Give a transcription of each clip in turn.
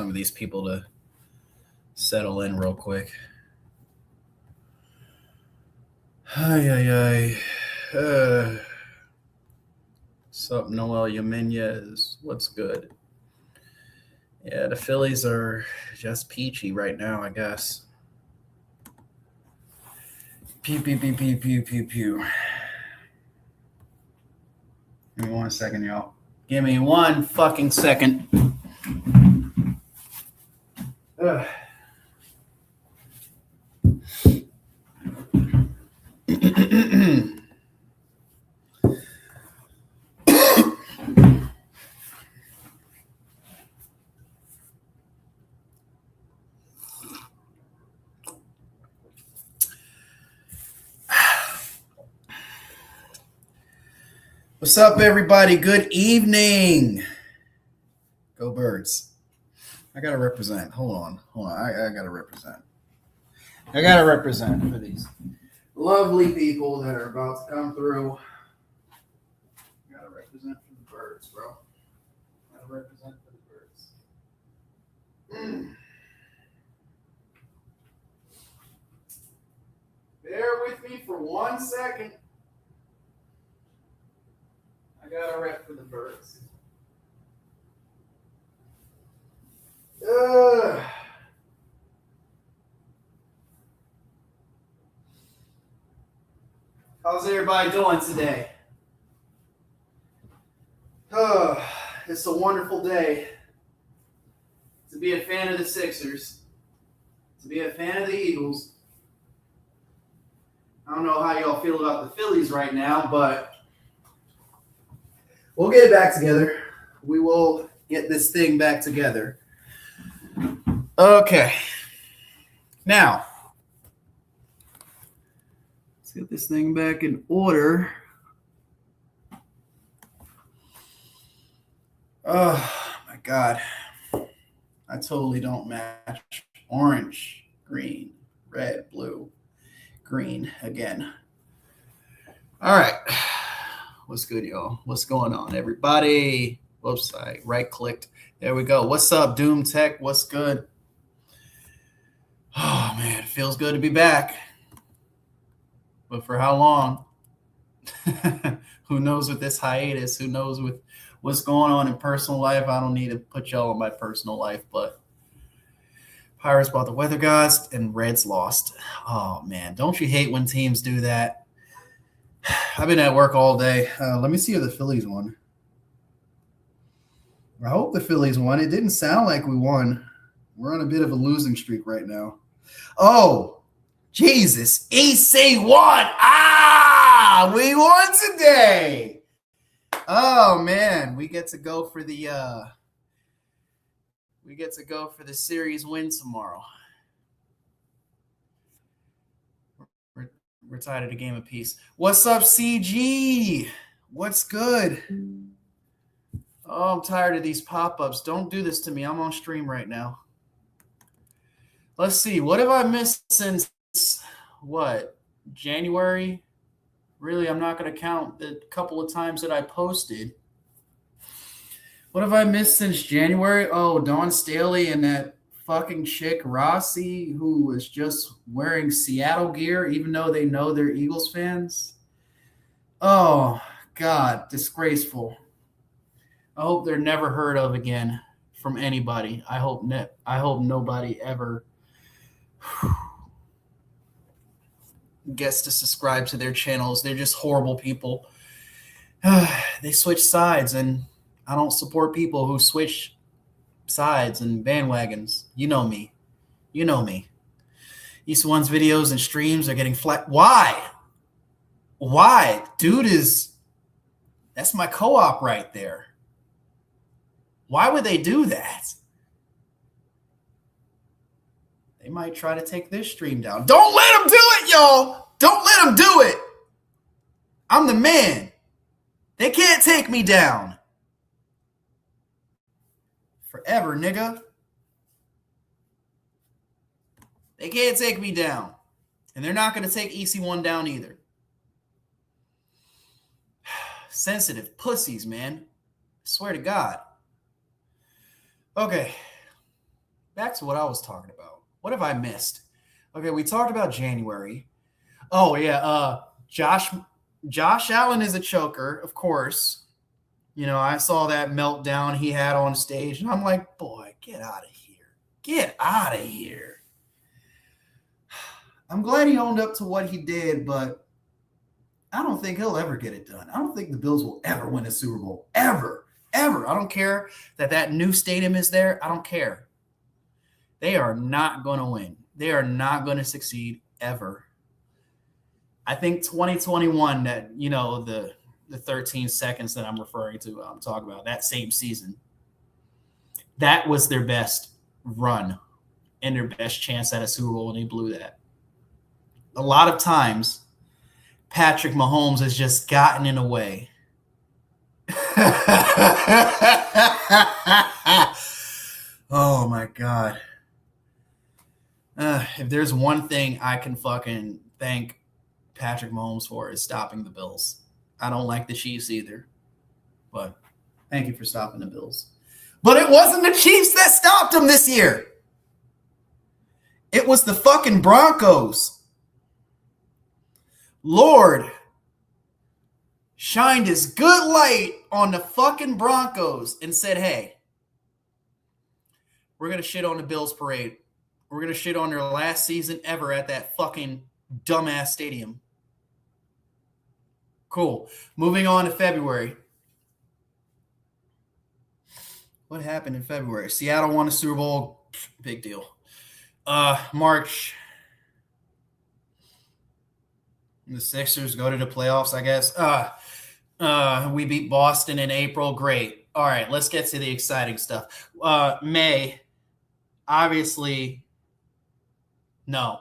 some of these people to settle in real quick. Ay. What's up, Noel Jimenez? What's good? Yeah, the Phillies are just peachy right now, I guess. Pew. Give me 1 second, y'all. Give me 1 fucking second. Ugh. What's up, everybody? Good evening. Go Birds. I gotta represent. Hold on. I gotta represent. I gotta represent for these lovely people that are about to come through. I gotta represent for the Birds, bro. Gotta represent for the Birds. Bear with me for 1 second. I got a rep for the Birds. How's everybody doing today? It's a wonderful day to be a fan of the Sixers, to be a fan of the Eagles. I don't know how y'all feel about the Phillies right now, but we'll get it back together. We will get this thing back together. Okay. Now, let's get this thing back in order. Oh, my God. I totally don't match. Orange, green, red, blue, green again. All right. What's good, y'all? What's going on, everybody? Whoops, I right-clicked. There we go. What's up, Doom Tech? What's good? Oh, man, it feels good to be back. But for how long? Who knows with this hiatus? Who knows with what's going on in personal life? I don't need to put y'all in my personal life, but Pirates bought the weather gods and Reds lost. Oh, man, don't you hate when teams do that? I've been at work all day. Let me see if the Phillies won. I hope the Phillies won. It didn't sound like we won. We're on a bit of a losing streak right now. Oh, Jesus. EC won. We won today. Oh, man. We get to go for the series win tomorrow. We're tied at a game apiece. What's up, CG? What's good? Oh, I'm tired of these pop-ups. Don't do this to me. I'm on stream right now. Let's see. What have I missed since, January? Really, I'm not going to count the couple of times that I posted. What have I missed since January? Oh, Dawn Staley and that fucking chick, Rossi, who was just wearing Seattle gear, even though they know they're Eagles fans. Oh, God, disgraceful. I hope they're never heard of again from anybody. I hope nobody ever gets to subscribe to their channels. They're just horrible people. They switch sides, and I don't support people who switch sides and bandwagons. You know me. East One's videos and streams are getting flat. Why? Dude that's my co-op right there. Why would they do that? They might try to take this stream down. Don't let them do it, y'all. Don't let them do it. I'm the man. They can't take me down. Forever, nigga. They can't take me down. And they're not going to take EC1 down either. Sensitive pussies, man. I swear to God. Okay. back to what I was talking about. What have I missed? Okay, we talked about January. Oh yeah, Josh Allen is a choker, of course. You know, I saw that meltdown he had on stage, and I'm like, boy, get out of here. Get out of here. I'm glad he owned up to what he did, but I don't think he'll ever get it done. I don't think the Bills will ever win a Super Bowl. Ever. Ever. I don't care that new stadium is there. I don't care. They are not going to win. They are not going to succeed ever. I think 2021, that, you know, the 13 seconds that I'm referring to, I'm talking about, that same season, that was their best run and their best chance at a Super Bowl, and they blew that. A lot of times, Patrick Mahomes has just gotten in the way. Oh, my God. If there's one thing I can fucking thank Patrick Mahomes for, is stopping the Bills. I don't like the Chiefs either, but thank you for stopping the Bills. But it wasn't the Chiefs that stopped them this year. It was the fucking Broncos. Lord shined his good light on the fucking Broncos and said, hey, we're going to shit on the Bills parade. We're going to shit on their last season ever at that fucking dumbass stadium. Cool. Moving on to February. What happened in February? Seattle won a Super Bowl. Big deal. March. The Sixers go to the playoffs, I guess. We beat Boston in April. Great. All right, let's get to the exciting stuff. May. Obviously. No.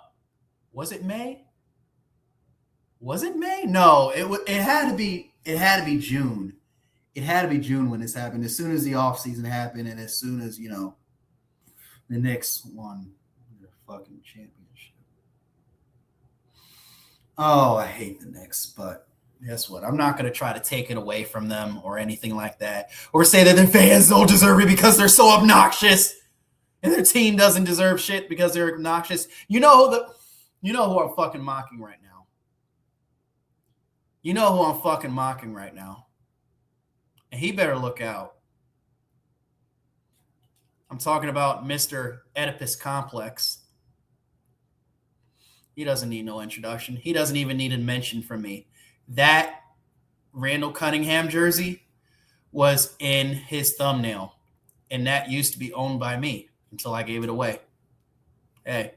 Was it May? Was it May? No, it had to be June. It had to be June when this happened. As soon as the offseason happened, and as soon as, you know, the Knicks won their fucking championship. Oh, I hate the Knicks, but guess what? I'm not going to try to take it away from them or anything like that, or say that their fans don't deserve it because they're so obnoxious and their team doesn't deserve shit because they're obnoxious. You know who I'm fucking mocking right now. You know who I'm fucking mocking right now. And he better look out. I'm talking about Mr. Oedipus Complex. He doesn't need no introduction. He doesn't even need a mention from me. That Randall Cunningham jersey was in his thumbnail, and that used to be owned by me until I gave it away. Hey,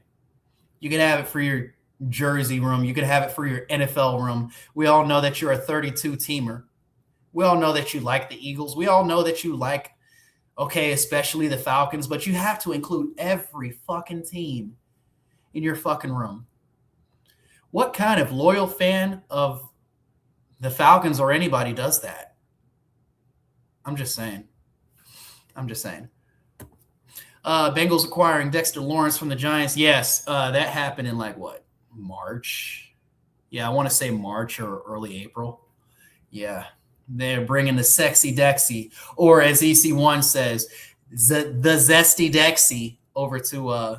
you can have it for your jersey room. You can have it for your NFL room. We all know that you're a 32-teamer. We all know that you like the Eagles. We all know that you like, okay, especially the Falcons, but you have to include every fucking team in your fucking room. What kind of loyal fan of the Falcons or anybody does that? I'm just saying. Bengals acquiring Dexter Lawrence from the Giants. Yes, that happened in March? Yeah, I want to say March or early April. Yeah, they're bringing the sexy Dexy, or as EC1 says, the zesty Dexy over to,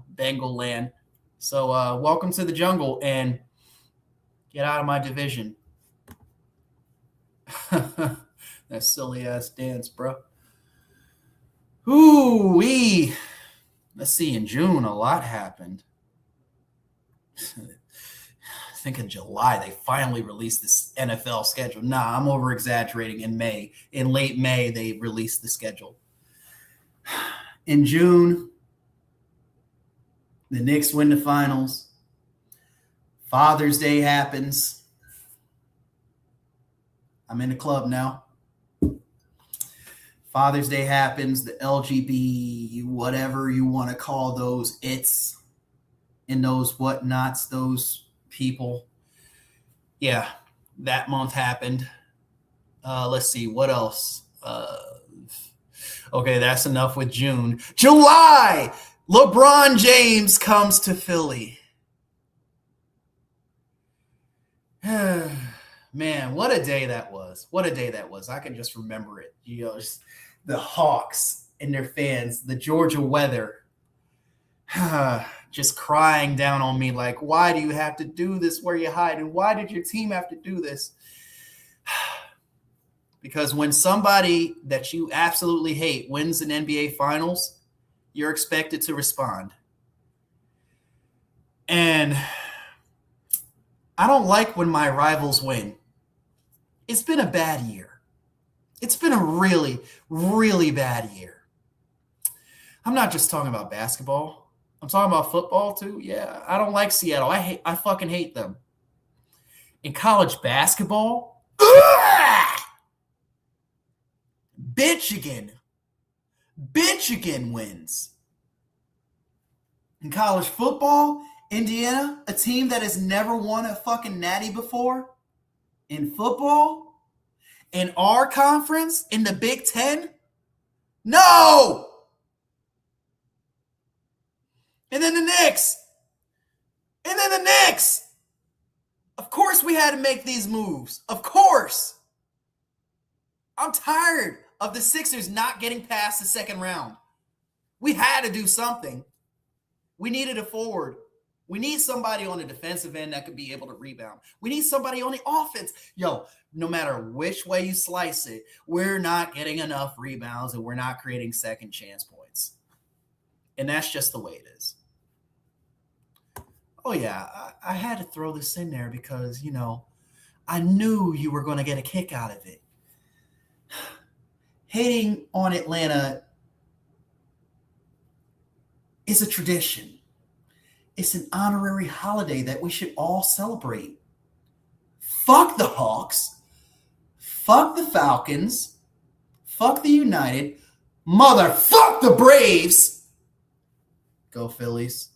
Bengal land. So welcome to the jungle and get out of my division. That silly ass dance, bro. Ooh-wee. Let's see, in June, a lot happened. I think in July, they finally released this NFL schedule. Nah, I'm over-exaggerating. In May. In late May, they released the schedule. In June, the Knicks win the finals. Father's Day happens. I'm in the club now. Father's Day happens. The LGB, whatever you want to call those its and those whatnots, those people. Yeah, that month happened. Let's see, what else? Okay, that's enough with June. July! LeBron James comes to Philly. Man, what a day that was. What a day that was. I can just remember it. Just the Hawks and their fans, the Georgia weather, just crying down on me like, why do you have to do this? Whereyahidin? Why did your team have to do this? Because when somebody that you absolutely hate wins an NBA Finals, you're expected to respond. And I don't like when my rivals win. It's been a bad year. It's been a really, really bad year. I'm not just talking about basketball. I'm talking about football too. Yeah, I don't like Seattle. I fucking hate them. In college basketball, Michigan wins. In college football, Indiana, a team that has never won a fucking natty before. In football, in our conference, in the Big Ten, no! And then the Knicks. And then the Knicks. Of course we had to make these moves. Of course. I'm tired of the Sixers not getting past the second round. We had to do something. We needed a forward. We need somebody on the defensive end that could be able to rebound. We need somebody on the offense. Yo, no matter which way you slice it, we're not getting enough rebounds and we're not creating second chance points. And that's just the way it is. Oh, yeah, I had to throw this in there because, I knew you were going to get a kick out of it. Hating on Atlanta is a tradition. It's an honorary holiday that we should all celebrate. Fuck the Hawks. Fuck the Falcons. Fuck the United. Motherfuck the Braves. Go Phillies.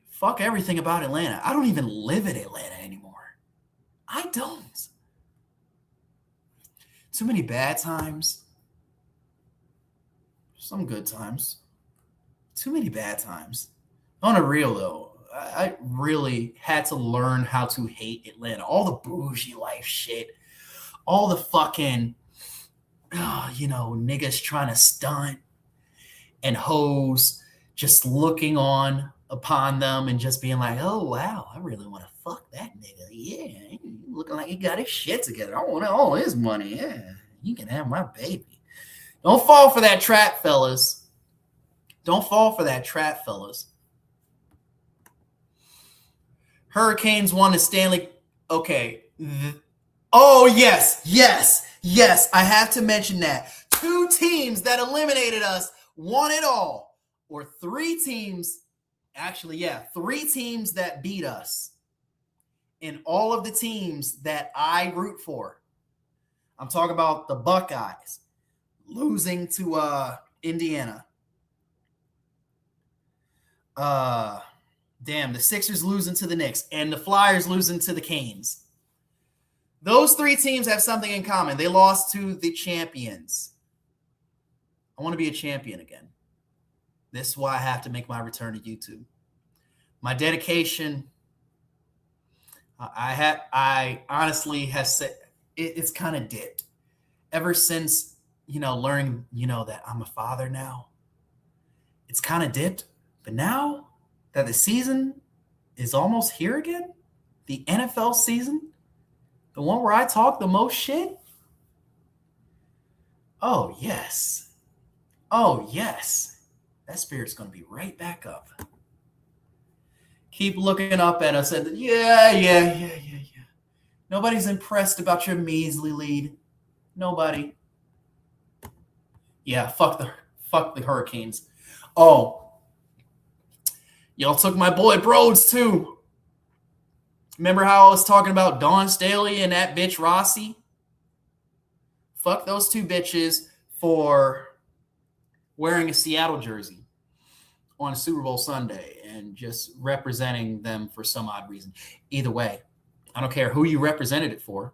Fuck everything about Atlanta. I don't even live in Atlanta anymore. I don't. Too many bad times. Some good times. Too many bad times. On a real, though, I really had to learn how to hate Atlanta. All the bougie life shit. All the fucking, niggas trying to stunt. And hoes just looking on upon them and just being like, oh, wow, I really want to fuck that nigga. Yeah, looking like he got his shit together. I want all his money. Yeah, you can have my baby. Don't fall for that trap, fellas. Don't fall for that trap, fellas. Hurricanes won the Stanley. Okay. Oh, yes. I have to mention that. 2 teams that eliminated us won it all. Or 3 teams. Actually, yeah, 3 teams that beat us. And all of the teams that I root for. I'm talking about the Buckeyes losing to Indiana. The Sixers losing to the Knicks and the Flyers losing to the Canes. Those 3 teams have something in common. They lost to the champions. I want to be a champion again. This is why I have to make my return to YouTube. My dedication, I honestly have said it's kind of dipped ever since, learning, that I'm a father now. It's kind of dipped. But now that the season is almost here again, the NFL season, the one where I talk the most shit. Oh, yes. That spirit's going to be right back up. Keep looking up at us and yeah. Nobody's impressed about your measly lead. Nobody. Yeah, fuck the Hurricanes. Oh, y'all took my boy Broads too. Remember how I was talking about Dawn Staley and that bitch Rossi? Fuck those 2 bitches for wearing a Seattle jersey on a Super Bowl Sunday and just representing them for some odd reason. Either way, I don't care who you represented it for.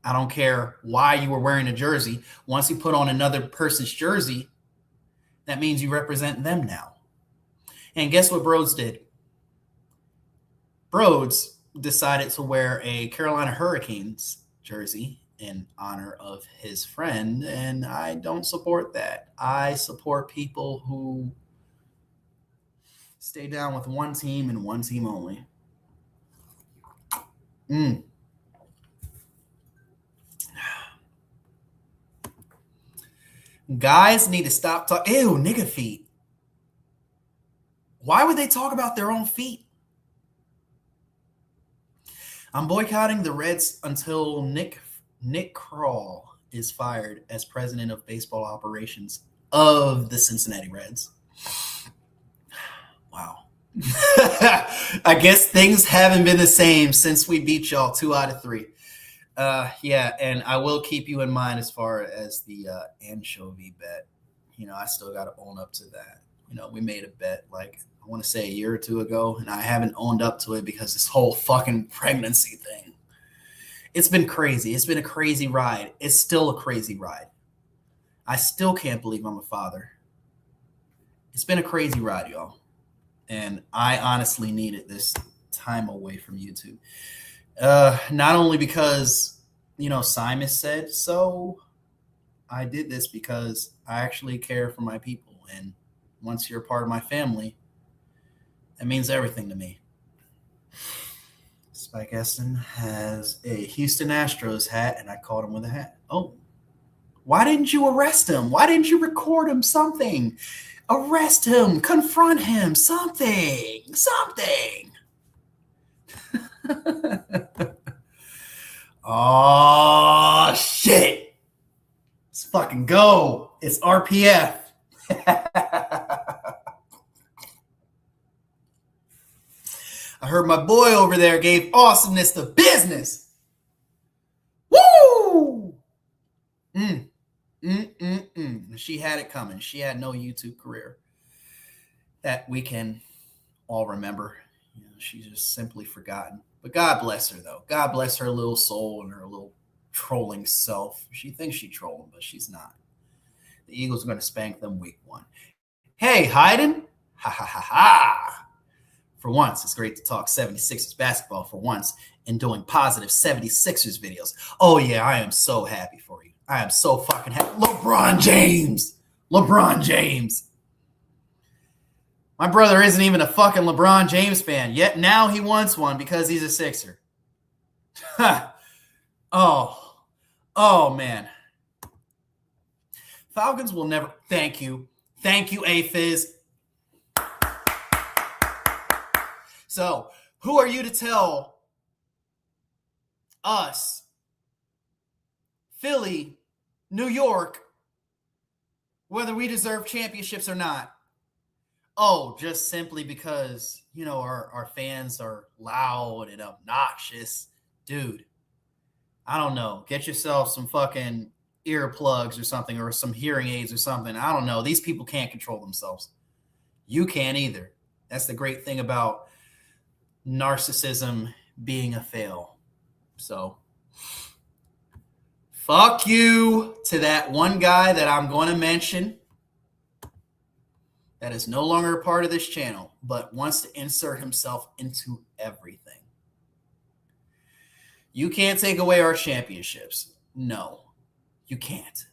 I don't care why you were wearing a jersey. Once you put on another person's jersey, that means you represent them now. And guess what Broads did? Broads decided to wear a Carolina Hurricanes jersey in honor of his friend, and I don't support that. I support people who stay down with one team and one team only. Guys need to stop talking. Ew, nigga feet. Why would they talk about their own feet? I'm boycotting the Reds until Nick Kroll is fired as president of baseball operations of the Cincinnati Reds. Wow. I guess things haven't been the same since we beat y'all 2 out of 3. Yeah, and I will keep you in mind as far as the anchovy bet. I still got to own up to that. We made a bet like I want to say a year or 2 ago, and I haven't owned up to it because this whole fucking pregnancy thing. It's been crazy. It's been a crazy ride. It's still a crazy ride. I still can't believe I'm a father. It's been a crazy ride, y'all. And I honestly needed this time away from YouTube. Not only because, Simon said so, I did this because I actually care for my people. And once you're a part of my family, it means everything to me. Spike Essen has a Houston Astros hat, and I caught him with a hat. Oh, why didn't you arrest him? Why didn't you record him? Something. Arrest him. Confront him. Something. Oh, shit. Let's fucking go. It's RPF. I heard my boy over there gave Awesomeness the business. Woo! She had it coming. She had no YouTube career that we can all remember. She's just simply forgotten. But God bless her, though. God bless her little soul and her little trolling self. She thinks she's trolling, but she's not. The Eagles are going to spank them week 1. Hey, Hayden. Ha, ha, ha, ha. For once, it's great to talk 76ers basketball for once and doing positive 76ers videos. Oh, yeah, I am so happy for you. I am so fucking happy. LeBron James. My brother isn't even a fucking LeBron James fan, yet now he wants one because he's a Sixer. Oh, man. Falcons will never – thank you. Thank you, A-Fizz. So, who are you to tell us, Philly, New York, whether we deserve championships or not? Oh, just simply because, our fans are loud and obnoxious. Dude, I don't know. Get yourself some fucking earplugs or something, or some hearing aids or something. I don't know. These people can't control themselves. You can't either. That's the great thing about narcissism being a fail. So, fuck you to that one guy that I'm going to mention that is no longer a part of this channel, but wants to insert himself into everything. You can't take away our championships. No, you can't.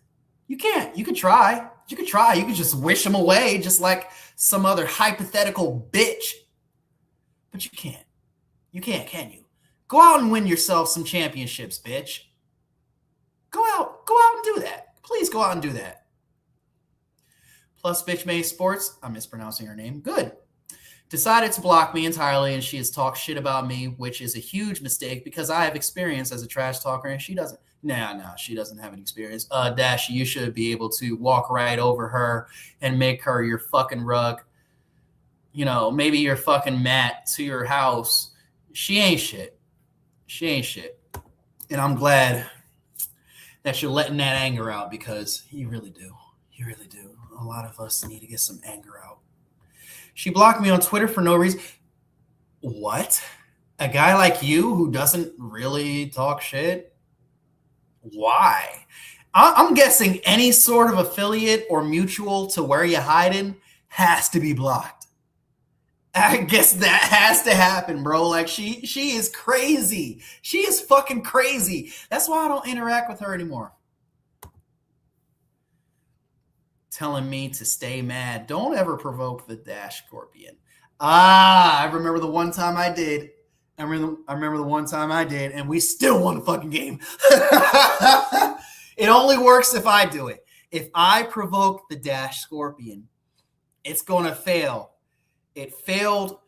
You can't. You could try. You could just wish them away, just like some other hypothetical bitch. But you can't. You can't, can you? Go out and win yourself some championships, bitch. Go out and do that. Please go out and do that. Plus, Bitch May Sports, I'm mispronouncing her name. Good. Decided to block me entirely, and she has talked shit about me, which is a huge mistake because I have experience as a trash talker, and she doesn't. Nah, she doesn't have any experience. Dash, you should be able to walk right over her and make her your fucking rug. Maybe your fucking mat to your house. She ain't shit. And I'm glad that you're letting that anger out because you really do. A lot of us need to get some anger out. She blocked me on Twitter for no reason. What? A guy like you who doesn't really talk shit? Why? I'm guessing any sort of affiliate or mutual to Whereyahidin has to be blocked. I guess that has to happen, bro. Like she is crazy. She is fucking crazy. That's why I don't interact with her anymore. Telling me to stay mad. Don't ever provoke the Dash Scorpion. I remember the one time I did. I remember the one time I did, and we still won the fucking game. It only works if I do it. If I provoke the Dash Scorpion, it's going to fail. It failed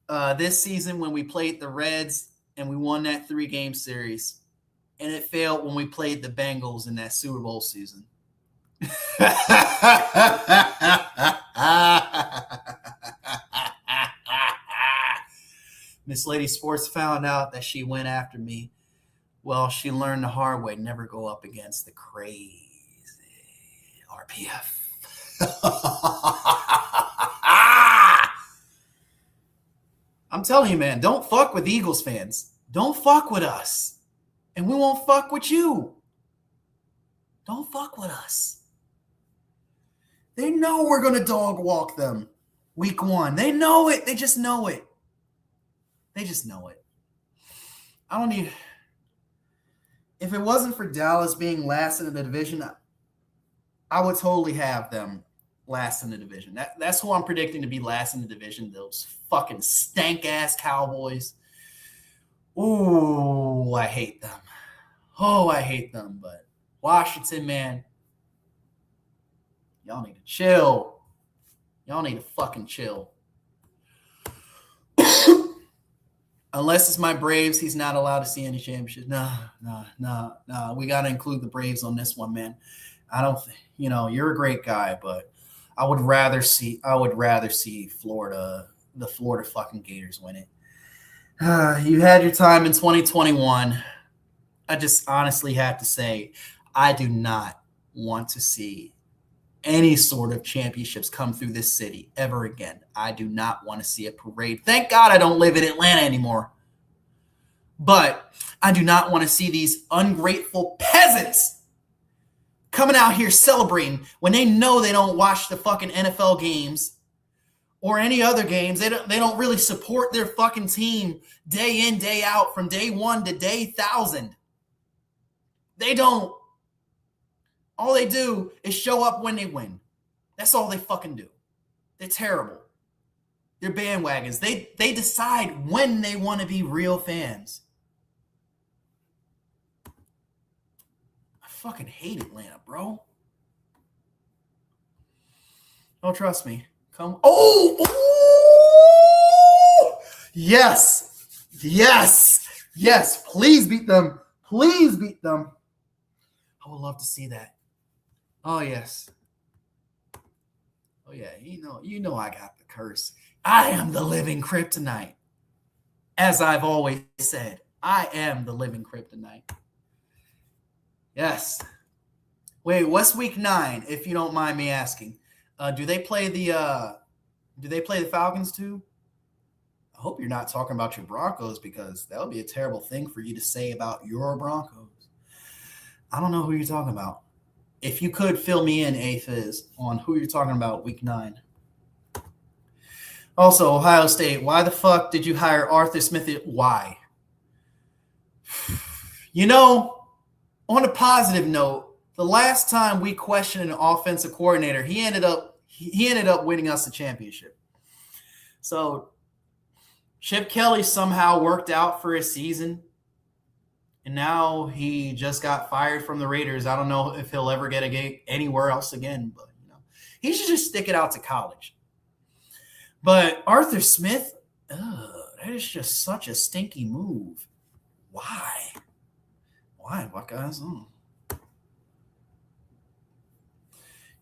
this season when we played the Reds and we won that 3-game series. And it failed when we played the Bengals in that Super Bowl season. Miss Lady Sports found out that she went after me. Well, she learned the hard way. Never go up against the crazy RPF. I'm telling you, man, don't fuck with Eagles fans. Don't fuck with us. And we won't fuck with you. Don't fuck with us. They know we're going to dog walk them week 1. They know it. They just know it. They just know it. I don't need... If it wasn't for Dallas being last in the division, I would totally have them last in the division. That's who I'm predicting to be last in the division. Those fucking stank-ass Cowboys. Ooh, I hate them. Oh, I hate them. But Washington, man, y'all need to chill. Y'all need to fucking chill. Unless it's my Braves, he's not allowed to see any championships. No. We got to include the Braves on this one, man. I don't think, you're a great guy, but I would rather see Florida, the Florida fucking Gators win it. You had your time in 2021. I just honestly have to say, I do not want to see any sort of championships come through this city ever again. I do not want to see a parade. Thank God I don't live in Atlanta anymore. But I do not want to see these ungrateful peasants coming out here celebrating when they know they don't watch the fucking NFL games or any other games. They don't really support their fucking team day in, day out, from day 1 to day 1,000. They don't. All they do is show up when they win. That's all they fucking do. They're terrible. They're bandwagons. They decide when they want to be real fans. I fucking hate Atlanta, bro. Don't trust me. Come. Oh! Yes! Please beat them. Please beat them. I would love to see that. Oh, yes. Oh, yeah. You know I got the curse. I am the living kryptonite. As I've always said, I am the living kryptonite. Yes. Wait, what's week 9, if you don't mind me asking? Do they play the Falcons too? I hope you're not talking about your Broncos, because that would be a terrible thing for you to say about your Broncos. I don't know who you're talking about. If you could fill me in, A-Fizz, on who you're talking about week 9. Also, Ohio State, why the fuck did you hire Arthur Smith? Why? On a positive note, the last time we questioned an offensive coordinator, he ended up winning us the championship. So Chip Kelly somehow worked out for his season. And now he just got fired from the Raiders. I don't know if he'll ever get a gig anywhere else again, but he should just stick it out to college. But Arthur Smith, that is just such a stinky move. Why? What, guys?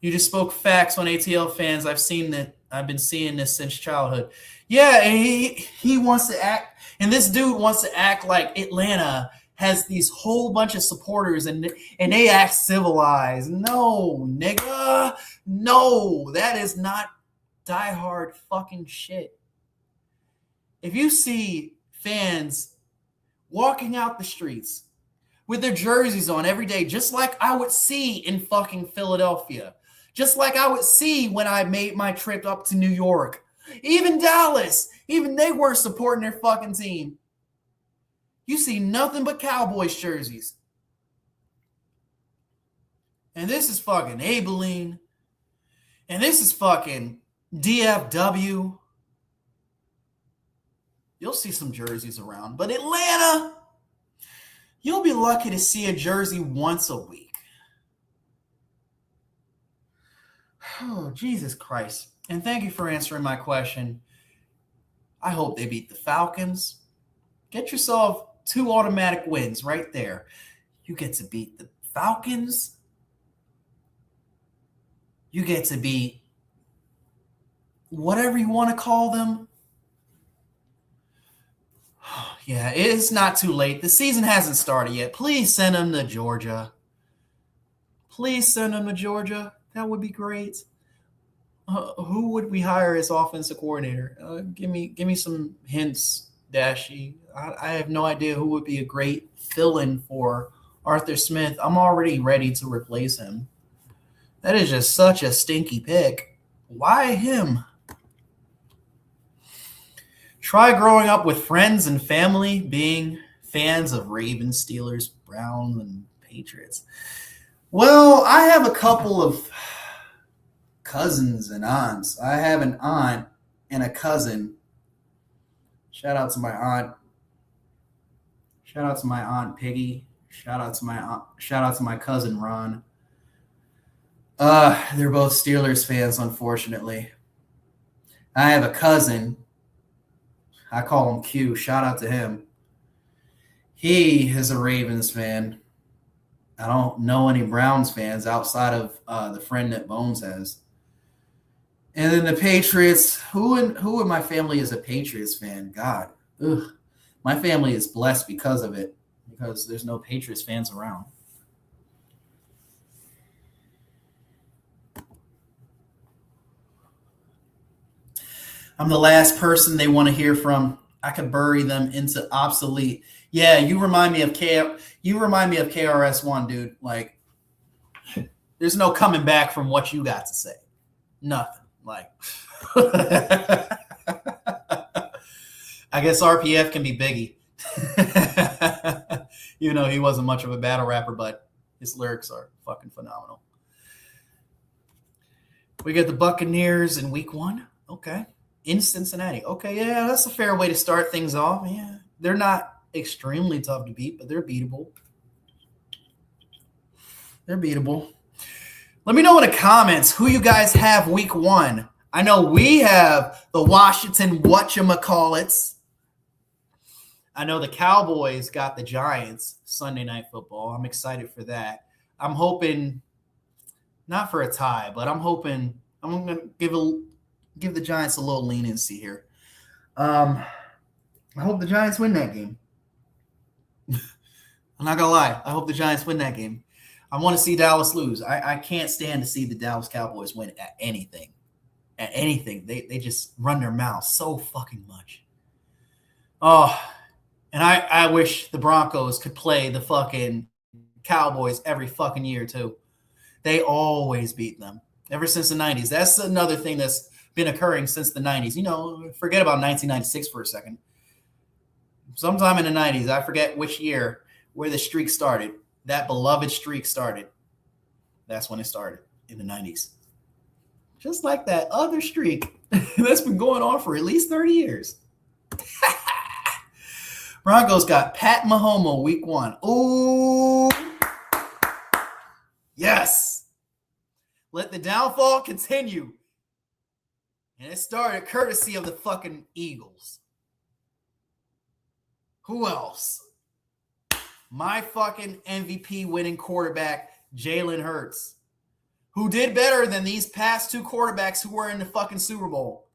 You just spoke facts on ATL fans. I've been seeing this since childhood. Yeah, and he wants to act, and this dude wants to act like Atlanta has these whole bunch of supporters and they act civilized. No, nigga. No, that is not diehard fucking shit. If you see fans walking out the streets with their jerseys on every day, just like I would see in fucking Philadelphia, just like I would see when I made my trip up to New York, Even Dallas, even they weren't supporting their fucking team. You see nothing but Cowboys jerseys. And this is fucking Abilene. And this is fucking DFW. You'll see some jerseys around. But Atlanta, you'll be lucky to see a jersey once a week. Oh, Jesus Christ. And thank you for answering my question. I hope they beat the Falcons. Get yourself 2 automatic wins right there. You get to beat the Falcons. You get to beat whatever you want to call them. Yeah, it's not too late. The season hasn't started yet. Please send them to Georgia. Please send them to Georgia. That would be great. Who would we hire as offensive coordinator? Give me some hints, Dashy. I have no idea who would be a great fill-in for Arthur Smith. I'm already ready to replace him. That is just such a stinky pick. Why him? Try growing up with friends and family being fans of Ravens, Steelers, Browns, and Patriots. Well, I have a couple of cousins and aunts. I have an aunt and a cousin. Shout out to my aunt. Shout out to my aunt Piggy. Shout out to my cousin Ron. They're both Steelers fans, unfortunately. I have a cousin. I call him Q. Shout out to him. He is a Ravens fan. I don't know any Browns fans outside of the friend that Bones has. And then the Patriots. Who in my family is a Patriots fan? God. Ugh. My family is blessed because of it. Because there's no Patriots fans around. I'm the last person they want to hear from. I could bury them into obsolete. Yeah, you remind me of KRS-One, dude. Like, there's no coming back from what you got to say. Nothing. Like, I guess RPF can be Biggie. Even though he wasn't much of a battle rapper, but his lyrics are fucking phenomenal. We get the Buccaneers in week 1. Okay. In Cincinnati. Okay, yeah, that's a fair way to start things off. Yeah, they're not extremely tough to beat, but they're beatable. They're beatable. Let me know in the comments who you guys have week 1. I know we have the Washington whatchamacallits. I know the Cowboys got the Giants Sunday Night Football. I'm excited for that. I'm hoping, not for a tie, but I'm hoping I'm going to give the Giants a little leniency here. I hope the Giants win that game. I'm not going to lie. I hope the Giants win that game. I want to see Dallas lose. I can't stand to see the Dallas Cowboys win at anything. At anything. They just run their mouths so fucking much. Oh, and I wish the Broncos could play the fucking Cowboys every fucking year too. They always beat them. Ever since the 90s. That's another thing that's been occurring since the 90s. You know, forget about 1996 for a second. Sometime in the 90s, I forget which year, where the streak started. That beloved streak started. That's when it started, in the 90s. Just like that other streak that's been going on for at least 30 years. Broncos got Pat Mahomes week 1. Ooh. Yes. Let the downfall continue. And it started courtesy of the fucking Eagles. Who else? My fucking MVP winning quarterback, Jalen Hurts, who did better than these past 2 quarterbacks who were in the fucking Super Bowl.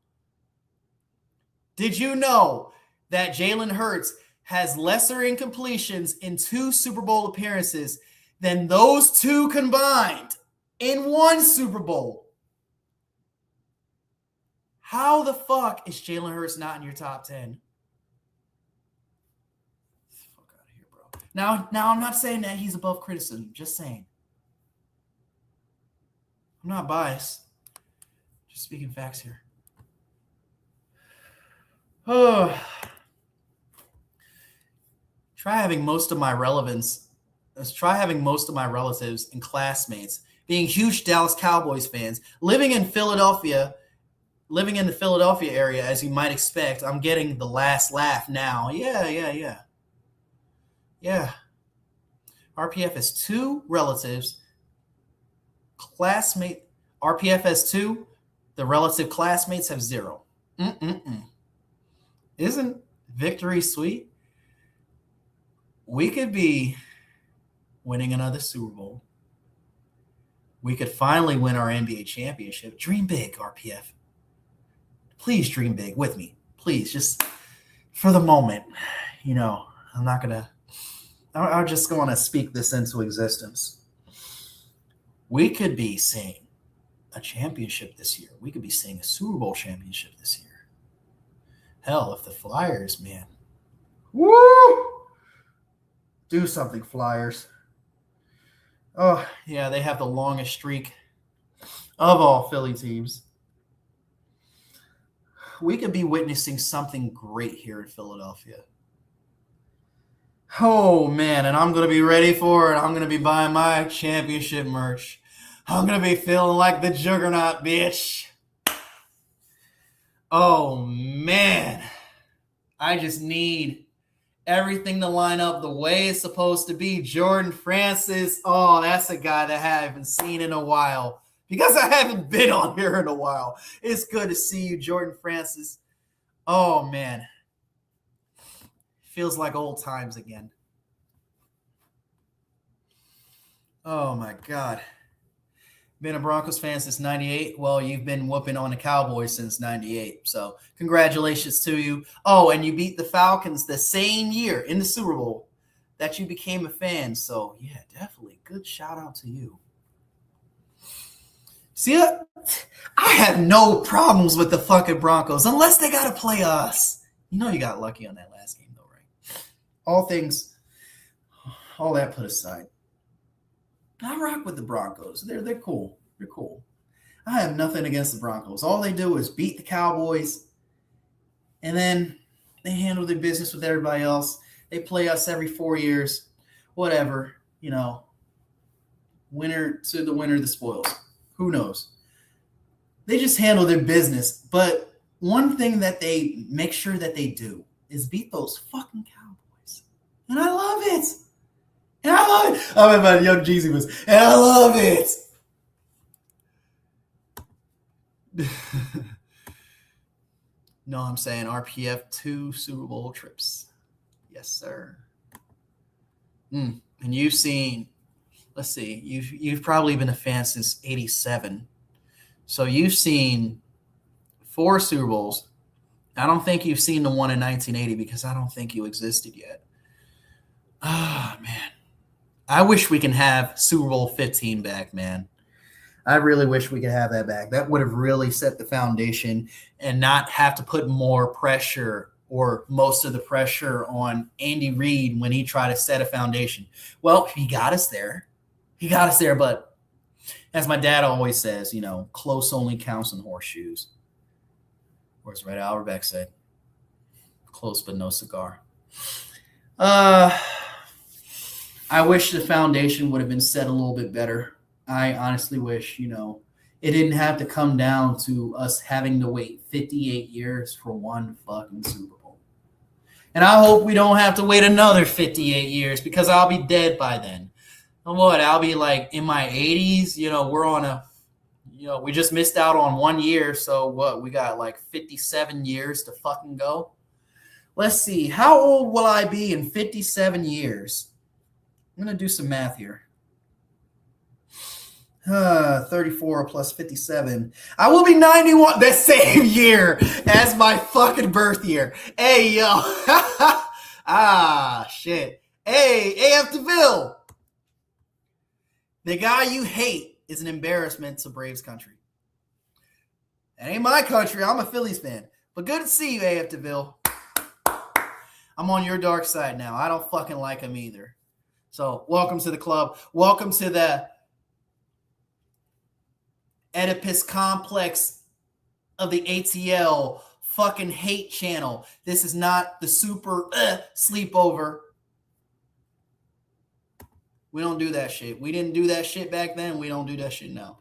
Did you know that Jalen Hurts has lesser incompletions in 2 Super Bowl appearances than those 2 combined in 1 Super Bowl? How the fuck is Jalen Hurts not in your top 10? Fuck out of here, bro. Now I'm not saying that he's above criticism. Just saying. I'm not biased. Just speaking facts here. Oh, try having most of my relatives and classmates being huge Dallas Cowboys fans, living in the Philadelphia area, as you might expect. I'm getting the last laugh now. Yeah. RPF has two relatives, classmate. RPF has two. The relative classmates have zero. Isn't victory sweet? We could be winning another Super Bowl. We could finally win our NBA championship. Dream big, RPF. Please dream big with me. Please, just for the moment. I'm not going to. I'm just going to speak this into existence. We could be seeing a championship this year. We could be seeing a Super Bowl championship this year. Hell, if the Flyers, man. Woo! Do something, Flyers. Oh, yeah, they have the longest streak of all Philly teams. We could be witnessing something great here in Philadelphia. Oh, man, and I'm going to be ready for it. I'm going to be buying my championship merch. I'm going to be feeling like the juggernaut, bitch. Oh, man. I just need everything to line up the way it's supposed to be. Jordan Francis, oh, that's a guy that I haven't seen in a while because I haven't been on here in a while. It's good to see you, Jordan Francis. Oh, man. Feels like old times again. Oh, my God. Been a Broncos fan since 98. Well, you've been whooping on the Cowboys since 98. So congratulations to you. Oh, and you beat the Falcons the same year in the Super Bowl that you became a fan. So, yeah, definitely. Good shout out to you. See, I have no problems with the fucking Broncos unless they got to play us. You got lucky on that last game, though, right? All that put aside. I rock with the Broncos. They're cool. They're cool. I have nothing against the Broncos. All they do is beat the Cowboys, and then they handle their business with everybody else. They play us every 4 years. Whatever. Winner to the winner, the spoils. Who knows? They just handle their business. But one thing that they make sure that they do is beat those fucking Cowboys. And I love it. And I love it. I remember my Young Jeezy was, and I love it. No, I'm saying RPF 2 Super Bowl trips. Yes, sir. And you've seen, let's see, you've probably been a fan since 87. So you've seen 4 Super Bowls. I don't think you've seen the one in 1980 because I don't think you existed yet. Ah, man. I wish we can have Super Bowl 15 back, man. I really wish we could have that back. That would have really set the foundation and not have to put more pressure or most of the pressure on Andy Reid when he tried to set a foundation. Well, he got us there. But as my dad always says, close only counts in horseshoes. Or as Red Auerbach said, close but no cigar. I wish the foundation would have been set a little bit better. I honestly wish, it didn't have to come down to us having to wait 58 years for one fucking Super Bowl. And I hope we don't have to wait another 58 years because I'll be dead by then. And I'll be like in my 80s, we're on we just missed out on 1 year. So we got like 57 years to fucking go. Let's see. How old will I be in 57 years? I'm going to do some math here. 34 plus 57. I will be 91 the same year as my fucking birth year. Hey, yo. Shit. Hey, AF DeVille. The guy you hate is an embarrassment to Braves country. It ain't my country. I'm a Phillies fan. But good to see you, AF DeVille. I'm on your dark side now. I don't fucking like him either. So welcome to the club. Welcome to the Oedipus complex of the ATL fucking hate channel. This is not the super sleepover. We don't do that shit. We didn't do that shit back then. We don't do that shit now.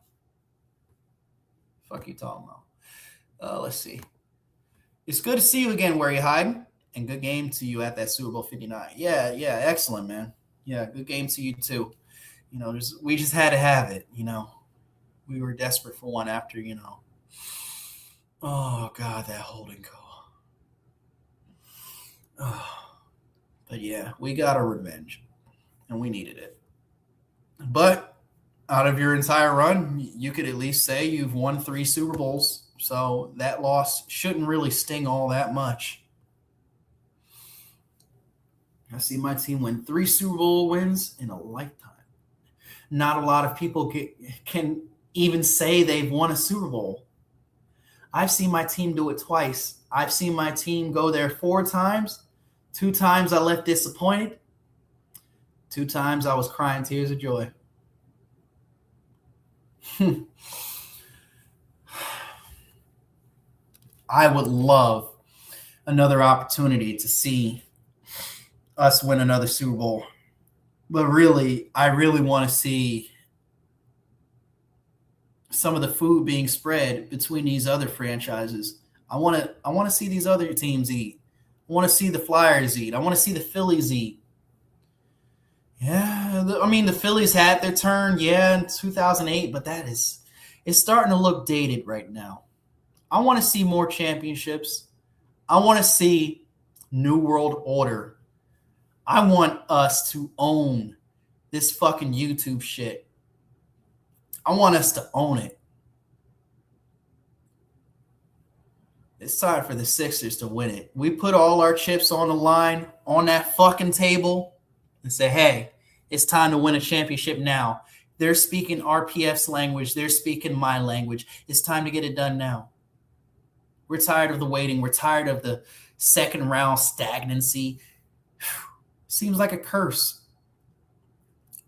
Fuck you talking about? Let's see. It's good to see you again, Whereyahidin, and good game to you at that Super Bowl 59. Yeah, excellent, man. Yeah, good game to you too. You know, we just had to have it. You know, we were desperate for one after. You know, oh god, that holding call. Oh. But yeah, we got our revenge, and we needed it. But out of your entire run, you could at least say you've won 3 Super Bowls. So that loss shouldn't really sting all that much. I see my team win 3 Super Bowl wins in a lifetime. Not a lot of people can even say they've won a Super Bowl. I've seen my team do it twice. I've seen my team go there 4 times. 2 times I left disappointed. 2 times I was crying tears of joy. I would love another opportunity to see us win another Super Bowl. But really, I really want to see some of the food being spread between these other franchises. I want to see these other teams eat. I want to see the Flyers eat. I want to see the Phillies eat. Yeah, the Phillies had their turn, in 2008, but it's starting to look dated right now. I want to see more championships. I want to see New World Order. I want us to own this fucking YouTube shit. I want us to own it. It's time for the Sixers to win it. We put all our chips on the line on that fucking table and say, hey, it's time to win a championship now. They're speaking RPF's language. They're speaking my language. It's time to get it done now. We're tired of the waiting. We're tired of the second round stagnancy. Seems like a curse.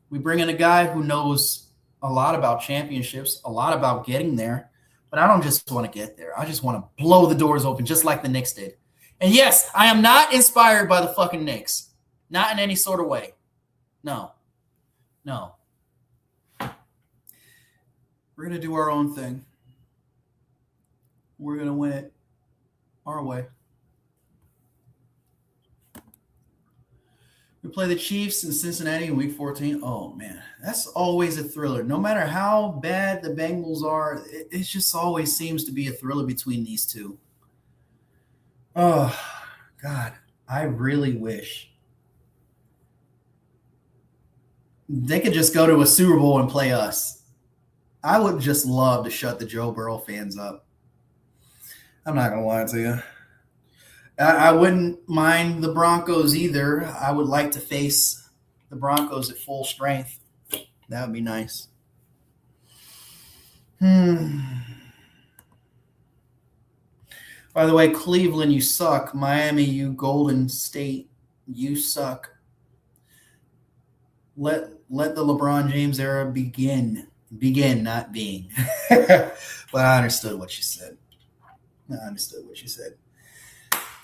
We bring in a guy who knows a lot about championships, a lot about getting there, but I don't just want to get there. I just want to blow the doors open just like the Knicks did. And yes, I am not inspired by the fucking Knicks. Not in any sort of way. No. We're going to do our own thing. We're going to win it our way. We play the Chiefs in Cincinnati in Week 14. Oh, man, that's always a thriller. No matter how bad the Bengals are, it just always seems to be a thriller between these two. Oh, God, I really wish they could just go to a Super Bowl and play us. I would just love to shut the Joe Burrow fans up. I'm not going to lie to you. I wouldn't mind the Broncos either. I would like to face the Broncos at full strength. That would be nice. By the way, Cleveland, you suck. Miami, you Golden State, you suck. Let the LeBron James era begin. Begin, not being. But I understood what you said.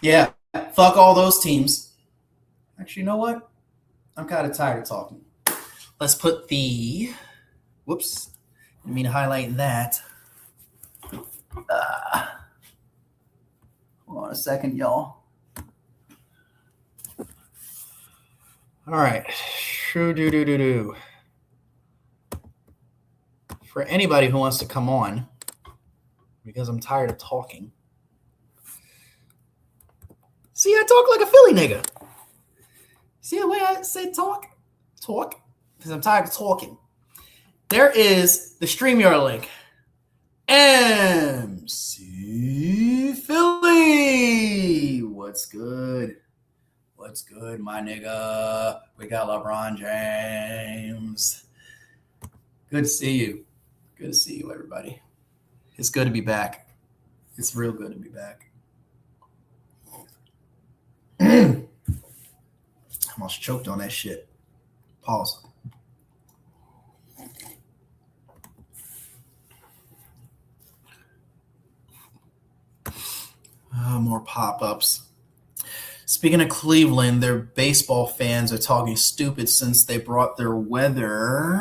Yeah, fuck all those teams. Actually, you know what? I'm kind of tired of talking. Let's put the... Whoops. Didn't mean to highlight that. Hold on a second, y'all. All right. For anybody who wants to come on, because I'm tired of talking. See, I talk like a Philly nigga. See the way I say talk? Talk? Because I'm tired of talking. There is the StreamYard link. MC Philly. What's good? What's good, my nigga? We got LeBron James. Good to see you. Good to see you, everybody. It's good to be back. It's real good to be back. I almost choked on that shit. Pause. more pop-ups. Speaking of Cleveland, their baseball fans are talking stupid since they brought their weather.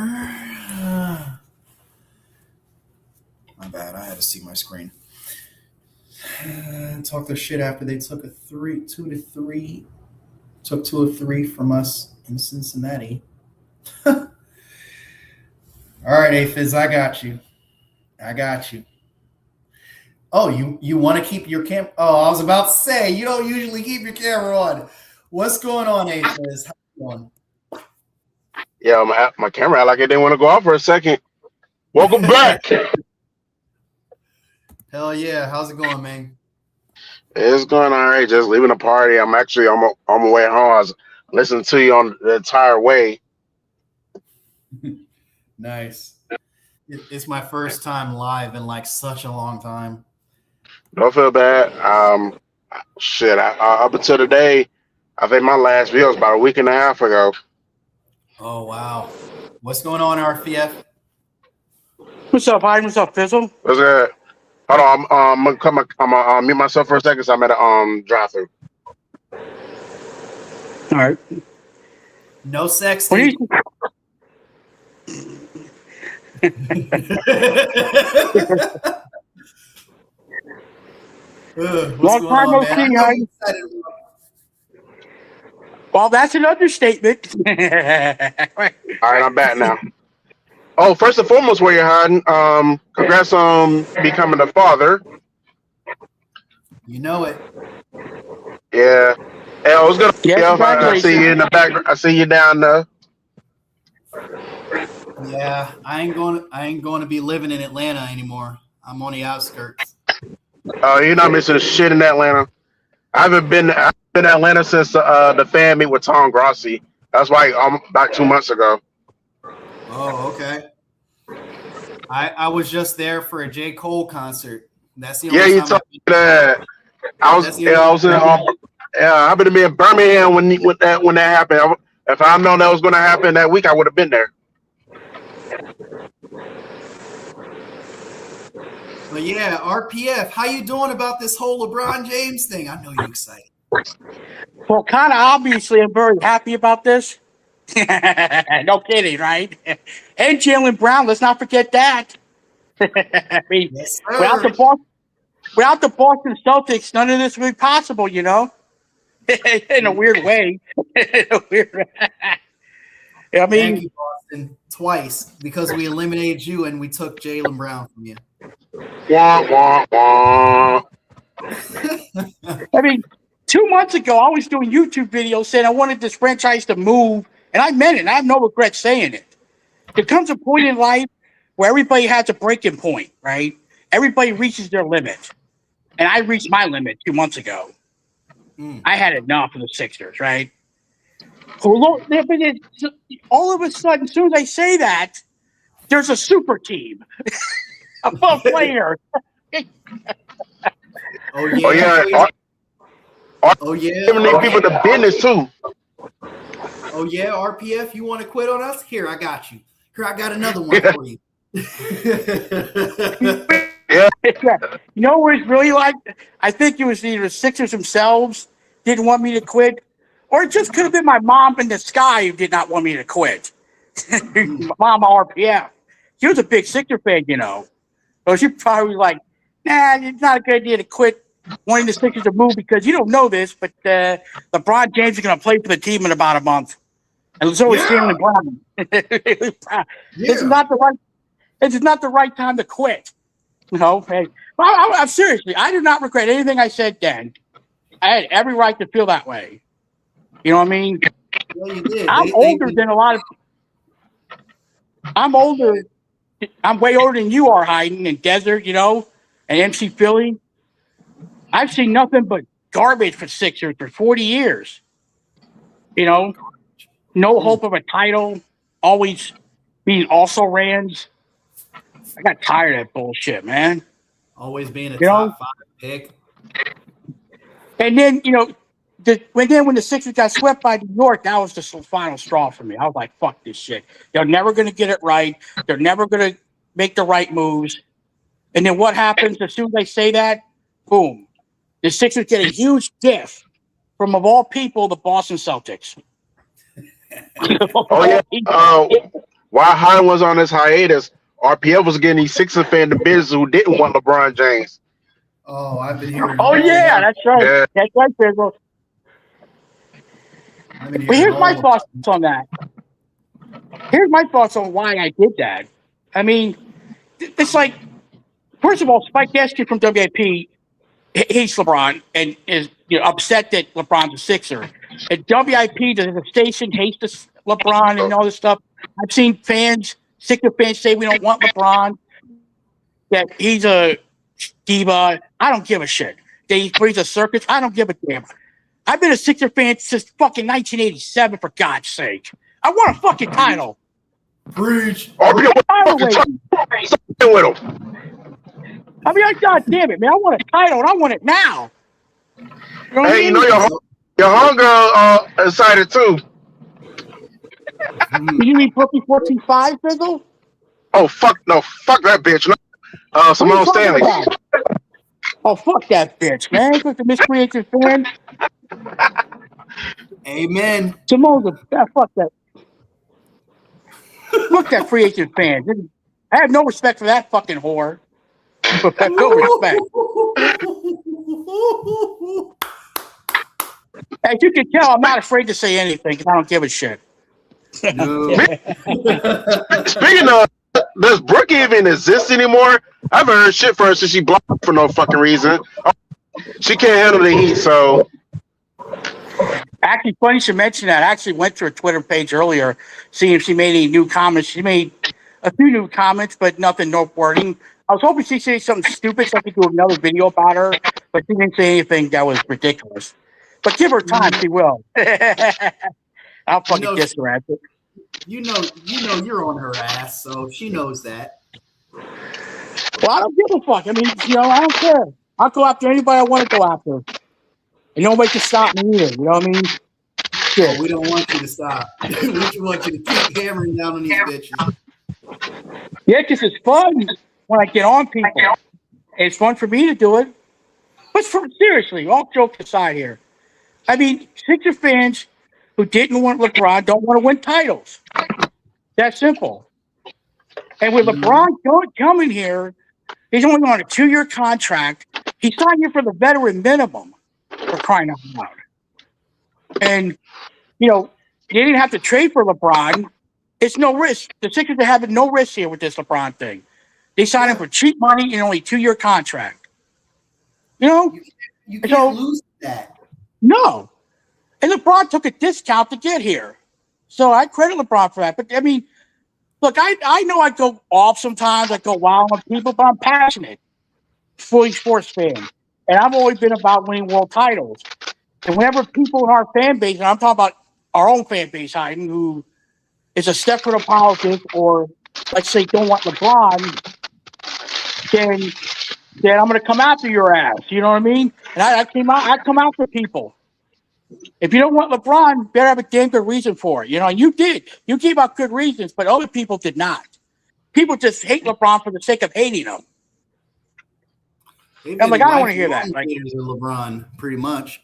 My bad. I had to see my screen. Talk their shit after they took a 2-3. Took 2 of 3 from us in Cincinnati. All right, Aphiz, I got you. Oh, you want to keep your camera? Oh, I was about to say, you don't usually keep your camera on. What's going on, Aphiz? How you doing? Yeah, my camera like it didn't want to go off for a second. Welcome back. Hell yeah. How's it going, man? It's going all right. Just leaving the party. I'm actually on my way home. I was listening to you on the entire way. Nice. It's my first time live in like such a long time. Don't feel bad. Shit. Up until today, I think my last video was about a week and a half ago. Oh wow. What's going on, RFF? What's up, Hyden? What's up, Fizzle? What's that? Hold on. I'm gonna mute myself for a second. So I'm at a drive-through. All right. No sexting. Long time no see, Hyden. Well, that's an understatement. All right, I'm back now. Oh, first and foremost, Whereyahidin, congrats on becoming a father. You know it. Yeah. Hey, I was gonna. Yeah, I see you in the background. I see you down there. Yeah, I ain't going to be living in Atlanta anymore. I'm on the outskirts. Oh, you're not missing shit in Atlanta. I've been to Atlanta since the fan meet with Tom Grossi. That's why about 2 months ago. Oh, okay. I was just there for a J. Cole concert. That's the only Yeah, you time told me that. I was in. I've been to be in Birmingham when that happened. If I'd known that was going to happen that week, I would have been there. But yeah, RPF, how you doing about this whole LeBron James thing? I know you're excited. Well, kind of obviously, I'm very happy about this. No kidding, right? And Jaylen Brown, let's not forget that. I mean, Yes, without the Boston Celtics, none of this would be possible, you know? In a weird way. I mean, thank you, Boston, twice because we eliminated you and we took Jaylen Brown from you. Wah, wah, wah. I mean, 2 months ago, I was doing YouTube videos saying I wanted this franchise to move, and I meant it. And I have no regret saying it. There comes a point in life where everybody has a breaking point, right? Everybody reaches their limit. And I reached my limit 2 months ago. I had enough of the Sixers, right? All of a sudden, as soon as I say that, there's a super team. Above players. Oh yeah. Oh yeah. Eliminate people to business too. Oh yeah, RPF, you want to quit on us? Here, I got you. Here, I got another one for you. Yeah. You know what it's really like? I think it was either the Sixers themselves didn't want me to quit, or it just could have been my mom in the sky who did not want me to quit. Mom RPF. She was a big Sixer fan, you know. So she probably was like, nah, it's not a good idea to quit wanting the Sixers to move because you don't know this, but LeBron James is going to play for the team in about a month. And so is Jaylen Brown. This is not the right time to quit. You know, hey, I'm seriously, I do not regret anything I said then. I had every right to feel that way. You know what I mean? Well, you did. I'm older than a lot of. I'm older. I'm way older than you are, Hyden and Desert, you know, and MC Philly. I've seen nothing but garbage for Sixers for 40 years. You know, no hope of a title, always being also rans. I got tired of that bullshit, man. Always being a top 5 pick. And then, you know, when the Sixers got swept by New York, that was the final straw for me. I was like, fuck this shit. They're never going to get it right. They're never going to make the right moves. And then what happens as soon as they say that? Boom. the Sixers get a huge gift from, of all people, the Boston Celtics. Oh yeah. While Harden was on his hiatus, RPF was getting these Sixers fan the business who didn't want LeBron James. Oh, I've been hearing. Oh yeah, that's right. Yeah. That's right, Bizzle. But here's my thoughts on that. Here's my thoughts on why I did that. I mean, it's like, first of all, Spike Esky from WIP hates LeBron and is upset that LeBron's a Sixer. And WIP, the station, hates LeBron and all this stuff. I've seen Sixer fans say we don't want LeBron, that he's a diva. I don't give a shit. That he brings a circus. I don't give a damn. I've been a Sixer fan since fucking 1987, for God's sake. I want a fucking title. Preach. RPF with him. I mean, God damn it, man. I want a title and I want it now. You know Hey, you know your homegirl excited too. You mean Brookie 14-5, Fizzle? Oh fuck no, fuck that bitch. No. Simone Stanley. Oh, fuck that bitch, man. Fuck the miscreated fan. Amen. Simone's fuck that. Fuck that free agent fan. I have no respect for that fucking whore. I have no respect. As you can tell, I'm not afraid to say anything because I don't give a shit. No. Speaking of, does Brooke even exist anymore? I haven't heard shit from her since she blocked for no fucking reason. She can't handle the heat, so. Actually, funny you should mention that. I actually went to her Twitter page earlier, seeing if she made any new comments. She made a few new comments, but nothing noteworthy. I was hoping she'd say something stupid so I could do another video about her, but she didn't say anything that was ridiculous. But give her time, she will. I'll fucking diss her at it. You know you're on her ass, so she knows that. Well, I don't give a fuck. I mean, I don't care. I'll go after anybody I want to go after. And nobody can stop me either. You know what I mean? Shit. Well, we don't want you to stop. We want you to keep hammering down on these bitches. Yeah, because it's fun when I get on people. It's fun for me to do it. But seriously, all jokes aside here. I mean, Sixer fans who didn't want LeBron don't want to win titles. That's simple. And with LeBron coming here, he's only on a 2-year contract. He signed here for the veteran minimum, for crying out loud. And, they didn't have to trade for LeBron. It's no risk. The Sixers are having no risk here with this LeBron thing. They signed him for cheap money in only a 2-year contract. You can't lose that. No. And LeBron took a discount to get here. So I credit LeBron for that. But, I mean, look, I know I go off sometimes. I go wild on people, but I'm passionate. Fully sports fan. And I've always been about winning world titles. And whenever people in our fan base, and I'm talking about our own fan base, Hayden, who is a step for the politics or, let's say, don't want LeBron, then I'm going to come after your ass. You know what I mean? And I come after people. If you don't want LeBron, you better have a damn good reason for it. You did. You gave out good reasons, but other people did not. People just hate LeBron for the sake of hating him. I'm like, I don't want to hear that. Like, LeBron, pretty much.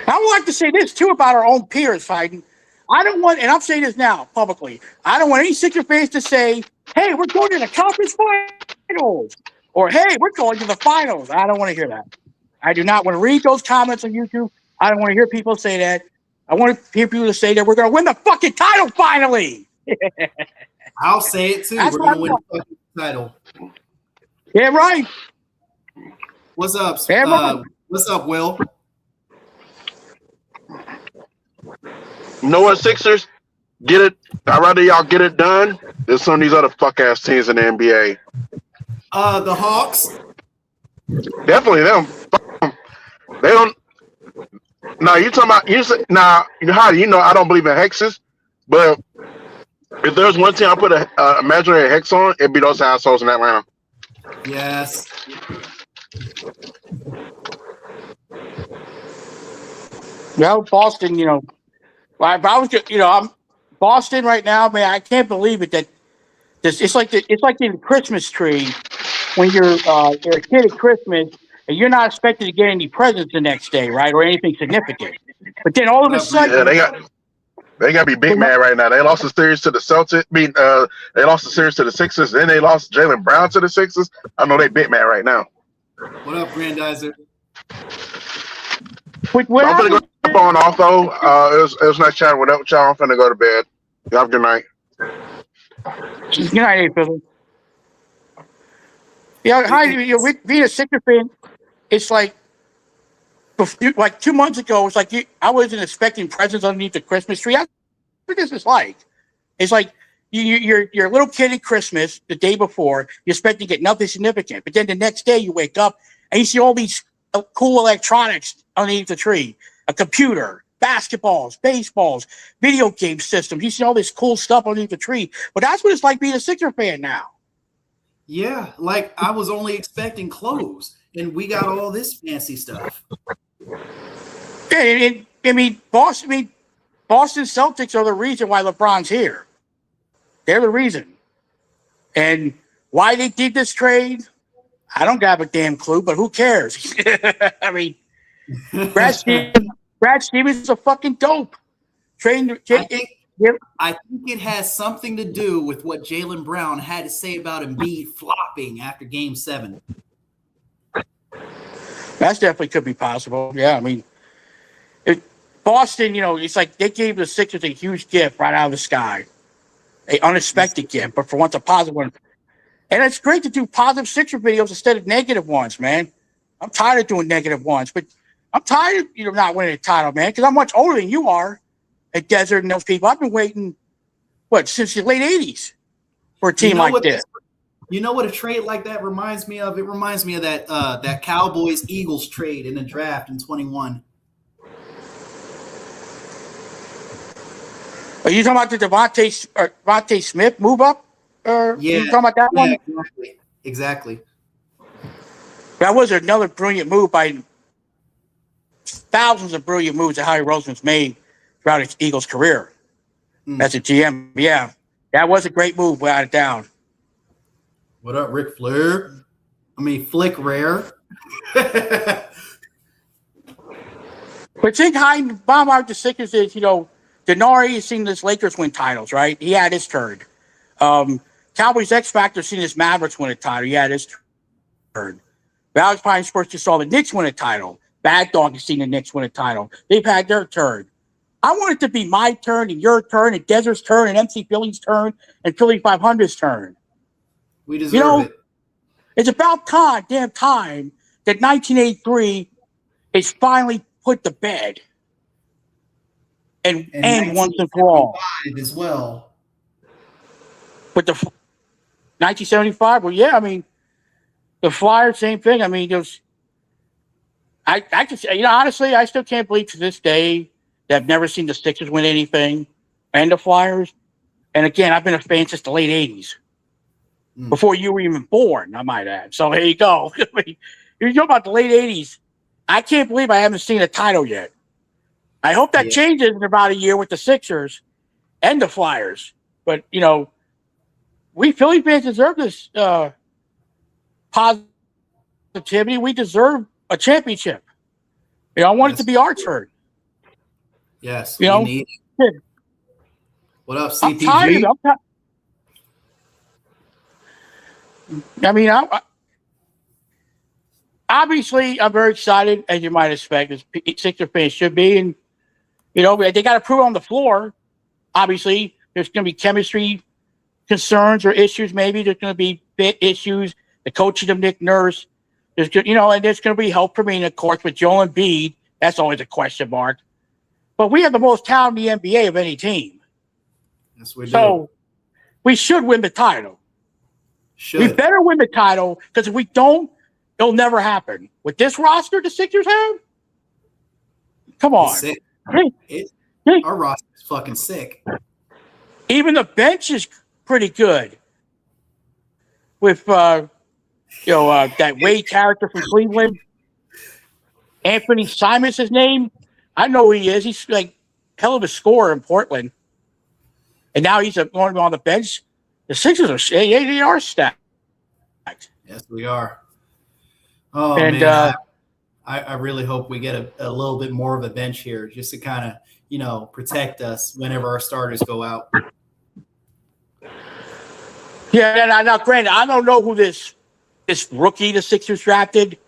I would like to say this, too, about our own peers, Hayden. I don't want, and I'm saying this now publicly, I don't want any Sixer fans to say, hey, we're going to the conference finals, or hey, we're going to the finals. I don't want to hear that. I do not want to read those comments on YouTube. I don't want to hear people say that. I want to hear people say that we're going to win the fucking title finally. I'll say it too. We're going to win the fucking title. Yeah, right. What's up? What's up, Will? You know what, Sixers? Get it. I'd rather y'all get it done than some of these other fuck ass teams in the NBA. The Hawks. Definitely them. They don't. Now you talking about now? How do you know? I don't believe in hexes, but if there's one team I put a imaginary hex on, it'd be those assholes in Atlanta. Yes. Well, Boston, if I was, I'm Boston right now, man. I can't believe it that it's like the Christmas tree when you're a kid at Christmas and you're not expected to get any presents the next day, right, or anything significant. But then all of a sudden, Yeah, they got to be big mad right now. They lost the series to the Celtics. They lost the series to the Sixers. Then they lost Jaylen Brown to the Sixers. I know they big mad right now. What up, Grandizer? what I'm finna go up on off though. It was nice chatting with y'all. I'm finna go to bed. You have a good night. Good night, Fizzle. Yeah, hi. Being a Sixers fan, it's like 2 months ago. It's like I wasn't expecting presents underneath the Christmas tree. That's what this is like. It's like you're a little kid at Christmas the day before. You're expecting to get nothing significant, but then the next day you wake up and you see all these cool electronics underneath the tree: a computer, basketballs, baseballs, video game systems. You see all this cool stuff underneath the tree. But that's what it's like being a Sixers fan now. Yeah, like I was only expecting clothes, and we got all this fancy stuff. Yeah, Boston Celtics are the reason why LeBron's here. They're the reason. And why they did this trade, I don't have a damn clue, but who cares? I mean, Brad Stevens is a fucking dope. I think it has something to do with what Jaylen Brown had to say about Embiid flopping after Game 7. That definitely could be possible. Yeah, I mean, Boston, it's like they gave the Sixers a huge gift right out of the sky, an unexpected gift, but for once a positive one. And it's great to do positive Sixer videos instead of negative ones, man. I'm tired of doing negative ones, but I'm tired of not winning a title, man, because I'm much older than you are at Desert and those people. I've been waiting, since the late 80s for a team like this. You know what a trade like that reminds me of? It reminds me of that Cowboys-Eagles trade in the draft in 21. Are you talking about the Devontae Smith move up? Yeah. You talking about that one? Exactly. That was another brilliant move by thousands of brilliant moves that Howie Roseman's made throughout his Eagles career as a GM. Yeah, that was a great move without a doubt. What up, Ric Flair? Flick Rare. But think Bob out the Sixers is, Denari has seen this Lakers win titles, right? He had his turn. Cowboys X Factor seen this Mavericks win a title. He had his turn. Alex Pine Sports just saw the Knicks win a title. Bad Dog has seen the Knicks win a title. They've had their turn. I want it to be my turn and your turn and Desert's turn and MC Philly's turn and Philly 500's turn. We deserve it. It's about damn time that 1983 is finally put to bed and end once and for all. As well. But the 1975, well, yeah, the Flyers, same thing. I can say, honestly, I still can't believe to this day that I've never seen the Sixers win anything and the Flyers. And again, I've been a fan since the late 80s. Before you were even born, I might add. So here you go. You're talking about the late 80s. I can't believe I haven't seen a title yet. I hope that changes in about a year with the Sixers and the Flyers. But, we Philly fans deserve this positivity. We deserve a championship. I want it to be our turn. Yes, we need it. What up, CPG? I'm tired. Obviously, I'm very excited, as you might expect, as Sixer fans should be. And, they got to prove it on the floor. Obviously, there's going to be chemistry concerns or issues. Maybe there's going to be fit issues. The coaching of Nick Nurse. There's, and there's going to be help from me, of course, with Joel Embiid. That's always a question mark. But we have the most talent in the NBA of any team. Yes, we do. So we should win the title. We better win the title, because if we don't, it'll never happen. With this roster the Sixers have, come on. Our roster is fucking sick. Even the bench is pretty good. With that Wade character from Cleveland, Anthony Simon's his name. I know who he is. He's like hell of a scorer in Portland, and now he's going to be on the bench. The Sixers are stacked. Yes, we are. Oh And man, I really hope we get a little bit more of a bench here, just to kind of protect us whenever our starters go out. yeah, now granted, I don't know who this rookie the Sixers drafted.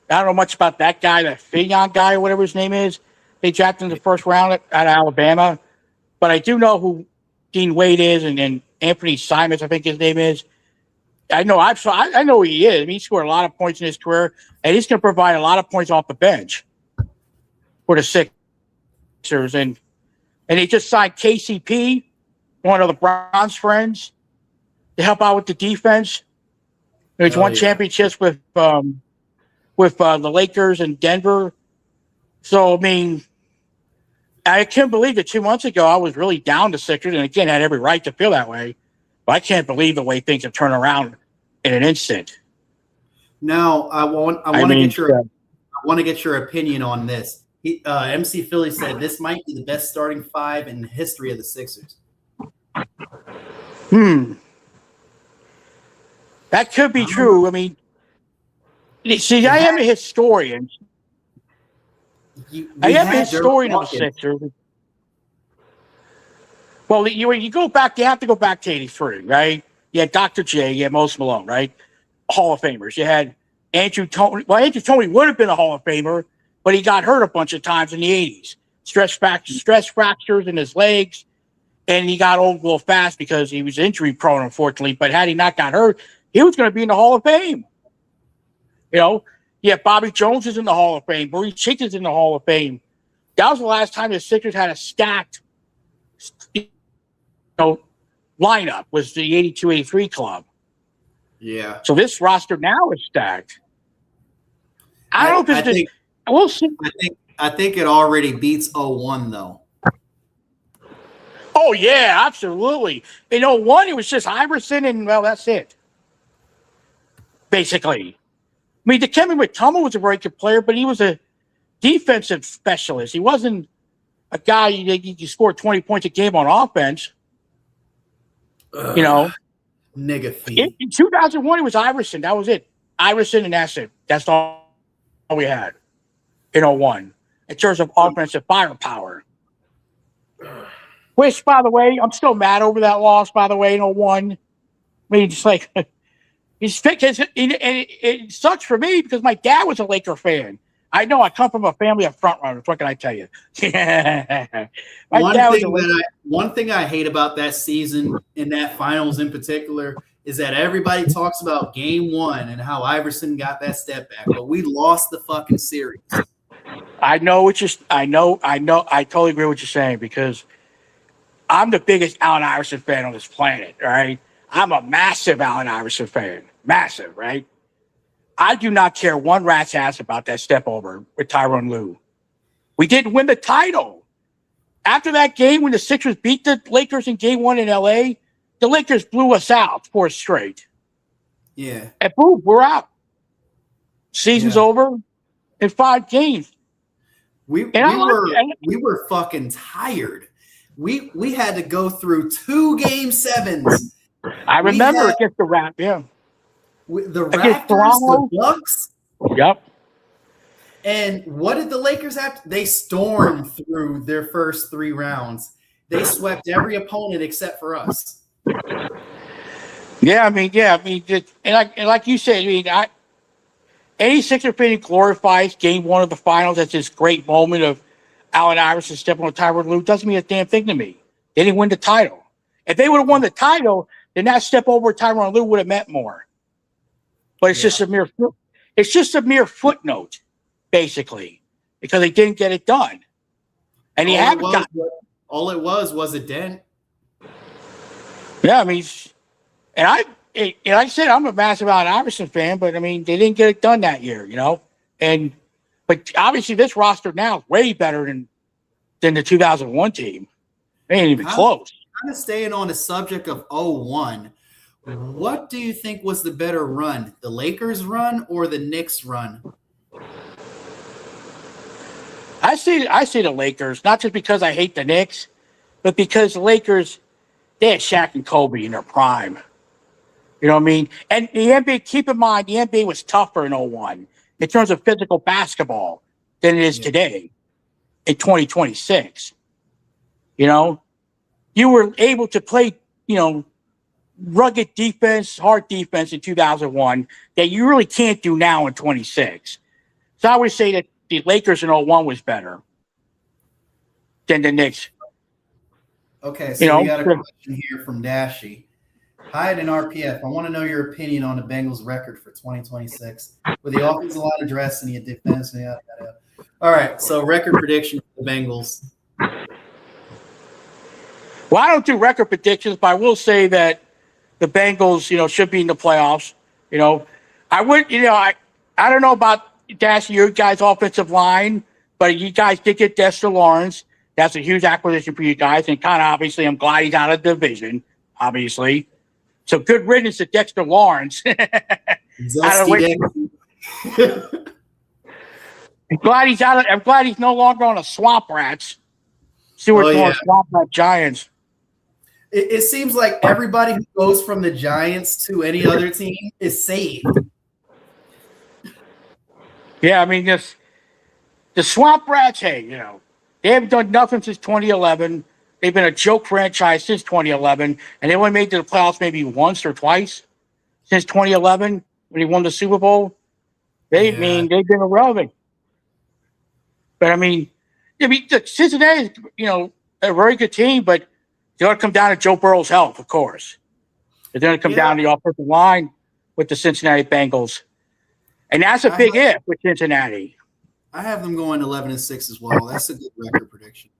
I don't know much about that guy, that Fignon guy or whatever his name is. They drafted in the first round out of Alabama. But I do know who Dean Wade is, and Anthony Simons, I think his name is. I know I know who he is. I mean, he scored a lot of points in his career, and he's going to provide a lot of points off the bench for the Sixers. And they just signed KCP, one of LeBron's friends, to help out with the defense. He's won championships with the Lakers and Denver. So, I mean, I can't believe that 2 months ago I was really down the Sixers, and again, had every right to feel that way. But I can't believe the way things have turned around in an instant. Now, I want to get your opinion on this. MC Philly said this might be the best starting five in the history of the Sixers. That could be true. I mean, see, I am a historian. I am a historian of the Sixers. Well, you go back, you have to go back to 83, right? You had Dr. J, you had Moses Malone, right? Hall of Famers. You had Andrew Toney. Well, Andrew Toney would have been a Hall of Famer, but he got hurt a bunch of times in the 80s. Stress fractures in his legs, and he got old real fast because he was injury prone, unfortunately. But had he not got hurt, he was going to be in the Hall of Fame. Yeah, Bobby Jones is in the Hall of Fame. Maurice Cheek is in the Hall of Fame. That was the last time the Sixers had a stacked lineup, was the 82-83 club. Yeah. So this roster now is stacked. I don't know if we'll see. I think it already beats 01 though. Oh yeah, absolutely. In 01, it was just Iverson and that's it. Basically. I mean, Dikembe Mutombo was a very good player, but he was a defensive specialist. He wasn't a guy you scored 20 points a game on offense. Nigga feet. In 2001, it was Iverson. That was it. Iverson and that's it. That's all we had in 01 in terms of offensive firepower. Which, by the way, I'm still mad over that loss, by the way, in 01. I mean, just like, it sucks for me because my dad was a Laker fan. I know I come from a family of front runners. What can I tell you? One thing I hate about that season and that finals in particular is that everybody talks about game one and how Iverson got that step back, but we lost the fucking series. I totally agree with what you're saying because I'm the biggest Allen Iverson fan on this planet, all right? I'm a massive Allen Iverson fan. Massive, right? I do not care one rat's ass about that step over with Tyronn Lue. We didn't win the title. After that game, when the Sixers beat the Lakers in game one in LA, the Lakers blew us out 4 straight. Yeah. And boom, we're out. Season's over in 5 games. We were fucking tired. We had to go through 2 game 7s. I remember against the Raptors, the Raptors, the Bucks. Yep. And what did the Lakers have? They stormed through their first 3 rounds. They swept every opponent except for us. And like you said, any Sixer fan glorifies game 1 of the finals as this great moment of Allen Iverson stepping on Tyronn Lue doesn't mean a damn thing to me. They didn't win the title. If they would have won the title, then that step over Tyronn Lue would have meant more. But it's just a mere footnote, basically, because they didn't get it done. And all it was a dent. Yeah, I mean, like I said, I'm a massive Allen Iverson fan, but I mean, they didn't get it done that year, But obviously, this roster now is way better than the 2001 team. They ain't even close. Kind of staying on the subject of 01. What do you think was the better run, the Lakers run or the Knicks run? I see the Lakers, not just because I hate the Knicks, but because the Lakers, they had Shaq and Kobe in their prime. You know what I mean? And the NBA, keep in mind, the NBA was tougher in 01. in terms of physical basketball than it is today in 2026. You know, you were able to play, rugged defense, hard defense in 2001 that you really can't do now in 26. So I would say that the Lakers in '01 was better than the Knicks. Okay, so we got a question here from Dashy. Hi, in RPF. I want to know your opinion on the Bengals' record for 2026 with the offensive line address and the defense. All right, so record prediction for the Bengals. Well, I don't do record predictions, but I will say that the Bengals, should be in the playoffs. I would, I don't know about your guys' offensive line, but you guys did get Dexter Lawrence. That's a huge acquisition for you guys, and kind of obviously, I'm glad he's out of the division. Obviously, so good riddance to Dexter Lawrence. I'm glad he's out. I'm glad he's no longer on the Swamp Rats. Swamp Rat Giants. It seems like everybody who goes from the Giants to any other team is saved. Yeah, I mean, the Swamp Rats, hey, they haven't done nothing since 2011. They've been a joke franchise since 2011, and they only made it to the playoffs maybe once or twice since 2011 when they won the Super Bowl. They've been irrelevant. But I mean, Cincinnati is, a very good team, but it's going to come down to Joe Burrow's health, of course. It's going to come down to the offensive line with the Cincinnati Bengals. And that's a big if with Cincinnati. I have them going 11-6 as well. That's a good record prediction.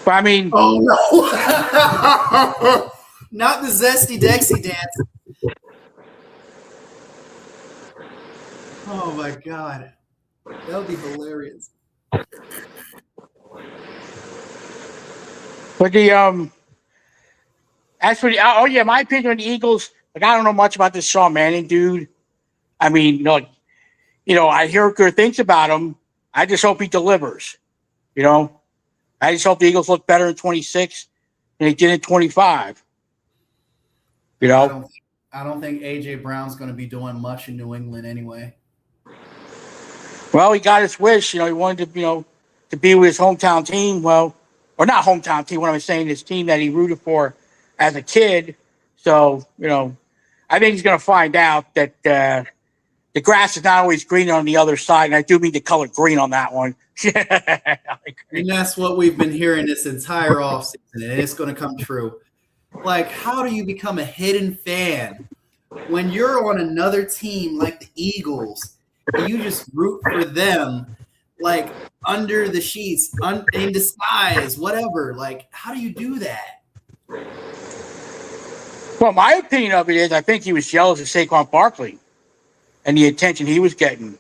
But I mean, oh no, not the Zesty Dexy dance. Oh my God, that would be hilarious. But as for my opinion on the Eagles, I don't know much about this Sean Manning dude. I mean, I hear good things about him. I just hope he delivers. I just hope the Eagles look better in 26 than they did in 25. I don't think A.J. Brown's going to be doing much in New England anyway. Well, he got his wish. He wanted to, to be with his hometown team. Well, or not hometown team. What am I saying? His team that he rooted for as a kid. So, I think he's going to find out that the grass is not always green on the other side. And I do mean the color green on that one. And that's what we've been hearing this entire offseason, and it's going to come true. Like, how do you become a hidden fan when you're on another team like the Eagles and you just root for them, like under the sheets, in disguise, whatever? Like, how do you do that? Well, my opinion of it is I think he was jealous of Saquon Barkley and the attention he was getting.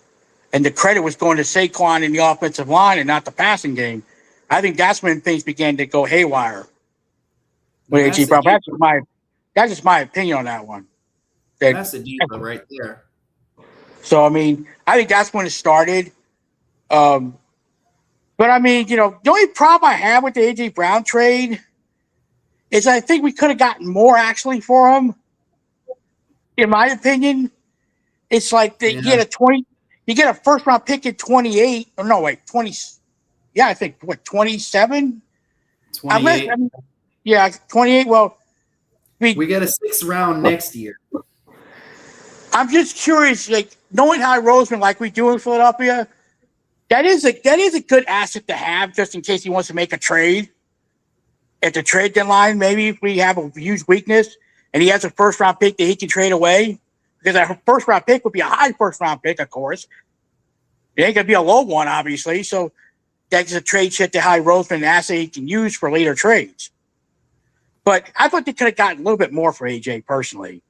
And the credit was going to Saquon in the offensive line and not the passing game. I think that's when things began to go haywire with A.J. Brown. That's just my opinion on that one. That's a diva right there. So, I mean, I think that's when it started. But, I mean, the only problem I have with the A.J. Brown trade is I think we could have gotten more actually for him. In my opinion, it's like you get a first round pick at 28. Or no, wait, 20. Yeah, I think 27. 28. 28. Well, we get a 6th round next year. I'm just curious, like knowing Howie Roseman, like we do in Philadelphia, that is a good asset to have just in case he wants to make a trade. At the trade deadline, maybe if we have a huge weakness and he has a first round pick that he can trade away, because a first round pick would be a high first round pick, of course. It ain't gonna be a low one, obviously. So that's a trade chip to Howie Roseman, an asset he can use for later trades. But I thought they could have gotten a little bit more for AJ personally.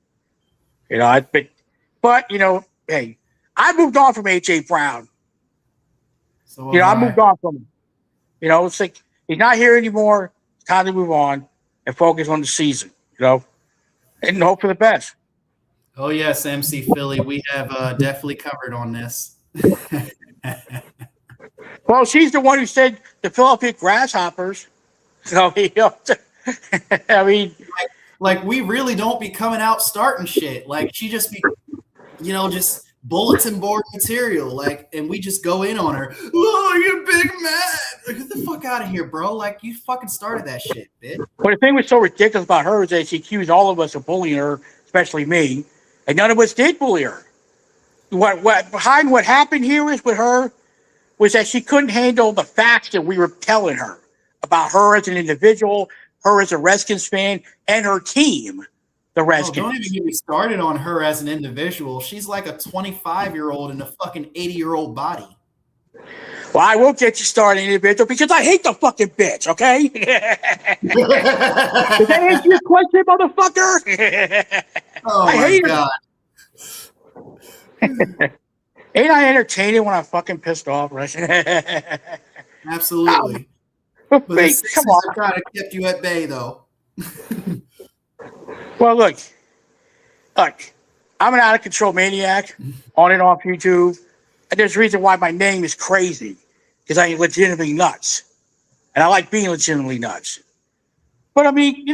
But hey, I moved on from AJ Brown. So I moved on from him. It's like he's not here anymore. It's time to move on and focus on the season, and hope for the best. Oh, yes, MC Philly. We have definitely covered on this. Well, she's the one who said the Philadelphia Grasshoppers. So, I mean. Like, we really don't be coming out starting shit. Like, she just be just bulletin board material, like, and we just go in on her. Oh, you big man! Like, get the fuck out of here, bro! Like, you fucking started that shit, bitch. But the thing was so ridiculous about her is that she accused all of us of bullying her, especially me, and none of us did bully her. What behind what happened here is with her was that she couldn't handle the facts that we were telling her about her as an individual, her as a Redskins fan, and her team, the Redskins. Don't even get me started on her as an individual. She's like a 25-year-old in a fucking 80-year-old body. Well, I will get you started, individual, because I hate the fucking bitch, okay? Did that answer your question, motherfucker? Oh, my God. Ain't I entertaining when I'm fucking pissed off, right? Absolutely. But the Sixers come on. have kind of kept you at bay, though. Well, look, I'm an out-of-control maniac on and off YouTube. And there's a reason why my name is crazy, because I ain't legitimately nuts. And I like being legitimately nuts. But, I mean,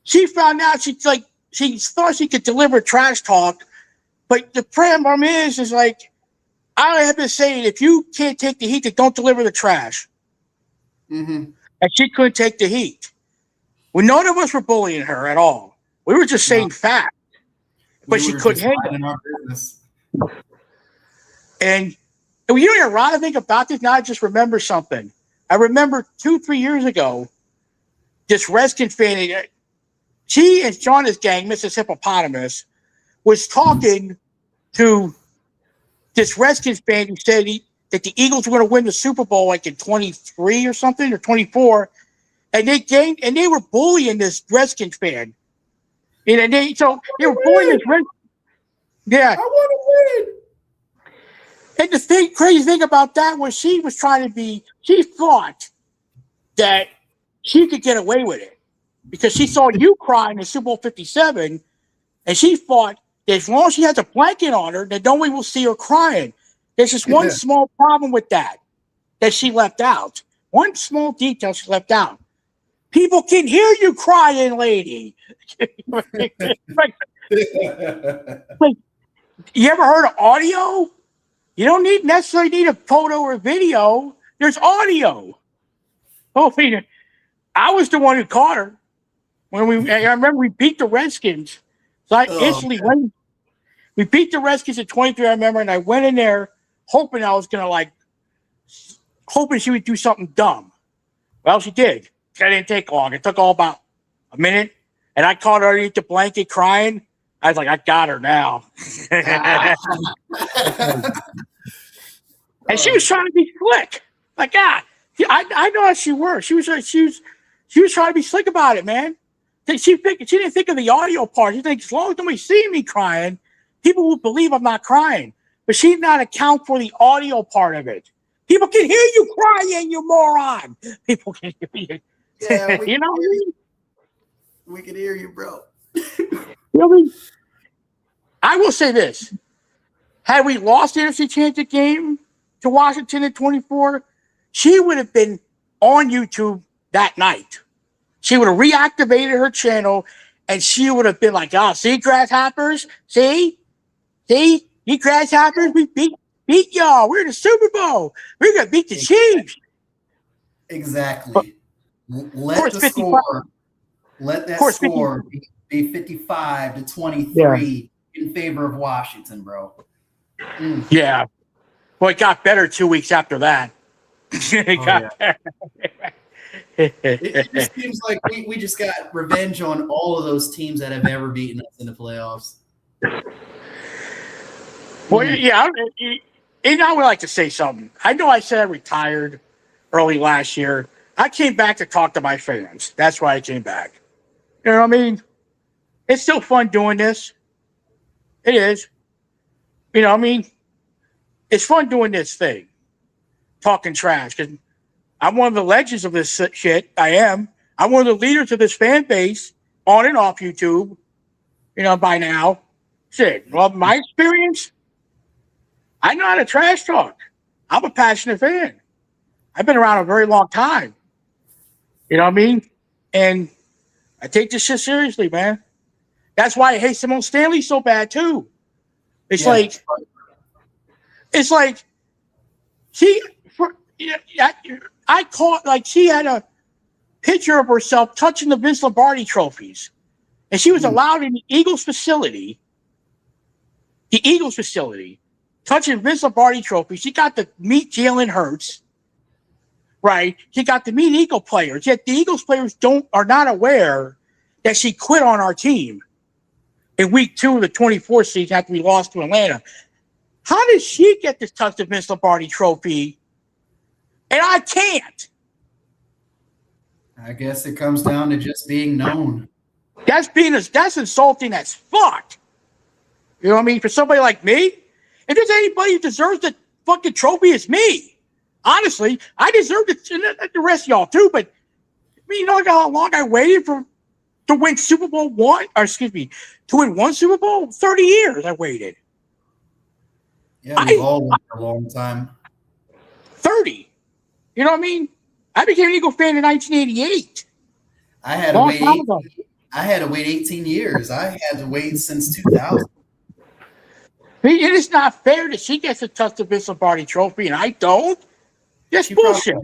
she found out she thought she could deliver trash talk. But the problem is like, I have been saying, if you can't take the heat, then don't deliver the trash. Mm-hmm. And she couldn't take the heat. Well, none of us were bullying her at all. We were just saying facts. But she couldn't handle it. And you know, Ron, I think about this now. I just remember something. I remember 2-3 years ago, this Redskins fan, she and Shauna's gang, Mrs. Hippopotamus, was talking to this Redskins fan who said that the Eagles were going to win the Super Bowl like in 23 or something, or 24, and they were bullying this Redskins fan. And they were bullying this Redskins. Yeah. I want to win. And the crazy thing about that was she thought that she could get away with it because she saw you crying in Super Bowl 57, and she thought that as long as she has a blanket on her, that no one will see her crying. There's just one small problem with that she left out. One small detail she left out. People can hear you crying, lady. like, you ever heard of audio? You don't necessarily need a photo or video. There's audio. I was the one who caught her I remember we beat the Redskins. So I instantly went. We beat the Redskins at 23. I remember, and I went in there hoping I was gonna hoping she would do something dumb. Well, she did. It didn't take long. It took all about a minute, and I caught her underneath the blanket crying. I was like, I got her now. And she was trying to be slick. Like, I know how she works. She was trying to be slick about it, man. She didn't think of the audio part. She thinks as long as nobody see me crying, people will believe I'm not crying. But she did not account for the audio part of it. People can hear you crying, you moron. People can hear you. Yeah, you know what I mean? We can hear you, bro. You know what I mean? I will say this. Had we lost the NFC Championship game to Washington at 24, she would have been on YouTube that night. She would have reactivated her channel, and she would have been like, see, grasshoppers? See, you grasshoppers? We beat y'all. We're in the Super Bowl. We're going to beat the Chiefs. Exactly. Let that score be 55-23 in favor of Washington, bro. Yeah. Well, it got better 2 weeks after that. It just seems like we just got revenge on all of those teams that have ever beaten us in the playoffs. Well, yeah, and I would like to say something. I know I said I retired early last year. I came back to talk to my fans. That's why I came back. You know what I mean? It's still fun doing this. It is. You know what I mean? It's fun doing this thing, talking trash, because I'm one of the legends of this shit. I am. I'm one of the leaders of this fan base on and off YouTube, by now. Shit. Well, my experience, I know how to trash talk. I'm a passionate fan. I've been around a very long time. You know what I mean? And I take this shit seriously, man. That's why I hate Simone Stanley so bad too. It's like I caught like she had a picture of herself touching the Vince Lombardi trophies, and she was allowed in the Eagles facility. The Eagles facility, touching Vince Lombardi trophies. She got to meet Jalen Hurts, right? She got to meet Eagle players. Yet the Eagles players are not aware that she quit on our team in week 2 of the 24th season after we lost to Atlanta. How did she get to touch the Vince Lombardi trophy and I can't? I guess it comes down to just being known. That's insulting as fuck. You know what I mean? For somebody like me, if there's anybody who deserves the fucking trophy, it's me. Honestly, I deserve it. The rest of y'all too. But I mean, you know how long I waited to win Super Bowl one? Or excuse me, to win one Super Bowl? 30 years I waited. Yeah, we've all waited a long time. 30. You know what I mean? I became an Eagle fan in 1988. I had to wait 18 years. I had to wait since 2000. It is not fair that she gets to touch the Vince Lombardi trophy and I don't. That's bullshit.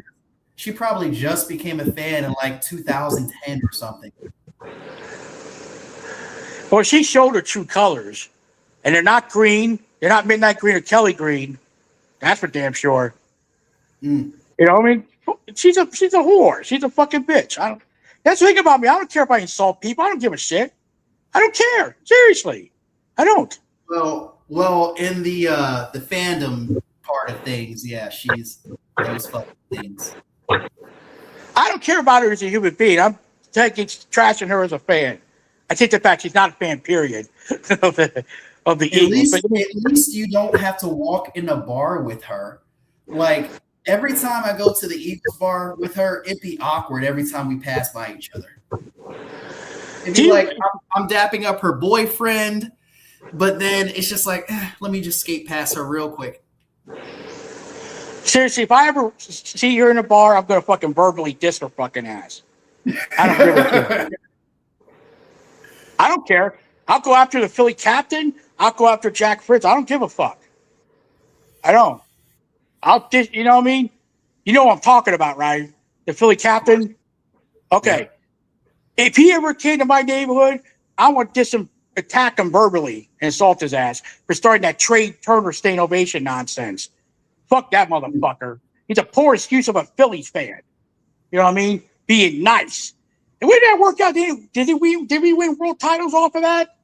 She probably just became a fan in like 2010 or something. Well, she showed her true colors, and they're not green. They're not midnight green or Kelly green. That's for damn sure. You know what I mean? She's a whore. She's a fucking bitch. That's the thing about me. I don't care if I insult people. I don't give a shit. I don't care. Seriously, I don't. Well, in the fandom part of things, yeah, she's those fucking things. I don't care about her as a human being. I'm trashing her as a fan. I take the fact she's not a fan, period, of the Eagles. At least you don't have to walk in a bar with her. Like, every time I go to the Eagles bar with her, it'd be awkward every time we pass by each other. It'd be like, I'm dapping up her boyfriend, but then it's just like, let me just skate past her real quick. Seriously, if I ever see her in a bar, I'm going to fucking verbally diss her fucking ass. I don't give a shit. I don't care. I'll go after the Philly captain. I'll go after Jack Fritz. I don't give a fuck. I don't. You know what I mean? You know what I'm talking about, right? The Philly captain? Okay. Yeah. If he ever came to my neighborhood, I would attack him verbally and insult his ass for starting that Trey Turner Stain Ovation nonsense. Fuck that motherfucker. He's a poor excuse of a Phillies fan. You know what I mean? Being nice. And where did that work out? Did we win world titles off of that?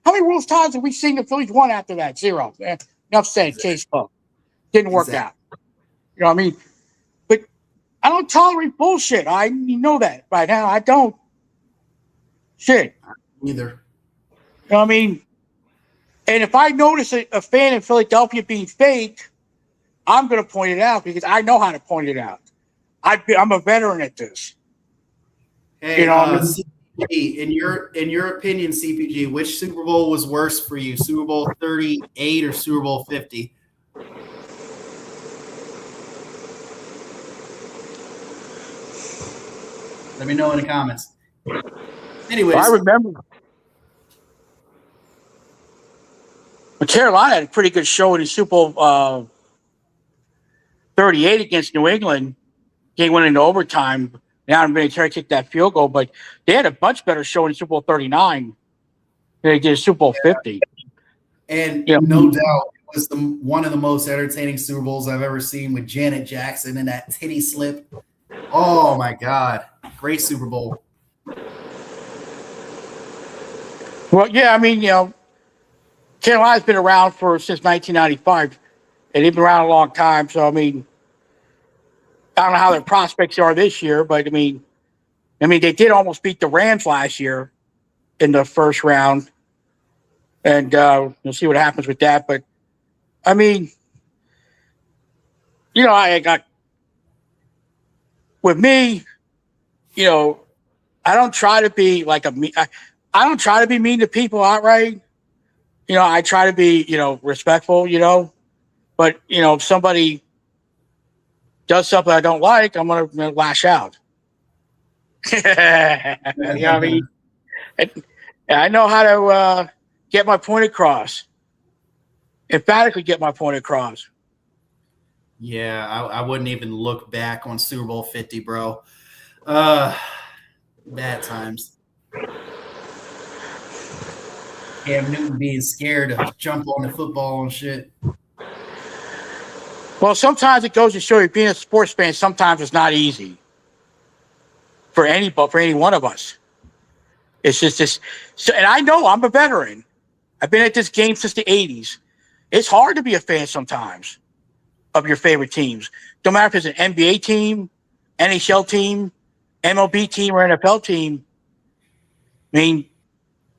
How many world titles did we see the Phillies won after that? 0. Enough said. Case closed. Didn't work out. You know what I mean? But I don't tolerate bullshit. You know that by now. I don't. Shit. Neither. You know what I mean? And if I notice a fan in Philadelphia being fake, I'm going to point it out because I know how to point it out. I'm a veteran at this. Hey, you know what I mean? CPG, in your opinion, CPG, which Super Bowl was worse for you? Super Bowl 38 or Super Bowl 50? Let me know in the comments. Anyways, I remember Carolina had a pretty good show in the Super Bowl 38 against New England. Game went into overtime. Now I'm going to try to kick that field goal, but they had a much better show in Super Bowl 39 than they did Super Bowl 50. And no doubt, it was one of the most entertaining Super Bowls I've ever seen with Janet Jackson and that titty slip. Oh, my God. Great Super Bowl. Well, yeah, I mean, Carolina's been around since 1995, and they've been around a long time. So, I mean, I don't know how their prospects are this year, but I mean, they did almost beat the Rams last year in the first round, and we'll see what happens with that. But I mean, I got with me, I don't try to be like I don't try to be mean to people outright. I try to be, respectful, but, if somebody does something I don't like, I'm going to lash out. You know what I mean? And I know how to get my point across. Emphatically get my point across. Yeah, I wouldn't even look back on Super Bowl 50, bro. Bad times. Cam Newton being scared to jump on the football and shit. Well, sometimes it goes to show you being a sports fan, sometimes it's not easy for any one of us. It's just this. So, and I know I'm a veteran. I've been at this game since the 80s. It's hard to be a fan sometimes of your favorite teams. No matter if it's an NBA team, NHL team, MLB team, or NFL team. I mean,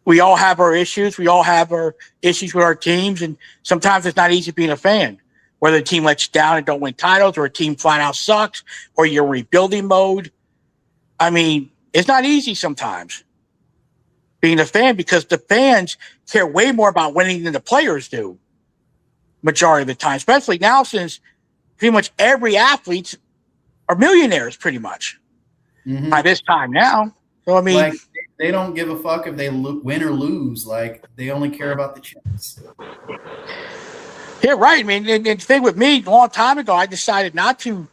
we all have our issues. We all have our issues with our teams. And sometimes it's not easy being a fan. Whether a team lets you down and don't win titles, or a team flat out sucks, or you're in rebuilding mode. I mean, it's not easy sometimes being a fan, because the fans care way more about winning than the players do. Majority of the time, especially now, since pretty much every athlete are millionaires, pretty much by this time now. So I mean, like, they don't give a fuck if they win or lose. Like, they only care about the chance. Yeah, right. I mean, and the thing with me, a long time ago, I decided not to,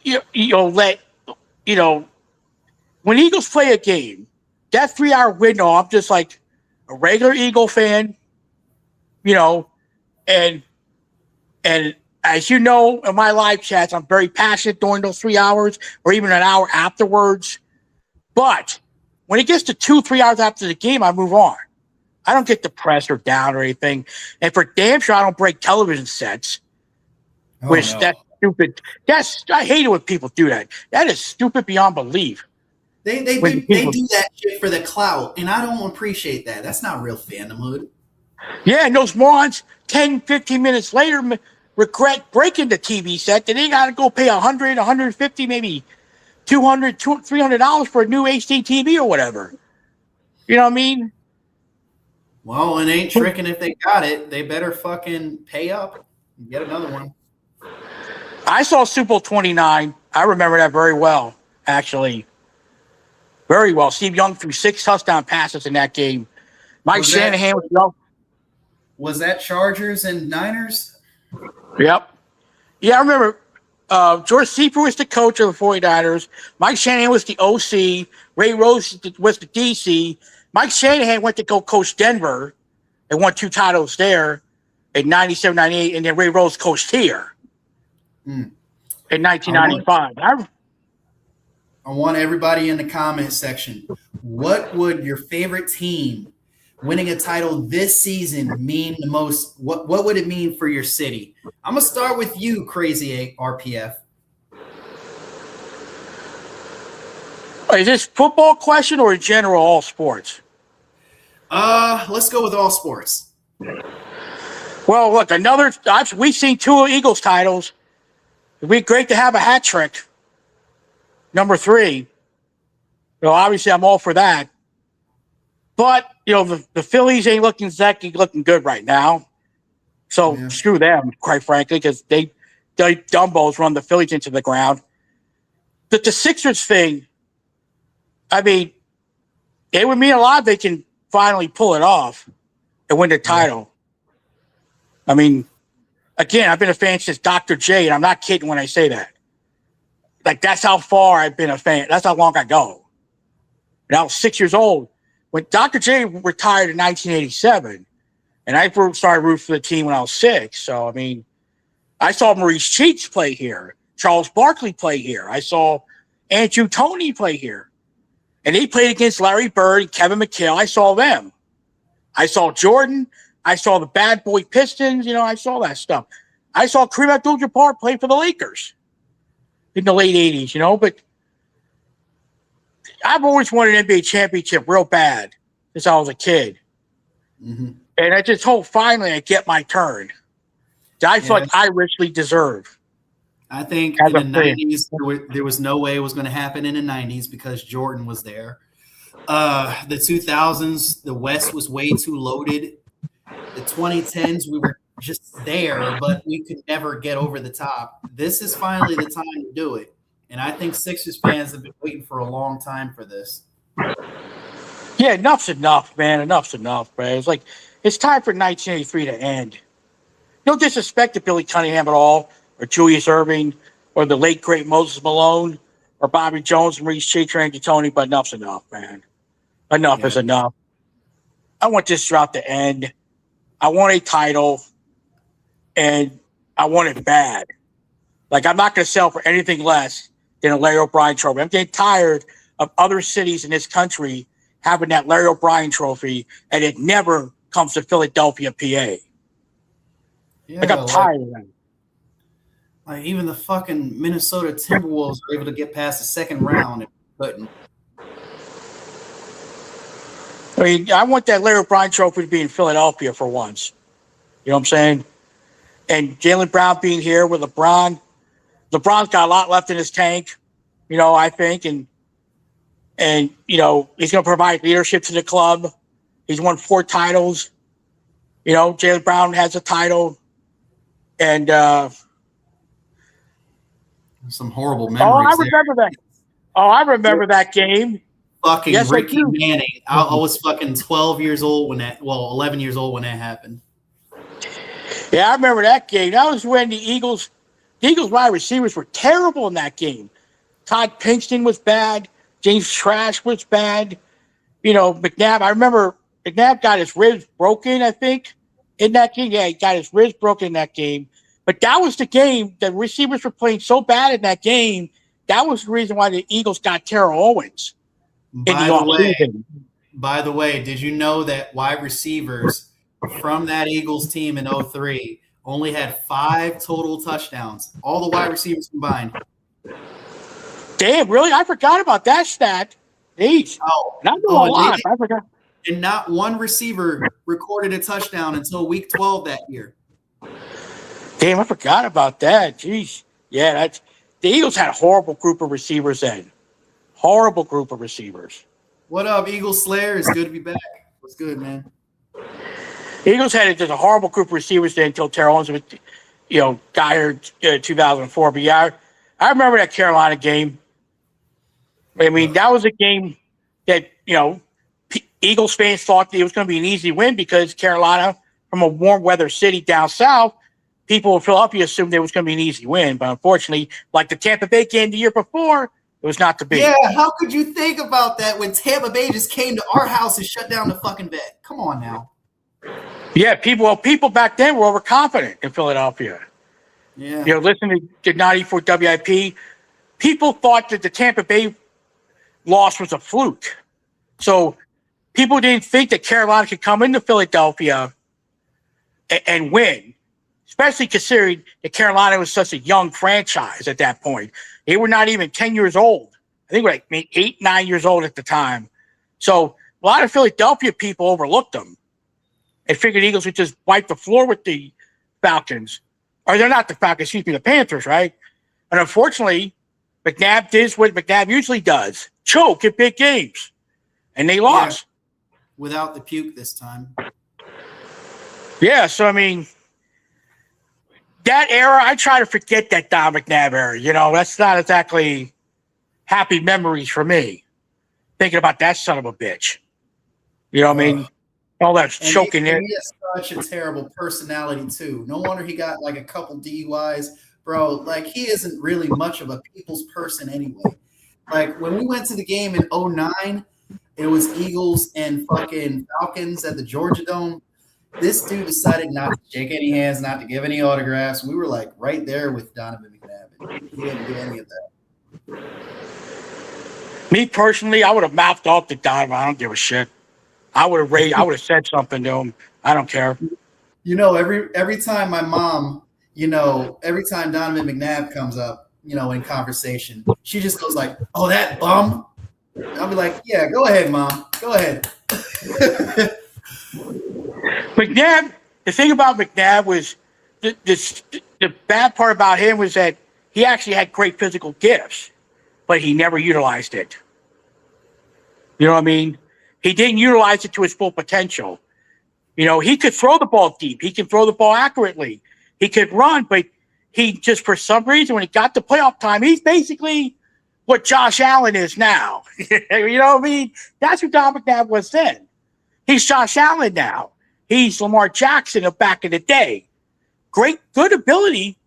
let when Eagles play a game, that 3-hour window, I'm just like a regular Eagle fan, and as you know, in my live chats, I'm very passionate during those 3 hours or even an hour afterwards. But when it gets to 2-3 hours after the game, I move on. I don't get depressed or down or anything. And for damn sure, I don't break television sets. That's stupid. I hate it when people do that. That is stupid beyond belief. They do that shit for the clout, and I don't appreciate that. That's not real fandomhood. Yeah, and those morons 10, 15 minutes later regret breaking the TV set. Then they got to go pay $100, $150, maybe $200, $300 for a new HD TV or whatever. You know what I mean? Well, it ain't tricking if they got it. They better fucking pay up and get another one. I saw Super Bowl 29. I remember that very well, actually. Very well. Steve Young threw 6 touchdown passes in that game. Mike Shanahan was young. Was that Chargers and Niners? Yep. Yeah, I remember George Seifert was the coach of the 49ers. Mike Shanahan was the OC. Ray Rose was the DC. Mike Shanahan went to go coach Denver and won 2 titles there in 97, 98, and then Ray Rose coached here in 1995. I want everybody in the comment section. What would your favorite team winning a title this season mean the most? What would it mean for your city? I'm going to start with you, Crazy RPF. Is this football question or in general all sports? Let's go with all sports. Well, look, we've seen 2 Eagles titles. It'd be great to have a hat trick. Number 3. Obviously I'm all for that. But, the Phillies ain't looking good right now. So Screw them, quite frankly, because they Dumbos run the Phillies into the ground. But the Sixers thing, I mean, it would mean a lot if they can finally pull it off and win the title. I mean, again, I've been a fan since Dr. J, and I'm not kidding when I say that. Like, that's how far I've been a fan. That's how long I go. And I was 6 years old when Dr. J retired in 1987, and I started rooting for the team when I was 6. So, I mean, I saw Maurice Cheeks play here. Charles Barkley play here. I saw Andrew Toney play here. And they played against Larry Bird and Kevin McHale. I saw them. I saw Jordan. I saw the Bad Boy Pistons. I saw that stuff. I saw Kareem Abdul-Jabbar play for the Lakers in the late 80s, but I've always wanted an NBA championship real bad since I was a kid. Mm-hmm. And I just hope finally I get my turn. I feel like I richly deserve. I think in the 90s, there was no way it was going to happen in the 90s because Jordan was there. The 2000s, the West was way too loaded. The 2010s, we were just there, but we could never get over the top. This is finally the time to do it. And I think Sixers fans have been waiting for a long time for this. Yeah, enough's enough, man. Enough's enough, man. It's time for 1983 to end. No disrespect to Billy Cunningham at all, or Julius Erving, or the late great Moses Malone, or Bobby Jones, Maurice Cheecher, and Tony, but enough's enough, man. Enough is enough. I want this drought to end. I want a title, and I want it bad. Like, I'm not going to sell for anything less than a Larry O'Brien trophy. I'm getting tired of other cities in this country having that Larry O'Brien trophy, and it never comes to Philadelphia, PA. Yeah, Like, I'm tired of that. Like, even the fucking Minnesota Timberwolves were able to get past the second round and couldn't. I mean, I want that Larry O'Brien trophy to be in Philadelphia for once. You know what I'm saying? And Jaylen Brown being here with LeBron. LeBron's got a lot left in his tank, I think. And he's going to provide leadership to the club. He's won 4 titles. Jaylen Brown has a title. And some horrible memories. I remember that game. Fucking yes, Ricky Manning. I was fucking 11 years old when that happened. Yeah, I remember that game. That was when the Eagles wide receivers were terrible in that game. Todd Pinkston was bad. James Trash was bad. McNabb. I remember McNabb got his ribs broken, I think, in that game. Yeah, he got his ribs broken in that game. But that was the game. The receivers were playing so bad in that game. That was the reason why the Eagles got Terrell Owens. By the way, did you know that wide receivers from that Eagles team in 2003 only had 5 total touchdowns? All the wide receivers combined. Damn, really? I forgot about that stat. Jeez. I forgot. And not one receiver recorded a touchdown until week 12 that year. Damn, I forgot about that. Jeez. Yeah, the Eagles had a horrible group of receivers then. Horrible group of receivers. What up, Eagles Slayer? It's good to be back. What's good, man? Eagles had just a horrible group of receivers there until Terrell Owens, got here in 2004. But yeah, I remember that Carolina game. I mean, that was a game that, Eagles fans thought it was going to be an easy win because Carolina, from a warm weather city down south, people in Philadelphia assumed it was going to be an easy win. But unfortunately, like the Tampa Bay game the year before, it was not to be. Yeah, how could you think about that when Tampa Bay just came to our house and shut down the fucking bed? Come on now. Yeah, people back then were overconfident in Philadelphia. Yeah. Listening to 94 WIP, people thought that the Tampa Bay loss was a fluke. So people didn't think that Carolina could come into Philadelphia and win, especially considering that Carolina was such a young franchise at that point. They were not even 10 years old. I think they were 8, 9 years old at the time. So a lot of Philadelphia people overlooked them and figured the Eagles would just wipe the floor with the Falcons. Or they're not the Falcons, the Panthers, right? And unfortunately, McNabb did what McNabb usually does, choke at big games. And they lost. Yeah. Without the puke this time. Yeah, so I mean, that era, I try to forget that Don McNabb era. That's not exactly happy memories for me. Thinking about that son of a bitch. You know what I mean? All that choking there. He has such a terrible personality, too. No wonder he got like a couple DUIs. Bro, like he isn't really much of a people's person anyway. Like when we went to the game in 2009, it was Eagles and fucking Falcons at the Georgia Dome. This dude decided not to shake any hands, not to give any autographs. We were like right there with Donovan McNabb. And he didn't do any of that. Me personally, I would have mouthed off to Donovan. I don't give a shit. I would have said something to him. I don't care. Every time my mom, every time Donovan McNabb comes up, in conversation, she just goes like, "Oh, that bum." I'll be like, "Yeah, go ahead, Mom. Go ahead." McNabb, the thing about McNabb was the bad part about him was that he actually had great physical gifts, but he never utilized it. You know what I mean? He didn't utilize it to his full potential. He could throw the ball deep. He can throw the ball accurately. He could run, but he just, for some reason, when he got to playoff time, he's basically what Josh Allen is now. You know what I mean? That's who Don McNabb was then. He's Josh Allen now. He's Lamar Jackson of back in the day. Great, good ability,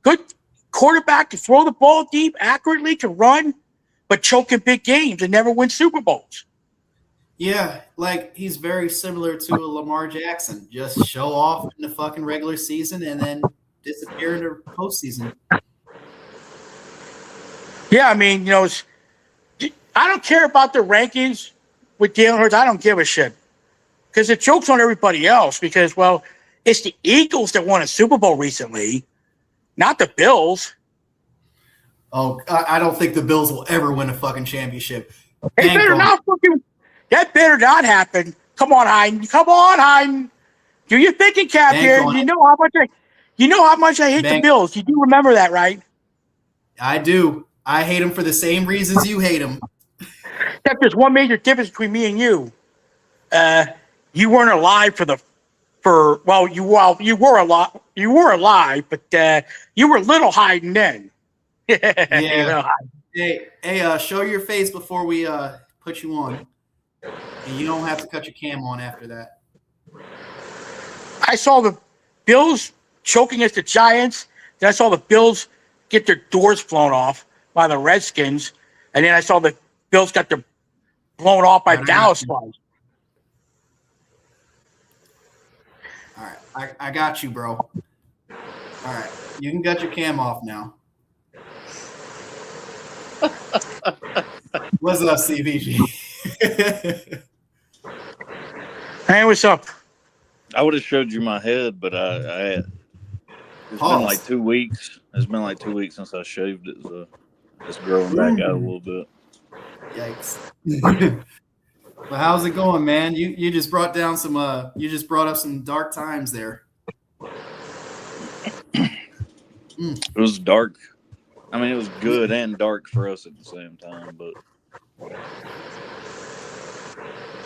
good quarterback to throw the ball deep, accurately, to run, but choke in big games and never win Super Bowls. Yeah, like he's very similar to a Lamar Jackson. Just show off in the fucking regular season and then disappear in the postseason. Yeah, I mean, you know, I don't care about the rankings with Jalen Hurts. I don't give a shit because it jokes on everybody else because, well, it's the Eagles that won a Super Bowl recently, not the Bills. Oh, I don't think the Bills will ever win a fucking championship. That better not happen. Come on, Hayden. Come on, Hayden. Do your thinking cap here. You know how much I hate the Bills. You do remember that, right? I do. I hate them for the same reasons you hate them. Except there's one major difference between me and you. You weren't alive you were alive, but you were little Hayden then. Yeah. You know, Hey, show your face before we put you on. And you don't have to cut your cam on after that. I saw the Bills choking against the Giants. Then I saw the Bills get their doors blown off by the Redskins. And then I saw the Bills got their blown off by Dallas. All right. I got you, bro. All right. You can cut your cam off now. What's up, CVG? Hey, what's up? I would have showed you my head, but it's been like 2 weeks. It's been like 2 weeks since I shaved it, so it's growing back out a little bit. Yikes. Well, how's it going, man? You just brought down some you just brought up some dark times there. It was dark. I mean, it was good and dark for us at the same time, but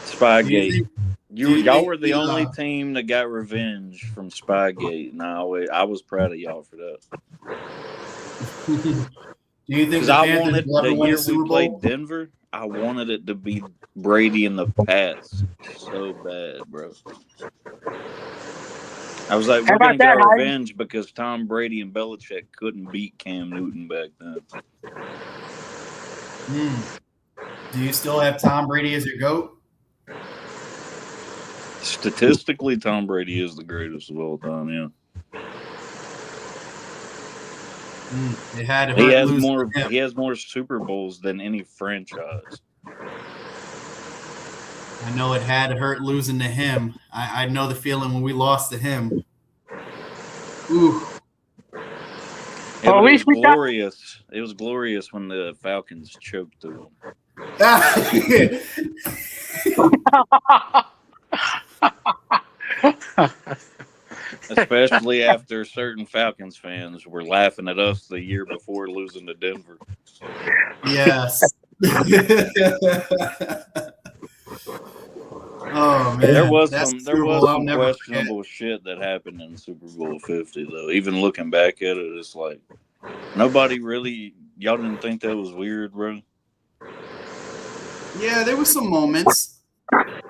Spygate. Y'all were the only team that got revenge from Spygate, and I was proud of y'all for that. Do you think because I wanted the year we played Denver, I wanted it to be Brady and the Pats so bad, bro. I was like, we're going to get revenge because Tom Brady and Belichick couldn't beat Cam Newton back then. Do you still have Tom Brady as your GOAT? Statistically, Tom Brady is the greatest of all time, yeah. He has more Super Bowls than any franchise. I know it had to hurt losing to him. I know the feeling when we lost to him. Ooh. It was glorious. It was glorious when the Falcons choked to him. Especially after certain Falcons fans were laughing at us the year before losing to Denver. Yes. Oh man, there was some questionable shit that happened in Super Bowl 50 though. Even looking back at it, it's like nobody really. Y'all didn't think that was weird, bro? Yeah, there was some moments.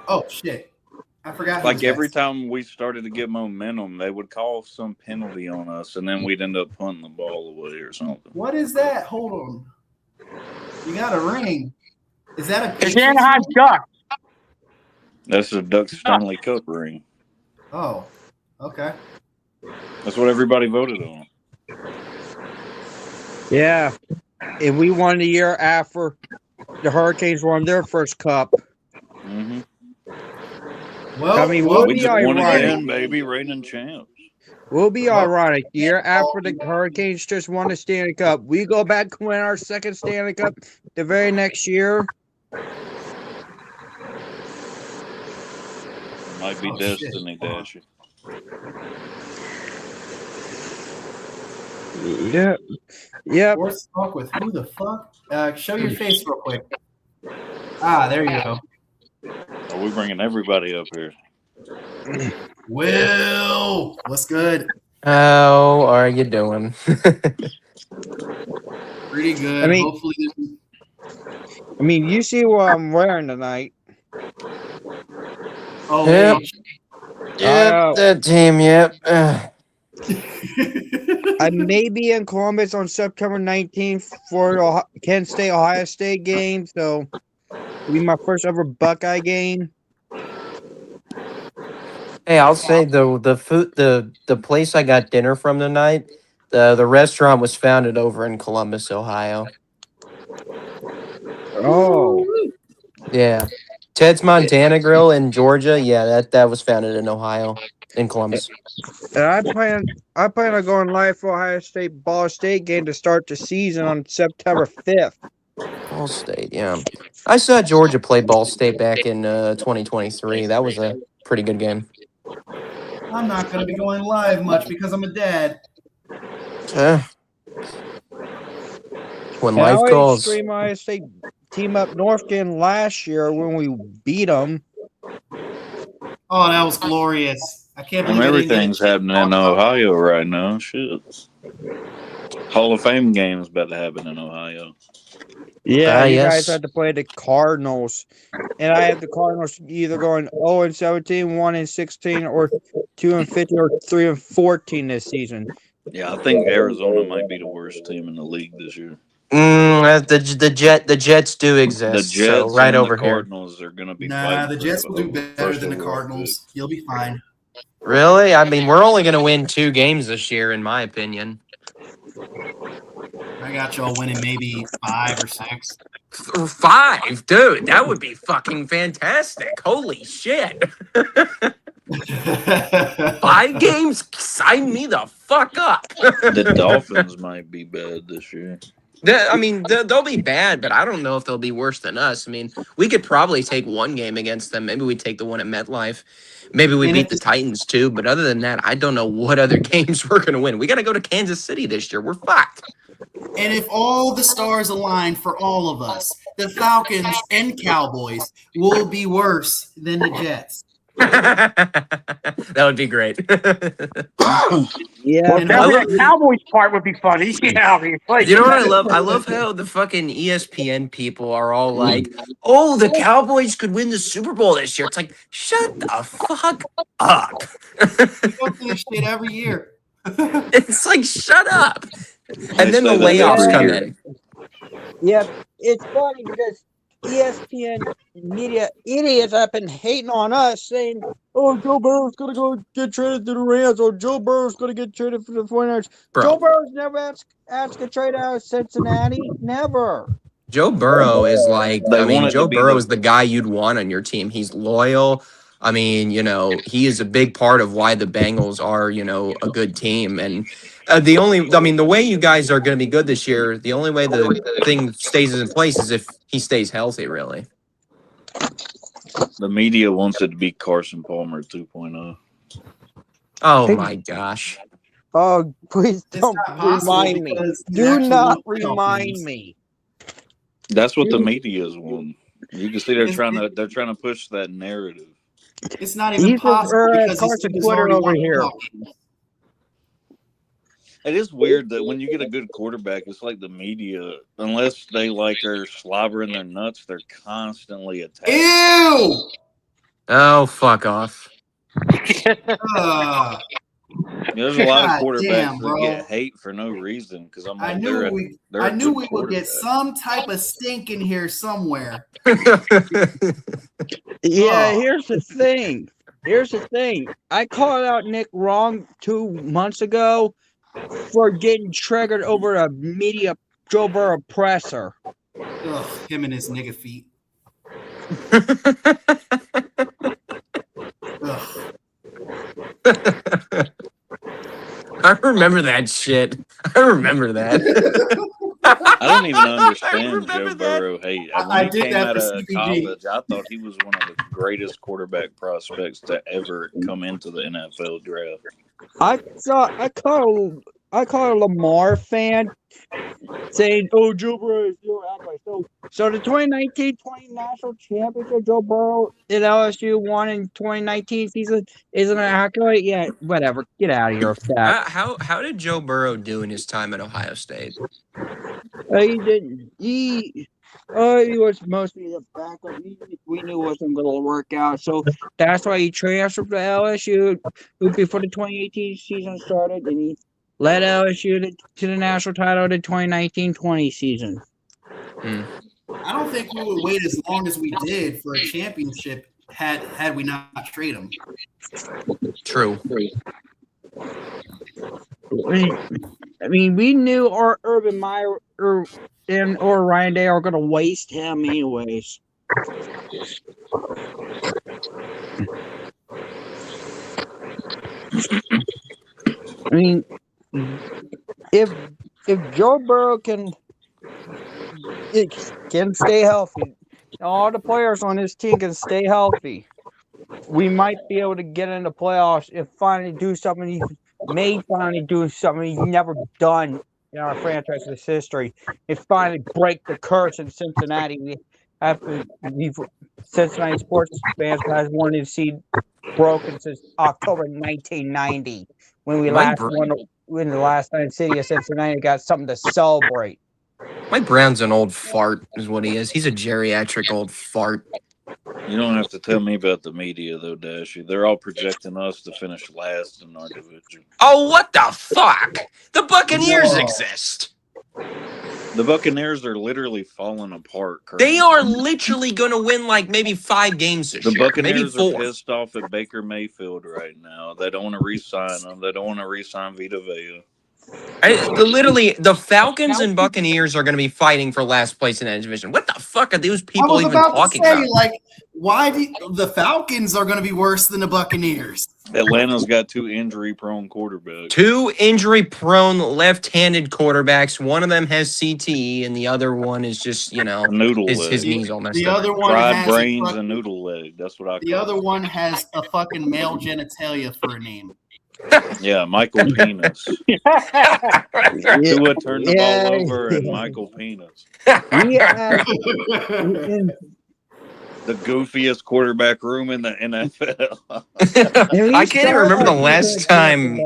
Oh shit. I forgot. Like every time we started to get momentum, they would call some penalty on us, and then we'd end up punting the ball away or something. What is that? Hold on. You got a ring. Is that a? It's Anaheim Ducks. That's a Ducks Stanley Cup ring. Oh, okay. That's what everybody voted on. Yeah, and we won the year after the Hurricanes won their first cup. Mm-hmm. Well, I mean, we just won again, baby, reigning champs. We'll be ironic. The year after the Hurricanes just won the Stanley Cup, we go back and win our second Stanley Cup the very next year. Might be destiny, Dasher. Yeah. Yep. Force talk with who the fuck? Show your face real quick. Ah, there you go. Are we bringing everybody up here? Will, what's good? How are you doing? Pretty good. I mean, hopefully, I mean, you see what I'm wearing tonight. Oh, Yep. H. Yep, that team, yep. I may be in Columbus on September 19th for the Kent State Ohio State game, so it'll be my first ever Buckeye game. Hey, I'll say the food the place I got dinner from tonight, the restaurant was founded over in Columbus, Ohio. Oh, Yeah. Ted's Montana Grill in Georgia, yeah, that was founded in Ohio, in Columbus. and I plan on going live for Ohio State Ball State game to start the season on September 5th. Ball State, yeah. I saw Georgia play Ball State back in 2023. That was a pretty good game. I'm not going to be going live much because I'm a dad. When And I life already calls. streamed Ohio State team up North game last year when we beat them. Oh, that was glorious. I can't believe Everything's happening in Ohio right now. Shit. Hall of Fame games about to happen in Ohio. Yeah, you yes. guys had to play the Cardinals. And I have the Cardinals either going 0-17, 1-16, or 2-15, or 3-14 this season. Yeah, I think Arizona might be the worst team in the league this year. The Jets do exist. The Jets so right and over the here. Cardinals are going to be Nah, fighting. the Jets will do better than the overall Cardinals. You'll be fine. Really? I mean, we're only going to win 2 games this year, in my opinion. I got y'all winning maybe 5 or 6. 5, dude. That would be fucking fantastic. Holy shit. 5 games? Sign me the fuck up. The Dolphins might be bad this year. I mean, they'll be bad, but I don't know if they'll be worse than us. I mean, we could probably take 1 game against them. Maybe we take the one at MetLife. Maybe we beat the Titans too. But other than that, I don't know what other games we're going to win. We got to go to Kansas City this year. We're fucked. And if all the stars align for all of us, the Falcons and Cowboys will be worse than the Jets. That would be great. Yeah, And The Cowboys part would be funny. Yeah, you know what I love? I love how the fucking ESPN people are all like, "Oh, the Cowboys could win the Super Bowl this year." It's like, shut the fuck up. we go through this shit every year. It's like, shut up. And then the say that layoffs every come year. in. yeah, it's funny because ESPN media idiots have been hating on us, saying, "Oh, Joe Burrow's gonna go get traded to the Rams," or "Joe Burrow's gonna get traded for the 49ers." Bro. Joe Burrow's never asked a trade out of Cincinnati. Never. Joe Burrow is like, They I mean, wanted to Joe be Burrow the- is the guy you'd want on your team. He's loyal. I mean, you know, he is a big part of why the Bengals are, you know, a good team. And the way you guys are going to be good this year, the only way the thing stays in place is if he stays healthy, really. The media wants it to be Carson Palmer 2.0. Oh, my gosh. Oh, please It's don't not possible remind me. because he's Do actually not won playoff remind games. me. That's what the media's want. You can see they're trying to push that narrative. It's not even He's possible because Carson he's Twitter already over won here. playoff games. It is weird that when you get a good quarterback, it's like the media, unless they like are slobbering their nuts, they're constantly attacking. Ew! Oh, fuck off. There's a lot of God quarterbacks damn, that bro. get hate for no reason because I'm I like, knew they're a we good would get quarterback. some type of stink in here somewhere. Yeah, Oh. here's the thing. I called out Nick wrong 2 months ago for getting triggered over a media Joe Burrow presser. Ugh, him and his nigga feet. Ugh. I remember that shit. I remember that. I don't even I understand remember Joe that. Burrow hate. I When he did came that out for of CBG. college, I thought he was one of the greatest quarterback prospects to ever come into the NFL draft. I caught a Lamar fan saying, "Oh, Joe Burrow is still accurate." So the 2019-20 national championship Joe Burrow in LSU won in 2019 season isn't accurate yet. Whatever, get out of here with that. How did Joe Burrow do in his time at Ohio State? He didn't. He He was mostly a backup. We knew it wasn't going to work out, so that's why he transferred to LSU before the 2018 season started, and he led LSU to the national title in the 2019-20 season. I don't think we would wait as long as we did for a championship had we not traded him. True. I mean, we knew our Urban Meyer or Ryan Day are going to waste him anyways. I mean, if Joe Burrow can stay healthy, all the players on his team can stay healthy, we might be able to get in the playoffs and finally do something. He may finally do something he's never done in our franchise's history. It's finally break the curse in Cincinnati. Cincinnati sports fans has wanted to see broken since October 1990 when we last won in the last time city of Cincinnati got something to celebrate. Mike Brown's an old fart, is what he is. He's a geriatric old fart. You don't have to tell me about the media, though, Dashy. They're all projecting us to finish last in our division. Oh, what the fuck? The Buccaneers exist. The Buccaneers are literally falling apart currently. They are literally going to win like maybe 5 games this year. The Buccaneers maybe 4. are pissed off at Baker Mayfield right now. They don't want to re-sign him. They don't want to re-sign Vita Vea. Literally, the Falcons and Buccaneers are going to be fighting for last place in that division. What the fuck are those people even talking about? Like, why the Falcons are going to be worse than the Buccaneers? Atlanta's got 2 injury-prone quarterbacks. 2 injury-prone left-handed quarterbacks. One of them has CTE, and the other one is just, his knees all messed up. The other one fried has brains and noodle leg. That's what I call The other one has a fucking male genitalia for a name. Yeah, Michael Penis. Tua turned the ball over and Michael Penis. The goofiest quarterback room in the NFL. I can't even remember the last time.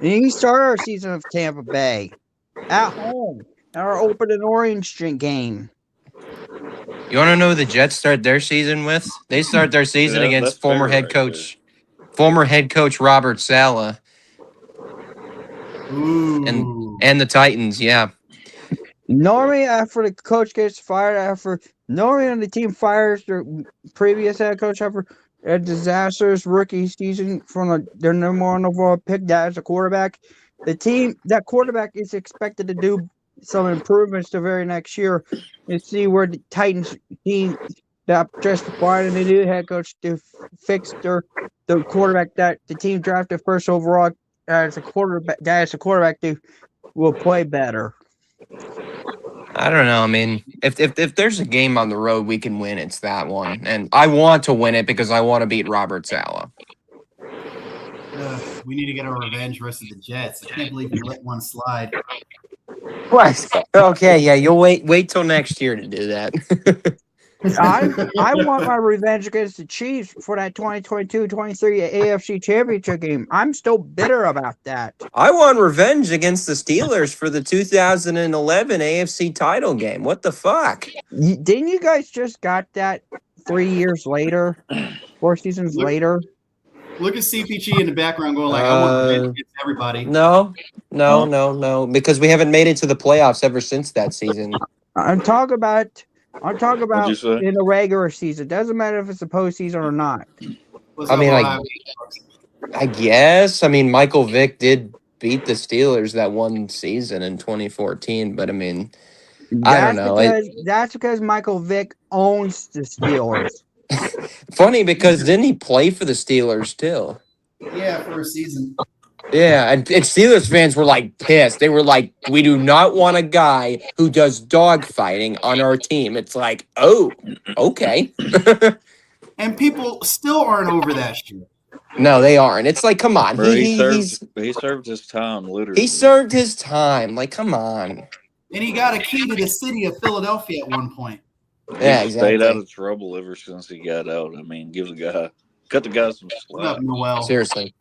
He started our season of Tampa Bay at home. Our opening Orange game. You want to know who the Jets start their season with? They start their season against former head coach Robert Saleh. And the Titans, yeah. Normally, after the coach gets fired, normally when the team fires their previous head coach after a disastrous rookie season from their number 1 overall pick, that is a quarterback, that quarterback is expected to do some improvements the very next year and see where the Titans team that just fired the new head coach to fix the quarterback that the team drafted first overall as a quarterback. That is a quarterback who will play better. I don't know. I mean, if there's a game on the road we can win, it's that one, and I want to win it because I want to beat Robert Saleh. We need to get our revenge versus the Jets. I can't believe you let one slide. What? Okay, yeah, you'll wait till next year to do that. I want my revenge against the Chiefs for that 2022-23 AFC Championship game. I'm still bitter about that. I want revenge against the Steelers for the 2011 AFC title game. What the fuck? Didn't you guys just got that 3 years later, 4 seasons later? Look at CPG in the background going like, I want revenge against everybody. No, because we haven't made it to the playoffs ever since that season. I'm talking about in the regular season. Doesn't matter if it's a postseason or not. I guess. I mean, Michael Vick did beat the Steelers that one season in 2014, but I mean, I don't know. That's because Michael Vick owns the Steelers. Funny because didn't he play for the Steelers too? Yeah, for a season. Yeah, and Steelers fans were like pissed. They were like, we do not want a guy who does dog fighting on our team. It's like, oh, okay. And people still aren't over that shit. No, they aren't. It's like, come on. Bro, he served his time, literally. He served his time. Like, come on. And he got a key to the city of Philadelphia at one point. Yeah, He's stayed out of trouble ever since he got out. I mean, cut the guy some slack. Seriously.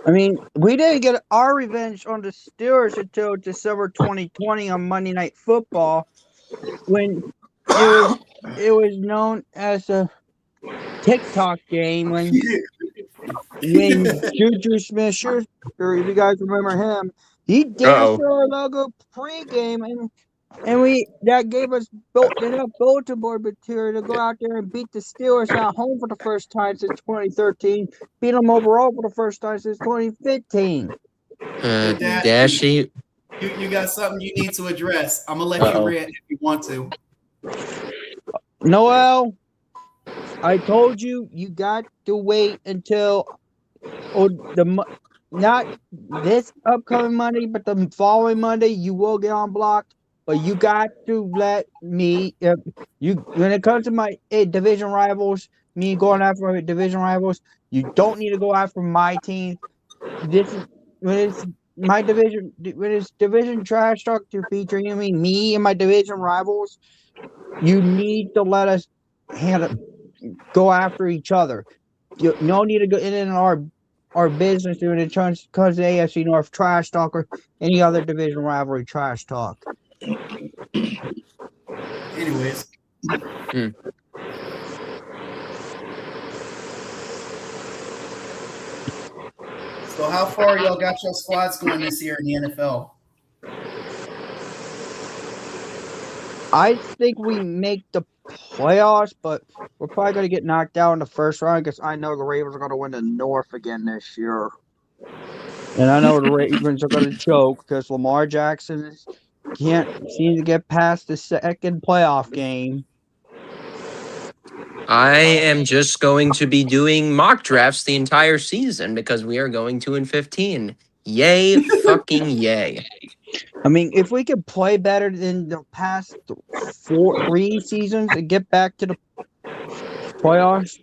I mean, we didn't get our revenge on the Steelers until December 2020 on Monday Night Football, when it was known as a TikTok game when Juju Smith-Schuster, if you guys remember him, he danced to our logo pregame, and that gave us enough bulletin board material to go out there and beat the Steelers at home for the first time since 2013, beat them overall for the first time since 2015. Dashy. You got something you need to address. I'm gonna let you rant if you want to. Noel, I told you got to wait until not this upcoming Monday, but the following Monday you will get on blocked. But you got to let me. When it comes to my division rivals, me going after my division rivals, you don't need to go after my team. This is when it's my division. When it's division trash talk to featuring me and my division rivals, you need to let us go after each other. You no need to go in our business doing it because the AFC North trash talk or any other division rivalry trash talk. Anyways. So how far y'all got your squads going this year in the NFL? I think we make the playoffs, but we're probably going to get knocked out in the first round because I know the Ravens are going to win the North again this year. And I know the Ravens are going to choke because Lamar Jackson can't seem to get past the second playoff game. I am just going to be doing mock drafts the entire season because we are going 2-15. Yay, fucking yay. I mean, if we could play better than the past 3 seasons and get back to the playoffs,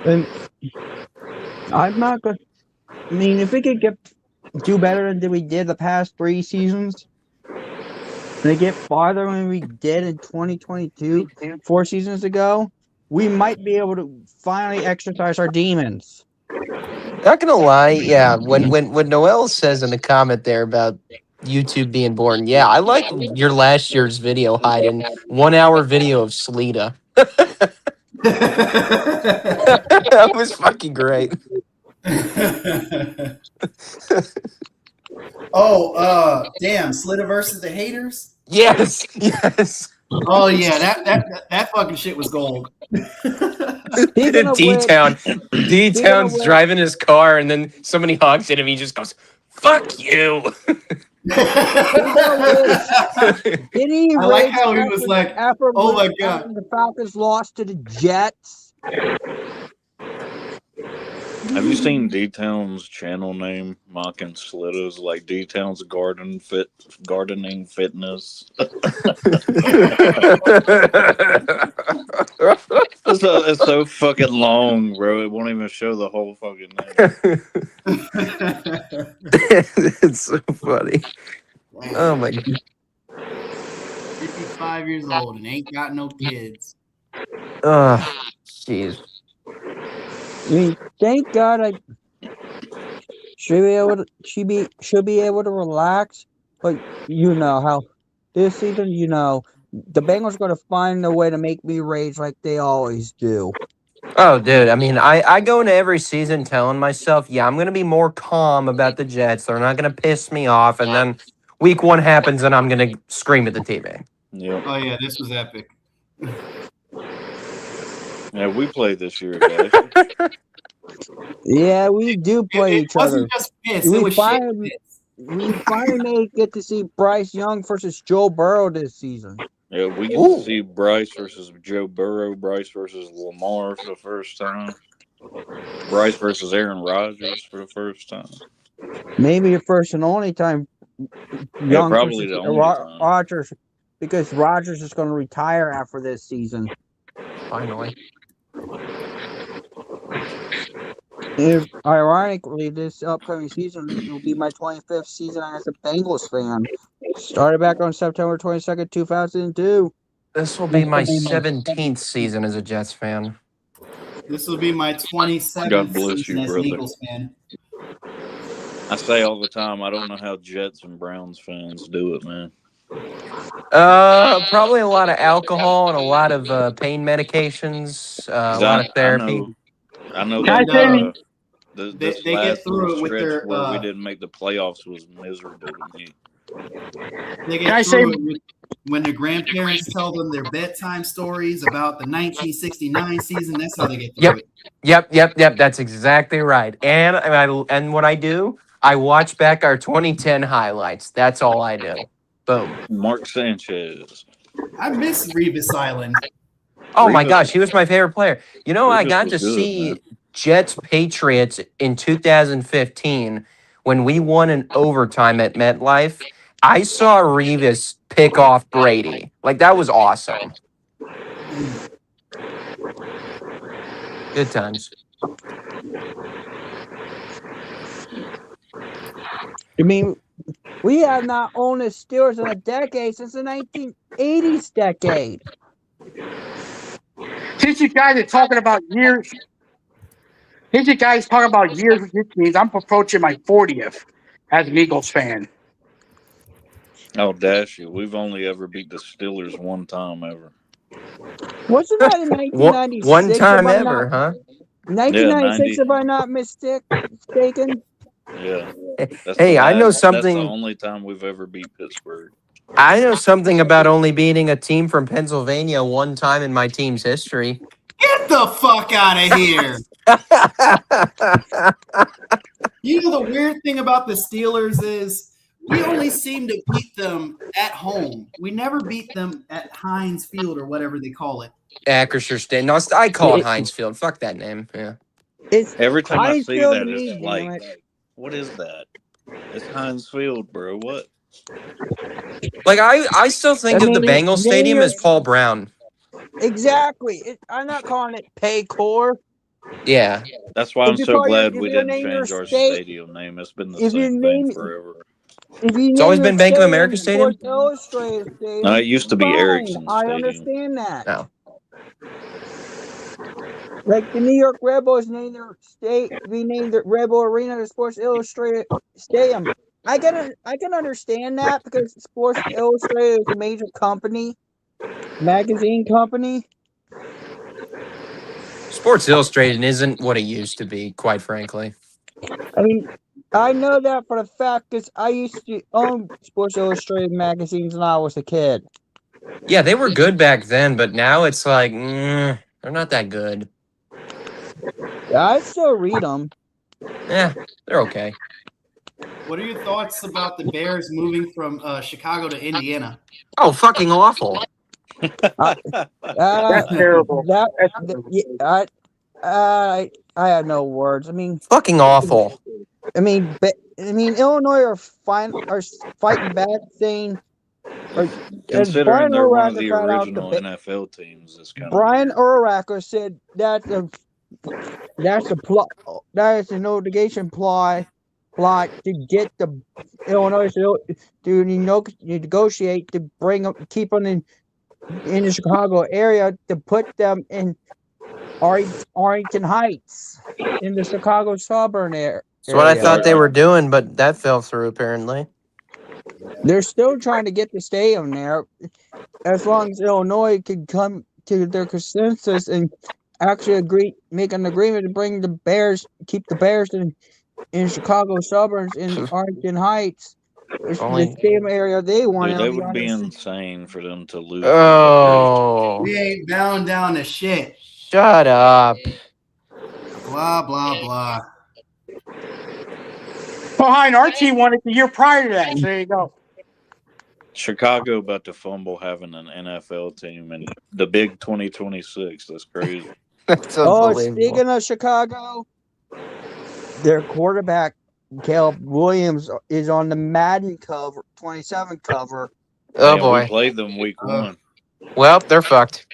then I'm not going to. I mean, if we could do better than we did the past 3 seasons, and get farther than we did in 2022, 4 seasons ago, we might be able to finally exercise our demons. Not gonna lie, yeah. When Noel says in the comment there about YouTube being boring, yeah, I like your last year's video, Hayden. 1 hour video of Sleeta. That was fucking great. Damn, Slitter versus the haters? Yes. Oh yeah, that fucking shit was gold. D-Town's driving his car and then somebody honks at him, he just goes, "Fuck you." I like how he was like, "Oh my god." The Falcons lost to the Jets. Have you seen D-Town's channel name mocking Slitters like D-Town's gardening fitness? It's so fucking long, bro. It won't even show the whole fucking name. It's so funny. Oh my god. 55 years old and ain't got no kids. Oh, jeez. I mean, thank God I should be able to relax, but you know how this season, the Bengals are going to find a way to make me rage like they always do. Oh, dude. I mean, I go into every season telling myself, yeah, I'm going to be more calm about the Jets. They're not going to piss me off. And then week 1 happens and I'm going to scream at the TV. Yeah. Oh, yeah, this was epic. Yeah, we played this year, guys. Yeah, we do play each other. It wasn't just piss. It was shit. We finally get to see Bryce Young versus Joe Burrow this season. Yeah, we get to see Bryce versus Joe Burrow, Bryce versus Lamar for the first time, Bryce versus Aaron Rodgers for the first time. Maybe the first and only time. Young probably the only time. Rodgers, because Rodgers is going to retire after this season. Finally. Ironically, this upcoming season will be my 25th season as a Bengals fan. Started back on September 22nd, 2002. This will be my 17th season as a Jets fan. This will be my 27th God bless season you, as an brother. Eagles fan. I say all the time, I don't know how Jets and Browns fans do it, man. Probably a lot of alcohol and a lot of pain medications, a lot of therapy. I know Can I that say this They get last little through it with stretch their where we didn't make the playoffs was miserable to me. they Can I get say- through it with, when their grandparents tell them their bedtime stories about the 1969 season. That's how they get through Yep. it. Yep. That's exactly right. And what I do, I watch back our 2010 highlights. That's all I do. Boom. Mark Sanchez. I miss Revis Island. Oh my Revis- gosh, he was my favorite player. You know, I Revis got was to good, see man. Jets Patriots in 2015 when we won in overtime at MetLife. I saw Revis pick off Brady. Like, that was awesome. Good times. I mean, we have not owned the Steelers in a decade since the 1980s decade. since you guys are talking about years, with your teams, I'm approaching my 40th as an Eagles fan. Oh, dash you. We've only ever beat the Steelers one time ever. Wasn't that in 1996? One time if I'm ever, not, huh? 1996, 90. if I'm not mistaken. Yeah. That's Hey, I know That's the something. only time we've ever beat Pittsburgh. I know something about only beating a team from Pennsylvania one time in my team's history. Get the fuck out of here. You know, the weird thing about the Steelers is we only seem to beat them at home. We never beat them at Heinz Field or whatever they call it. Acrisure State. No, I call it Heinz Field. Fuck that name. Yeah. It's Every time I Heinz see Field that, to me, it's damn like, it. what is that? It's Heinz Field, bro. What? Like, I still think of the Bengals Stadium as Paul Brown. Exactly. I'm not calling it Paycor. Yeah. That's why I'm so glad we didn't name your change our state- stadium name. It's been the if you same name thing it- forever. If you It's always name been your Bank of stadium America Stadium? Sports Illustrated Stadium, No, it used to be fine, Ericsson I Stadium. understand that. No. Like the New York Red Bulls named their state, we named the Red Bull Arena the Sports Illustrated Stadium. I can understand that because Sports Illustrated is a major company, magazine company. Sports Illustrated isn't what it used to be, quite frankly. I mean, I know that for a fact because I used to own Sports Illustrated magazines when I was a kid. Yeah, they were good back then, but now it's like, they're not that good. I still read them. Yeah, they're okay. What are your thoughts about the Bears moving from Chicago to Indiana? Oh, fucking awful. That's terrible. I have no words. I mean, Fucking awful. Illinois are fighting back, saying. Considering they're one of the Urlacher found out original NFL teams, it's kind Brian of Urlacher said that's a plot. That is a litigation plot to get the Illinois to negotiate to keep them in the Chicago area to put them in Arlington Heights in the Chicago suburb area. That's what I thought they were doing, but that fell through apparently. They're still trying to get the stadium there, as long as Illinois can come to their consensus and actually make an agreement to bring the Bears, keep the Bears in Chicago suburbs in Arlington Heights, the same area they want. Dude, that would be insane for them to lose. Oh, We ain't bound down to shit. Shut up. Blah, blah, blah. Behind our team won it the year prior to that. So there you go. Chicago about to fumble having an NFL team in the big 2026. That's crazy. That's speaking of Chicago, their quarterback Caleb Williams is on the Madden cover, 27 cover. Oh boy, we played them week 1. Well, they're fucked.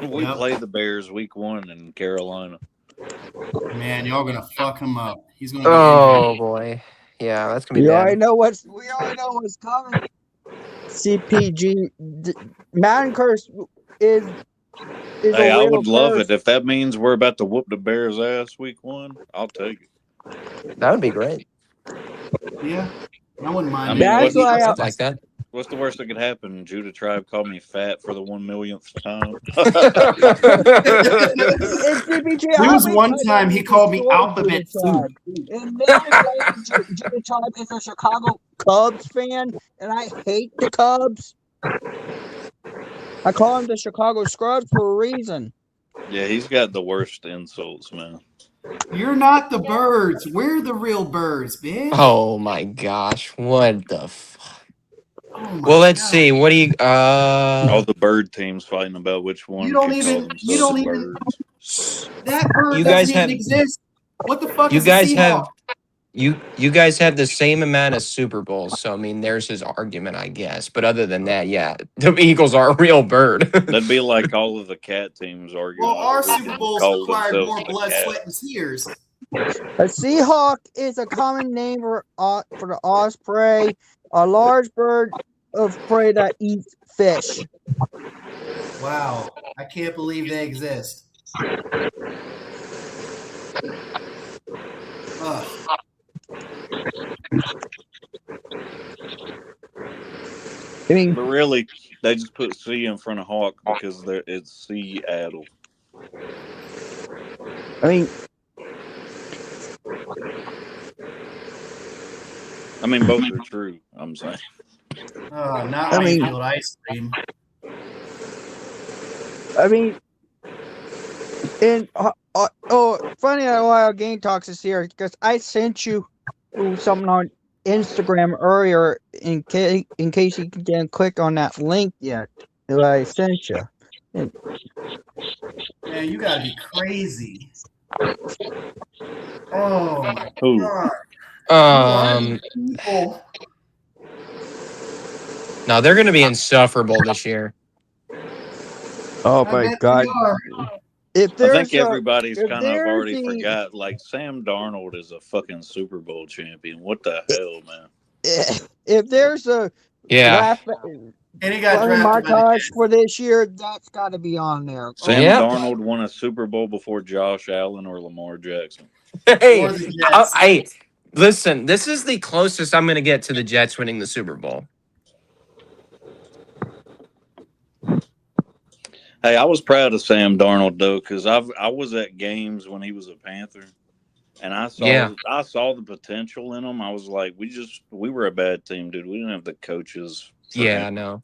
We played the Bears week 1 in Carolina. Man, y'all gonna fuck him up. He's gonna. Oh boy, yeah, that's gonna be bad. We already know what's coming. CPG Madden curse is is Hey, a I real would love curse. it if that means we're about to whoop the Bears' ass week 1. I'll take it. That would be great. Yeah, I wouldn't mind. I mean, that. That's why I'd like that. What's the worst that could happen? Judah Tribe called me fat for the 1,000,000th time. it's CPG. There How was many one times time have he you called me destroyed alphabet Judah soup. Tribe? And then you're saying Judah Tribe is a Chicago Cubs fan, and I hate the Cubs. I call him the Chicago Scrubs for a reason. Yeah, he's got the worst insults, man. You're not the birds. We're the real birds, bitch. Oh my gosh, what the fuck? Oh my Well, let's God. see. What do you All the bird teams fighting about which one You don't could call even. You themselves don't even. birds. That bird you doesn't guys even have exist. What the fuck you is a guys have Seahawk? you guys have the same amount of Super Bowls, so I mean there's his argument, I guess. But other than that, yeah, the Eagles are a real bird. That'd be like all of the cat teams arguing Well, our over who Super can Bowls call required themselves more the blood, cat. sweat, and tears. A Seahawk is a common name for the osprey, a large bird of prey that eats fish. Wow, I can't believe they exist. Ugh. I mean, But really, they just put C in front of Hawk because it's Seattle. I mean, both are true. I'm saying. Not I mean- Mayfield ice cream. and funny that Ohio Game Talks is here because I sent you something on Instagram earlier in case you didn't click on that link yet that I sent you. Man, you gotta be crazy. Oh my Who? God. Who are these people? No, they're going to be insufferable this year. Oh I my bet God! they are. If I there's think everybody's if kind of there's already the- forgot. Like Sam Darnold is a fucking Super Bowl champion. What the hell, man? if there's a Yeah. And he got running drafted by the montage Jets. for this year, that's got to be on there. Sam Yeah. Darnold won a Super Bowl before Josh Allen or Lamar Jackson. Hey, Or the Jets. listen, this is the closest I'm going to get to the Jets winning the Super Bowl. Hey, I was proud of Sam Darnold though, because I was at games when he was a Panther, and I saw the potential in him. I was like, we were a bad team, dude. We didn't have the coaches. Yeah, no.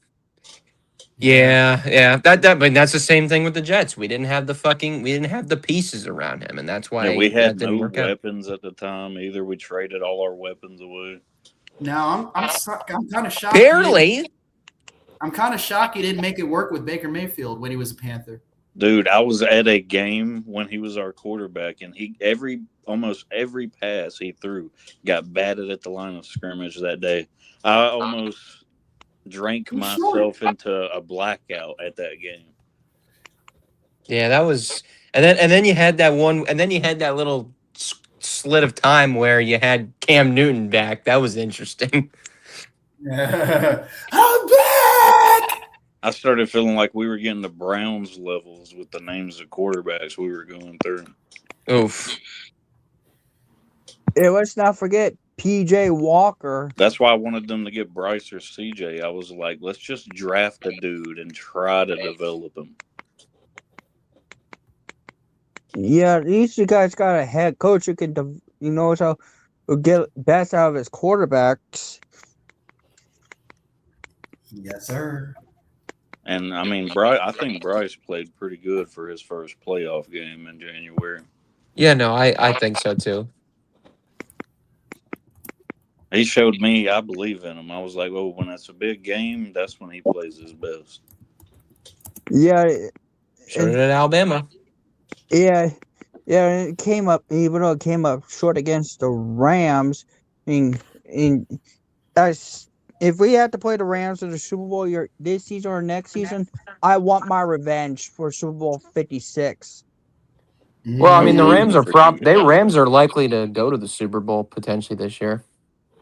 Yeah. But that's the same thing with the Jets. We didn't have the pieces around him, and that's why Yeah, we that had didn't no work out. weapons at the time either. We traded all our weapons away. Now I'm kind of shocked. Barely. I'm kind of shocked he didn't make it work with Baker Mayfield when he was a Panther. Dude, I was at a game when he was our quarterback, and almost every pass he threw got batted at the line of scrimmage that day. I almost drank myself into a blackout at that game. Yeah, that was, and then you had that one, and then you had that little slit of time where you had Cam Newton back. That was interesting. I'm back. I started feeling like we were getting the Browns levels with the names of quarterbacks we were going through. Oof. Yeah, let's not forget PJ Walker. That's why I wanted them to get Bryce or CJ. I was like, let's just draft a dude and try to develop him. Yeah, at least you guys got a head coach who can, how get best out of his quarterbacks. Yes, sir. And I mean, I think Bryce played pretty good for his first playoff game in January. Yeah, no, I think so too. He showed me I believe in him. I was like, oh, when it's a big game, that's when he plays his best. Yeah. Showed it at Alabama. Yeah, it came up, even though it came up short against the Rams. If we had to play the Rams in the Super Bowl this season or next season, I want my revenge for Super Bowl 56. Well, I mean, the Rams are likely to go to the Super Bowl potentially this year.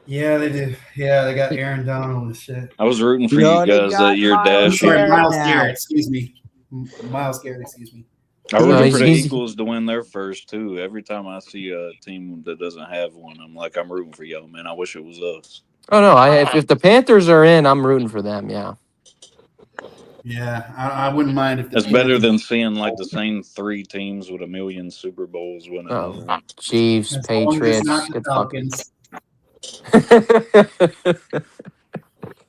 Yeah, they do. Yeah, they got Aaron Donald and shit. I was rooting for you guys that year, Dash. Sorry, Miles Garrett. Excuse me. Miles Garrett, excuse me. I No, rooted for the he's- Eagles to win their first too. Every time I see a team that doesn't have one, I'm rooting for y'all, man. I wish it was us. Oh no, if the Panthers are in, I'm rooting for them. Yeah. Yeah, I wouldn't mind if the It's better Panthers- than seeing like the same 3 teams with a million Super Bowls winning. Oh, Chiefs, as long as it's Patriots. not the Get fucked. Falcons.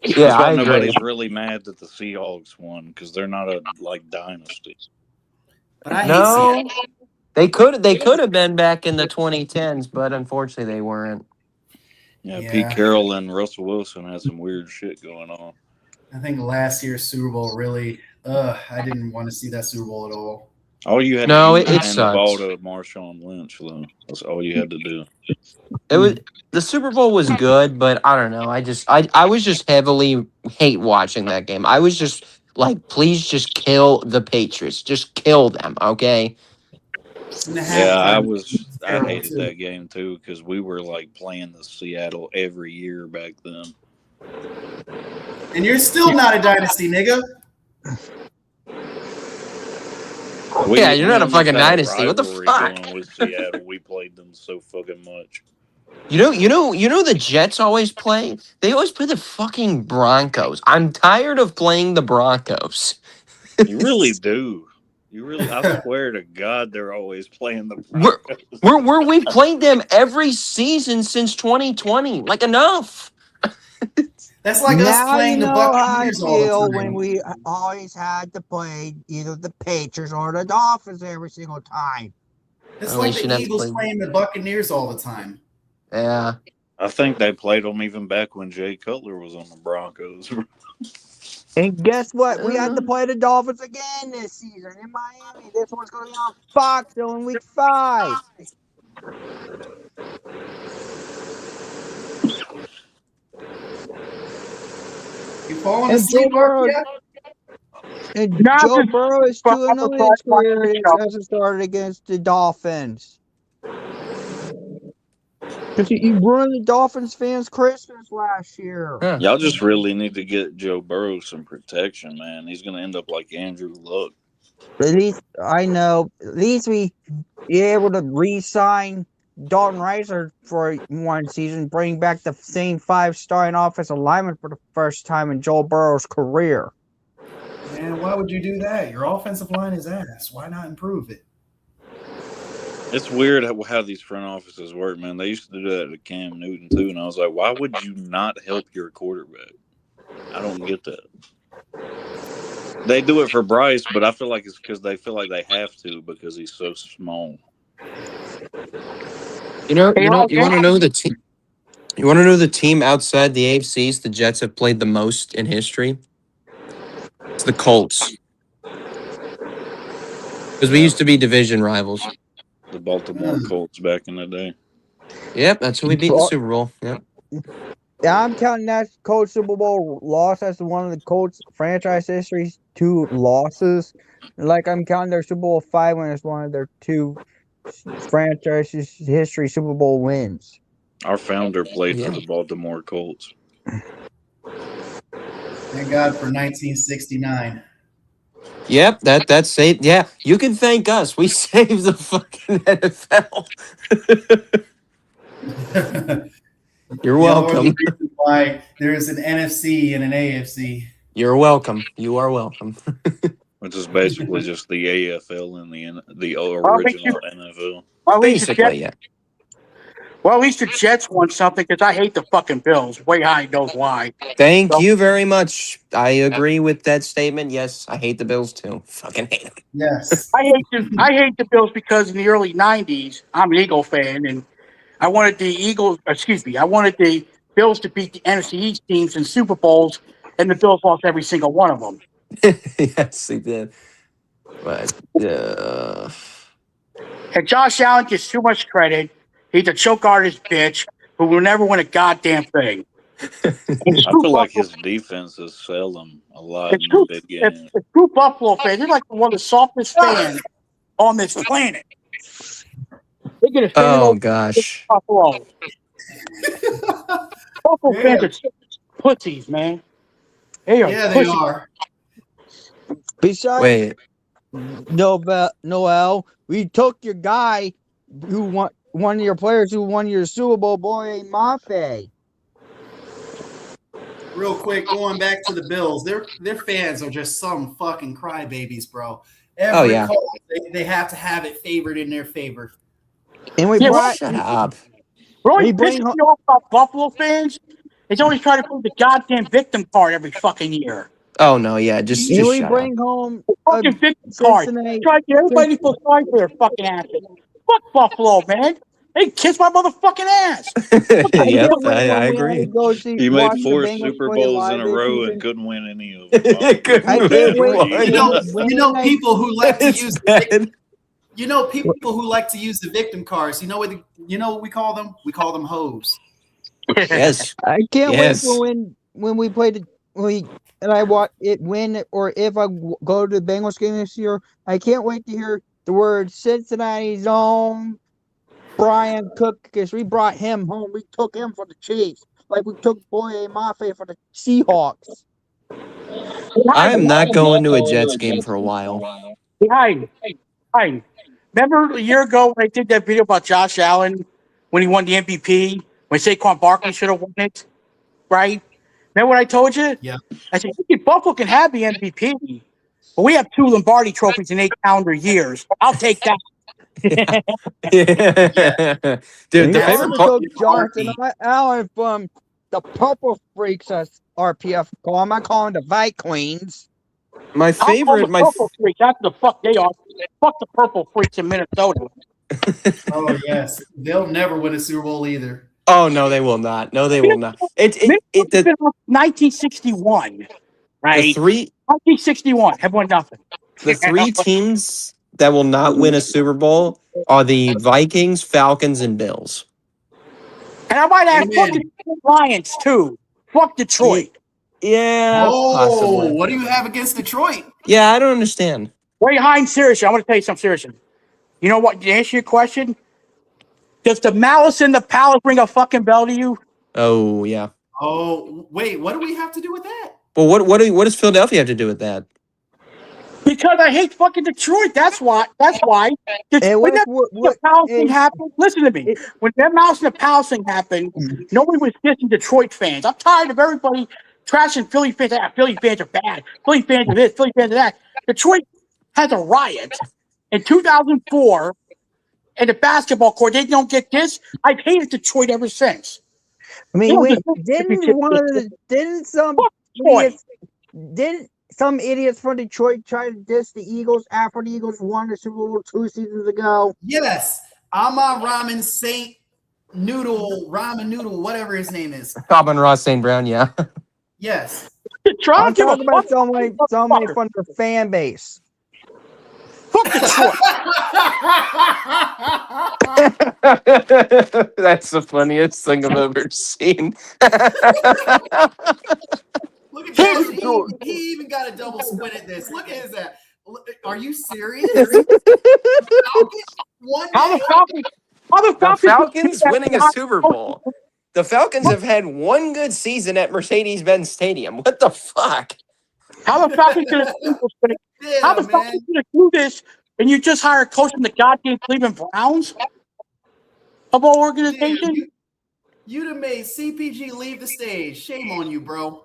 Yeah, That's why I agree. nobody's really mad that the Seahawks won because they're not a like dynasty. But I hate No, Seattle. they could have been back in the 2010s, but unfortunately they weren't. Yeah, Yeah. Pete Carroll and Russell Wilson had some weird shit going on. I think last year's Super Bowl really, I didn't want to see that Super Bowl at all. All you had No, to do it was hand the sucks. ball to Marshawn Lynch, though. That's all you had to do. It was the Super Bowl was good, but I don't know. I was just heavily hate watching that game. I was just like, please just kill the Patriots. Just kill them, okay? And the Yeah, halftime I terrible, hated too. that game too because we were like playing the Seattle every year back then. And you're still not a dynasty, nigga. Yeah, you're not a almost fucking had dynasty. What the rivalry fuck? going with Seattle. We played them so fucking much. You know the Jets always play? They always play the fucking Broncos. I'm tired of playing the Broncos. You really do. You really, I swear to God, they're always playing the Broncos. We've played them every season since 2020. Like enough. That's like us Now you playing the know how I Buccaneers all the feel time. when we always had to play either the Patriots or the Dolphins every single time. It's Well, like you should the have Eagles played- playing the Buccaneers all the time. Yeah. I think they played them even back when Jay Cutler was on the Broncos. And guess what? We had to Uh, play the Dolphins again this season in Miami. This one's going to be on Fox in week 5. You falling And asleep, Joe Burrow, yet? and Nah, Joe just- Burrow is but 2-0 I'm in his surprised by career the show. as it started against the Dolphins. Because he ruined the Dolphins fans' Christmas last year. huh. Y'all just really need to get Joe Burrow some protection, man. He's going to end up like Andrew Luck. At least I know. At least we be able to re-sign Dalton Reiser for one season, bring back the same 5-star offensive lineman for the first time in Joe Burrow's career. Man, why would you do that? Your offensive line is ass. Why not improve it? It's weird how these front offices work, man. They used to do that to Cam Newton, too. And I was like, why would you not help your quarterback? I don't get that. They do it for Bryce, but I feel like it's because they feel like they have to because he's so small. You want to know the team? You want to know the team outside the AFCs the Jets have played the most in history? It's the Colts. Because we used to be division rivals. The Baltimore Colts back in the day. Yep, that's who we beat in the Super Bowl. Yep. Yeah, I'm counting that Colts Super Bowl loss as one of the Colts franchise history's 2 losses. Like I'm counting their Super Bowl 5 win as one of their 2 franchise history Super Bowl wins. Our founder played Yeah. for the Baltimore Colts. Thank God for 1969. Yep, that's saved. Yeah, you can thank us. We saved the fucking NFL. You're Y'all are welcome. the reason why there is an NFC and an AFC. You're welcome. You are welcome. Which is basically just the AFL and the Well, original NFL. Well, at least the Jets, Basically, yeah. well, at least the Jets won something because I hate the fucking Bills. Whereyahidin knows why. Thank So- you very much. I agree with that statement. Yes, I hate the Bills too. Fucking hate them. Yes. I hate the Bills because in the early '90s, I'm an Eagle fan, and I wanted the Bills to beat the NFC East teams in Super Bowls, and the Bills lost every single one of them. Yes, they did. But And Josh Allen gets too much credit. He's a choke artist bitch who will never win a goddamn thing. I feel like his defenses sell him a lot It's in true. the big games. The true Buffalo fans, they're like one of the softest fans on this planet. They get offended oh over gosh. Buffalo. Buffalo Yeah. fans are such pussies, man. They are Yeah, they pussies. are. Besides, Wait. Noel, we took your guy who won one of your players who won your Super Bowl, Boye Mafe. Real quick, going back to the Bills, their fans are just some fucking crybabies, bro. Oh Every yeah. call, they have to have it favored in their favor. And we Yeah, brought Shut up. What always We bring pisses home- me off about Buffalo fans is always try to play the goddamn victim card every fucking year. Oh no, yeah, just and we shut up. bring home The a fucking victim card. Cincinnati. Try to get everybody to feel sorry for their fucking asses. Fuck Buffalo, man. They kiss my motherfucking ass. I Yep, can't wait I when we have to agree. go see You watch made the 4 Bengals Super play Bowls in live a this row season. and couldn't win any of them. I can't wait. You know, Wednesday night- people who like to It's use bad. people who like to use the victim cards. You know what we call them? We call them hoes. Yes. I can't Yes. wait for when we play and I watch it win or if I go to the Bengals game this year. I can't wait to hear the word Cincinnati's own Brian Cook because we brought him home. We took him for the Chiefs like we took Boye Mafe for the Seahawks. I am not going to a Jets game for a while. Hi. Remember a year ago when I did that video about Josh Allen when he won the MVP? When Saquon Barkley should have won it? Right? Remember what I told you? Yeah. I said, Buffalo can have the MVP, but we have 2 Lombardi trophies in 8 calendar years. I'll take that. Dude, the We favorite also part. took Jonathan Allen from the Purple Freaks as RPF call. I'm not calling the Vikings. My I'll call favorite. the Purple Freaks. That's the fuck they are. Fuck the Purple Freaks in Minnesota. Oh yes, they'll never win a Super Bowl either. Oh no, they will not. No, they will not. Minnesota's been on 1961, The right? three 1961 have won nothing. teams that will not win a Super Bowl are the Vikings, Falcons, and Bills. And I might add Amen. fucking Lions too. Fuck Detroit. Yeah, possibly. What do you have against Detroit? Yeah, I don't understand. Whereyahidin, seriously, I want to tell you something seriously. You know what? To answer your question, does the malice in the palace ring a fucking bell to you? Oh yeah. Oh wait, what do we have to do with that? Well, what does Philadelphia have to do with that? Because I hate fucking Detroit. That's why. And When the palace thing happened, listen to me. When that mouse in the palace thing happened, nobody was dissing Detroit fans. I'm tired of everybody trashing Philly fans. Philly fans are bad. Philly fans are this. Philly fans are that. Detroit has a riot in 2004 in the basketball court. They don't get this. I've hated Detroit ever since. I mean, Yeah, didn't some idiots from Detroit try to diss the Eagles after the Eagles won the Super Bowl 2 seasons ago? Yes, Amon Ramen Saint Ramen Noodle, whatever his name is. Common Ross St. Brown, yeah. Yes. I'm talking about somebody from their fan base. Fuck Detroit. That's the funniest thing I've ever seen. Look at that. He even got a double squint at this. Look at his ass. Are you serious? How the The Falcons winning a Super Bowl. The Falcons have had one good season at Mercedes-Benz Stadium. What the fuck? How the Falcons gonna do this? And you just hire a coach from the goddamn Cleveland Browns of all organizations? You'd have made CPG leave the stage. Shame on you, bro.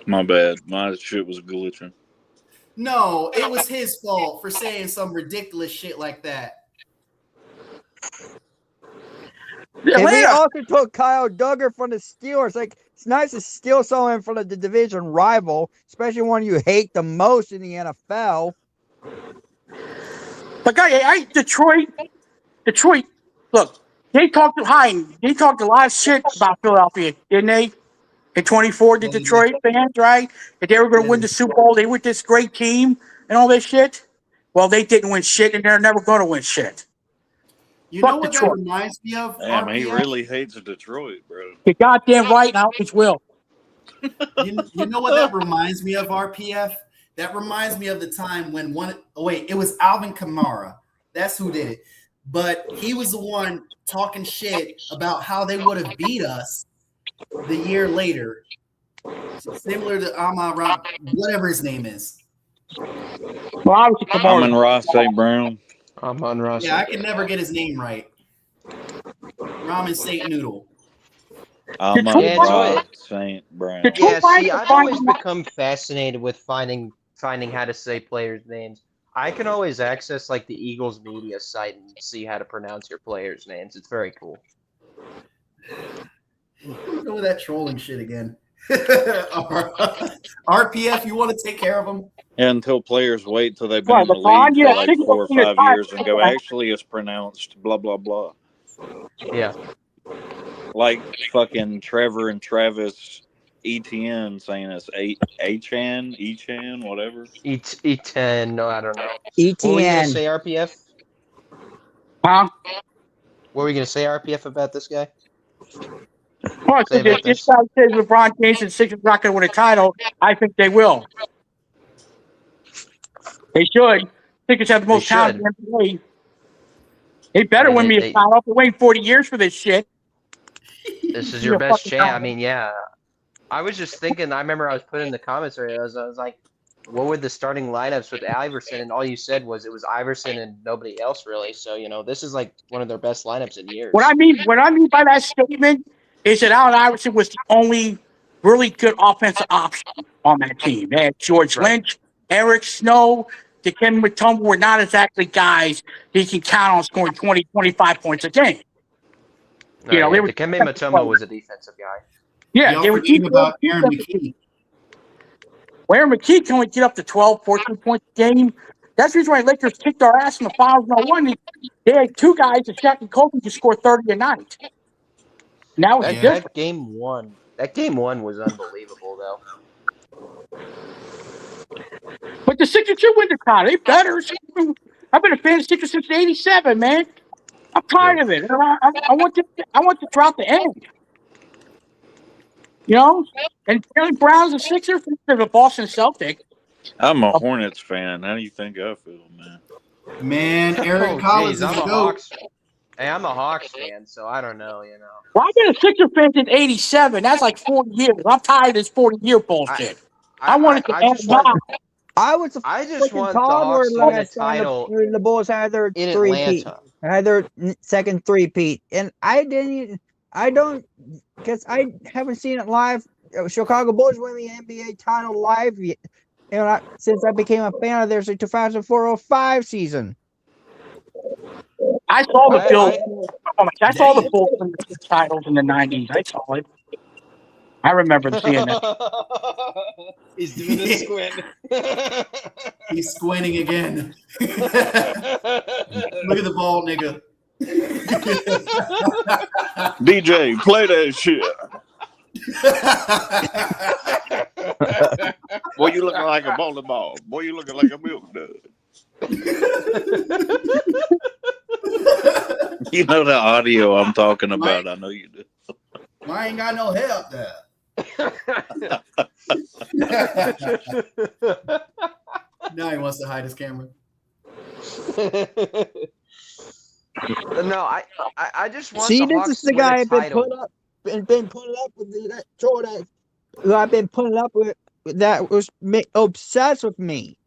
My bad. My shit was glitching. No, it was his fault for saying some ridiculous shit like that. And they also took Kyle Duggar from the Steelers. Like, it's nice to steal someone from the division rival, especially one you hate the most in the NFL. But Detroit. Look, they talked a lot of shit about Philadelphia, didn't they? In 24, the Detroit fans, right? That they were going to win the Super Bowl. They were this great team and all this shit. Well, they didn't win shit, and they're never going to win shit. You know what that reminds me of? Damn, he really hates Detroit, bro. You're goddamn right, and I always will. You know what that reminds me of, RPF? That reminds me of the time when it was Alvin Kamara. That's who did it. But he was the one talking shit about how they would have beat us the year later. Similar to whatever his name is. Well, obviously, Amon Kamara. Ross St. Brown. I'm on Ross. Yeah, I can never get his name right. Ramen St. Noodle. Amon Yeah, it's Ross what- St. Brown. Detroit Yeah, Lions see, are I've finding always become fascinated with finding how to say players' names. I can always access like the Eagles media site and see how to pronounce your players' names. It's very cool. Go with that trolling shit again. RPF, you want to take care of them? Yeah, until players wait till they've been Right, in the LeBron, league yeah, for like think 4 or about your 5 time. years and go, actually, it's pronounced blah, blah, blah. Yeah. Like fucking Trevor and Travis Etienne saying it's Echan, whatever. E10, no, I don't know. What were you going to ETN. say, RPF? Huh? What were you going to say, RPF, about this guy? Well, Say if about this this. guy says LeBron James and Sixers not going to win a title, I think they will. They should. Sixers have the most They talent in the NBA. They better win me a title. I've been waiting 40 years for this shit. This is your best chance. I mean, yeah. I was just thinking. I remember I was putting in the comments area. I was like, "What would the starting lineups with Iverson?" And all you said was it was Iverson and nobody else really. So this is like one of their best lineups in years. What I mean by that statement is that Allen Iverson was the only really good offensive option on that team. They had George Lynch, Eric Snow, Dikembe Mutombo were not exactly guys he can count on scoring 20, 25 points a game. They were Dikembe Mutombo was a defensive guy. Yeah, Y'all they were forgetting about Aaron McKee. Aaron McKee can only get up to 12, 14 points a game. That's the reason why Lakers kicked our ass in the finals in 01. They had two guys, Shaq and Kobe, to score 30 a night. Now it's different. That game one was unbelievable, though. But the Sixers should win the title. They better. I've been a fan of Sixers since '87, man. I'm tired of it. I want to drop the end. And Jalen Brown's a Sixer, the Boston Celtics. I'm a Hornets fan. How do you think I feel, man? Man, Eric Collins is I'm a a goat. Hawks. Hey, I'm a Hawks fan, so I don't know. Well, I've been a Sixer fan since '87. That's like 40 years. I'm tired of this 40-year bullshit. I want it to end now. I was I just want the toddler Hawks to win a last time title the Bulls had their in three-peat. Atlanta. Had their second three-peat. And I haven't seen it live. Chicago Bulls win the NBA title live since I became a fan of theirs in 2004-05 season. I saw the Bills. I saw the Bulls win the titles in the '90s. I saw it. I remember seeing that. He's doing a squint. He's squinting again. Look at the ball, nigga. DJ, play that shit. Boy, you looking like a bowling ball. Boy, you looking like a milk dud. You know the audio I'm talking about. I know you do. I ain't got no help there. Now he wants to hide his camera. No, I just want See, the this Hawks is the to win guy a I've been title. putting up with that Jordan, who I've been putting up with that was obsessed with me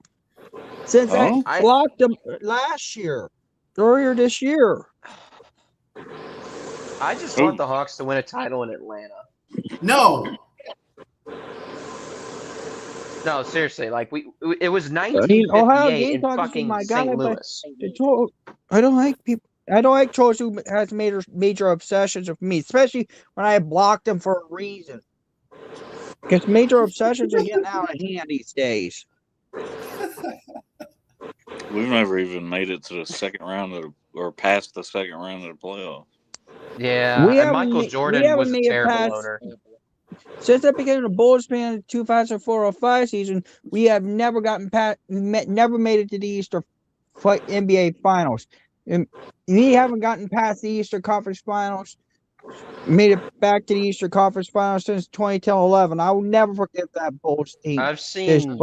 since I blocked him earlier this year. I just want the Hawks to win a title in Atlanta. No. No, seriously, like it was 1958 in fucking St. Louis. I don't like people. I don't like trolls who has major obsessions with me, especially when I blocked them for a reason. Because major obsessions are getting out of hand these days. We've never even made it to the second round or past the second round of the playoffs. Yeah, and Michael Jordan was a terrible owner. Since I became a Bulls fan in the 2004-05 season, we have never never made it to the Eastern NBA Finals. And we haven't gotten past the Eastern Conference Finals, made it back to the Eastern Conference Finals since 2010-11. I will never forget that Bulls team. I've seen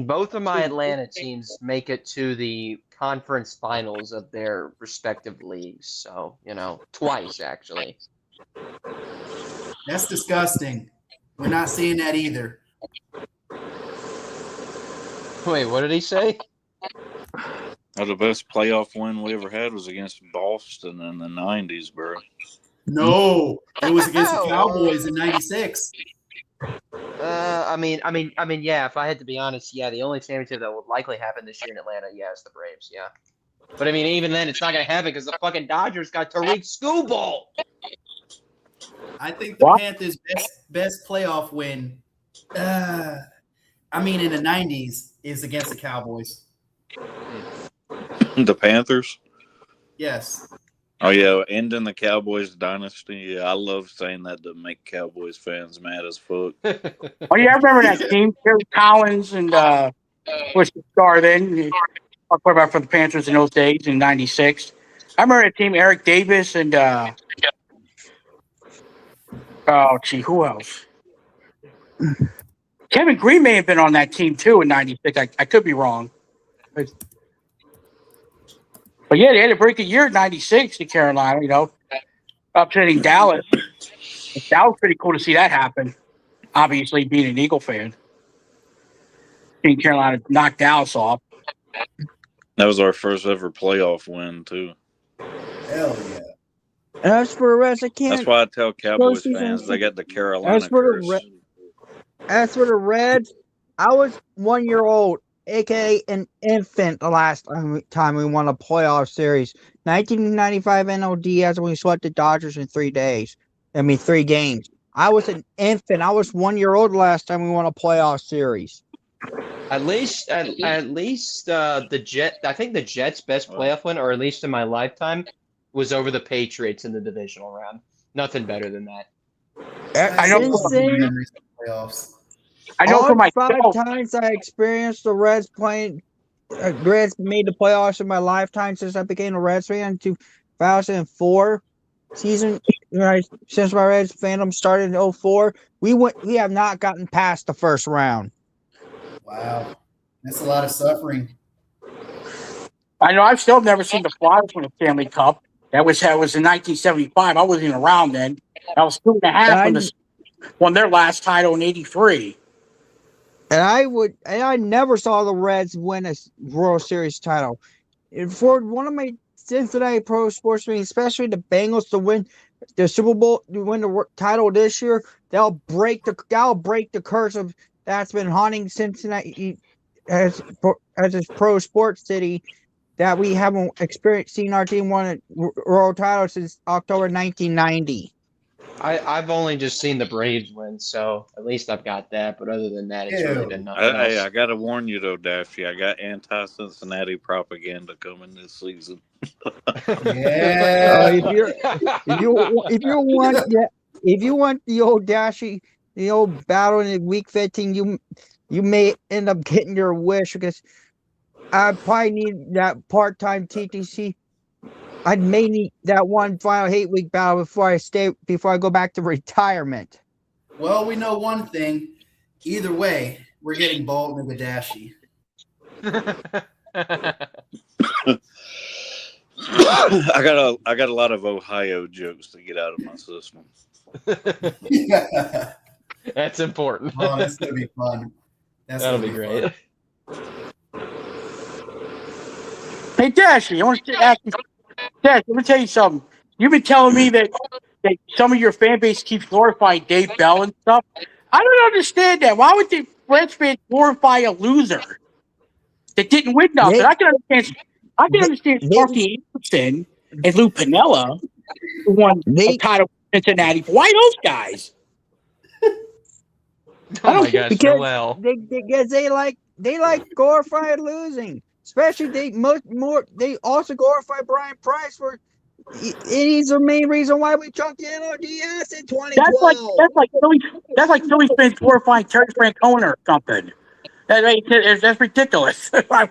both of my Atlanta teams make it to the conference finals of their respective leagues. So, twice actually. That's disgusting. We're not seeing that either. Wait, what did he say? The best playoff win we ever had was against Boston in the '90s, bro. No, it was against the Oh, Cowboys in '96. Yeah. If I had to be honest, yeah, the only championship that would likely happen this year in Atlanta, yeah, is the Braves. Yeah, but I mean, even then, it's not gonna happen because the fucking Dodgers got Tariq Skubal. I think the What? Panthers' best playoff win, in the '90s, is against the Cowboys. The Panthers. Yes. Oh yeah, ending the Cowboys dynasty. Yeah, I love saying that to make Cowboys fans mad as fuck. Oh yeah, I remember that team. Terry Collins and was the star then. I quarterback for the Panthers in those days in '96. I remember that team. Eric Davis and who else? Kevin Green may have been on that team too in '96. I could be wrong. But yeah, they had a very good year in '96 in Carolina, upsetting Dallas. That was pretty cool to see that happen. Obviously, being an Eagle fan. Seeing Carolina knock Dallas off. That was our first ever playoff win too. Hell yeah. And as for the rest, I can't. That's why I tell Cowboys Postseason- fans they got the Carolina As for the curse. As for the Reds, I was 1 year old, aka an infant, the last time we won a playoff series. 1995 NLDS when we swept the Dodgers in 3 days. 3 games. I was an infant. I was 1 year old the last time we won a playoff series. At least the Jet. I think the Jets' best playoff win, or at least in my lifetime, was over the Patriots in the divisional round. Nothing better than that. I know. Since then, Playoffs. I know all for 5 myself. times I experienced the Reds playing, Reds made the playoffs in my lifetime since I became a Reds fan in 2004 season. Since my Reds fandom started in 04, we have not gotten past the first round. Wow. That's a lot of suffering. I know I've still never seen the Flyers win a Stanley Cup. That was in 1975. I wasn't even around then. That was 2.5 when they won their last title in '83. And I never saw the Reds win a World Series title. And for one of my Cincinnati pro sports meetings, especially the Bengals to win the Super Bowl, to win the title this year, that'll break the curse of that's been haunting Cincinnati as a pro sports city, that we haven't seen our team win a world title since October 1990. I've only just seen the Braves win, so at least I've got that. But other than that, it's really been nothing Hey, else. I gotta warn you though, Daffy. I got anti-Cincinnati propaganda coming this season. Yeah. If you want the old Dashy, the old battle in week 15, you may end up getting your wish, because I probably need that part-time TTC. I may need that one final 8-week battle before I go back to retirement. Well, we know one thing. Either way, we're getting Bolton and Gadashi. I got a lot of Ohio jokes to get out of my system. That's important. Oh, that's gonna be fun. That'll be great. Hey, Dashy, I want to ask you. Dash, let me tell you something. You've been telling me that some of your fan base keeps glorifying Dave Bell and stuff. I don't understand that. Why would the Reds fans glorify a loser that didn't win nothing? I can understand Sparky Anderson and Lou Piniella, who won a title in Cincinnati. Why those guys? Oh my gosh, because Noel. because they like glorified losing. Especially they also glorify Brian Price for he's the main reason why we chucked in on DS in 2012. That's like Philly fans glorifying Terry Francona or something. That's ridiculous. I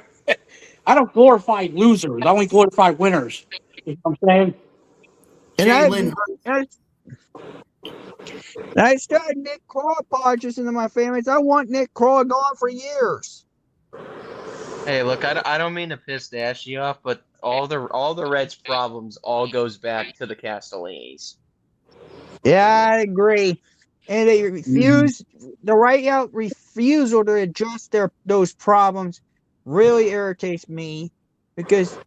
don't glorify losers. I only glorify winners. You know what I'm saying? And I started Nick Kroll apologies into my families. I want Nick Kroll gone for years. Hey, look, I don't mean to piss Dashy off, but all the Reds' problems all goes back to the Castellinis. Yeah, I agree. and they refuse. The right out refusal to address those problems really irritates me, because